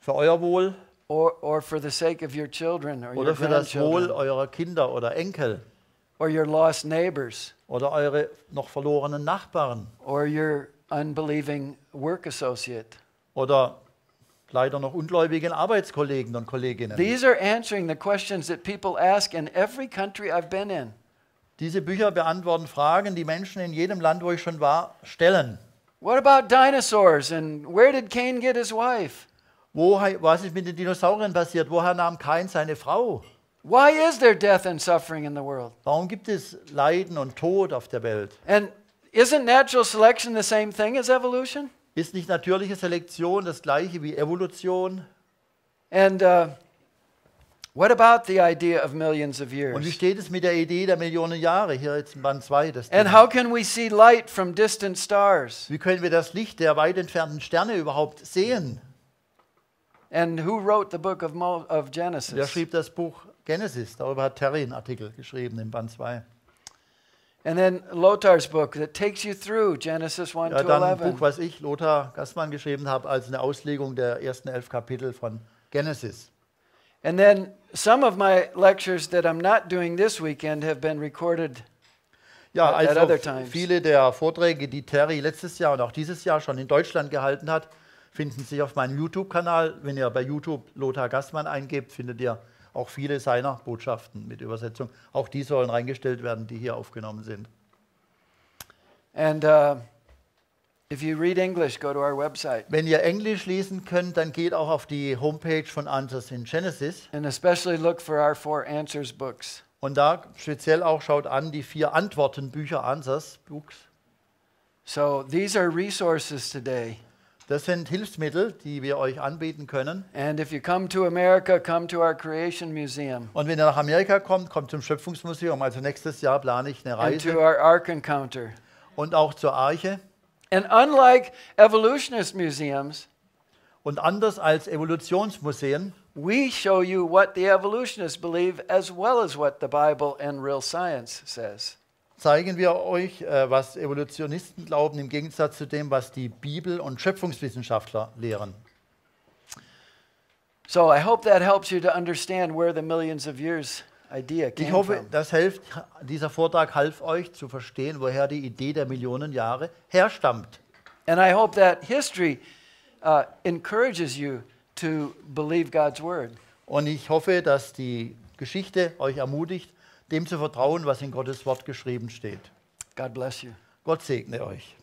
[SPEAKER 2] für euer Wohl
[SPEAKER 1] or for the sake of your children or your
[SPEAKER 2] oder für das Wohl
[SPEAKER 1] grandchildren
[SPEAKER 2] eurer Kinder oder Enkel
[SPEAKER 1] or your lost neighbors
[SPEAKER 2] oder eure noch verlorenen Nachbarn
[SPEAKER 1] or your unbelieving work associate.
[SPEAKER 2] oder leider noch ungläubigen Arbeitskollegen und Kolleginnen.
[SPEAKER 1] These are answering the questions that people ask in every country I've been in.
[SPEAKER 2] Diese Bücher beantworten Fragen, die Menschen in jedem Land, wo ich schon war, stellen.
[SPEAKER 1] What about dinosaurs and where did Cain get his wife?
[SPEAKER 2] Was ist mit den Dinosauriern passiert? Woher nahm Kain seine Frau?
[SPEAKER 1] Why is there death and suffering in the world?
[SPEAKER 2] Warum gibt es Leiden und Tod auf der Welt?
[SPEAKER 1] And isn't natural selection the same thing as evolution?
[SPEAKER 2] Ist nicht natürliche Selektion das gleiche wie Evolution?
[SPEAKER 1] And what about the idea of millions of
[SPEAKER 2] Und wie
[SPEAKER 1] years?
[SPEAKER 2] steht es mit der Idee der Millionen Jahre? Hier jetzt in Band 2. Das
[SPEAKER 1] And
[SPEAKER 2] Thema.
[SPEAKER 1] how can we see light from distant stars?
[SPEAKER 2] Wie können wir das Licht der weit entfernten Sterne überhaupt sehen?
[SPEAKER 1] And who wrote the book of
[SPEAKER 2] Wer
[SPEAKER 1] Genesis?
[SPEAKER 2] schrieb das Buch Genesis? Darüber hat Theorie einen Artikel geschrieben in Band 2.
[SPEAKER 1] And then Lothar's book that takes you through Genesis 1
[SPEAKER 2] Ja,
[SPEAKER 1] to
[SPEAKER 2] dann ein
[SPEAKER 1] 11.
[SPEAKER 2] Buch, was ich, Lothar Gassmann, geschrieben habe, als eine Auslegung der ersten 11 Kapitel von Genesis.
[SPEAKER 1] And then some of my lectures that I'm not doing this weekend have been recorded.
[SPEAKER 2] Ja,
[SPEAKER 1] At
[SPEAKER 2] also
[SPEAKER 1] other times.
[SPEAKER 2] viele der Vorträge, die Terry letztes Jahr und auch dieses Jahr schon in Deutschland gehalten hat, finden sich auf meinem YouTube-Kanal. Wenn ihr bei YouTube Lothar Gassmann eingebt, findet ihr auch viele seiner Botschaften mit Übersetzung. Auch die sollen reingestellt werden, die hier aufgenommen sind.
[SPEAKER 1] And if you read English, go to our website.
[SPEAKER 2] Wenn ihr Englisch lesen könnt, dann geht auch auf die Homepage von Answers in Genesis.
[SPEAKER 1] And especially look for our 4 Answers books.
[SPEAKER 2] Und da speziell auch schaut an die 4 Antwortenbücher Answers Books.
[SPEAKER 1] So these are resources today.
[SPEAKER 2] Das sind Hilfsmittel, die wir euch anbieten können.
[SPEAKER 1] And if you come to America, come to our Creation Museum
[SPEAKER 2] Und wenn ihr nach Amerika kommt, kommt zum Schöpfungsmuseum. Also nächstes Jahr plane ich eine
[SPEAKER 1] and to
[SPEAKER 2] Reise.
[SPEAKER 1] our Ark Encounter.
[SPEAKER 2] Und auch zur Arche.
[SPEAKER 1] And unlike evolutionist museums,
[SPEAKER 2] Und anders als Evolutionsmuseen
[SPEAKER 1] we show you what the evolutionists believe as well as what the Bible and real science says.
[SPEAKER 2] zeigen wir euch, was Evolutionisten glauben, im Gegensatz zu dem, was die Bibel und Schöpfungswissenschaftler lehren.
[SPEAKER 1] So I hope that helps you to understand where the millions of years idea
[SPEAKER 2] Ich
[SPEAKER 1] came
[SPEAKER 2] hoffe,
[SPEAKER 1] from.
[SPEAKER 2] das hilft, dieser Vortrag half euch zu verstehen, woher die Idee der Millionen Jahre herstammt.
[SPEAKER 1] And I hope that history encourages you to believe God's word.
[SPEAKER 2] Und ich hoffe, dass die Geschichte euch ermutigt, dem zu vertrauen, was in Gottes Wort geschrieben steht.
[SPEAKER 1] God bless you.
[SPEAKER 2] Gott segne euch.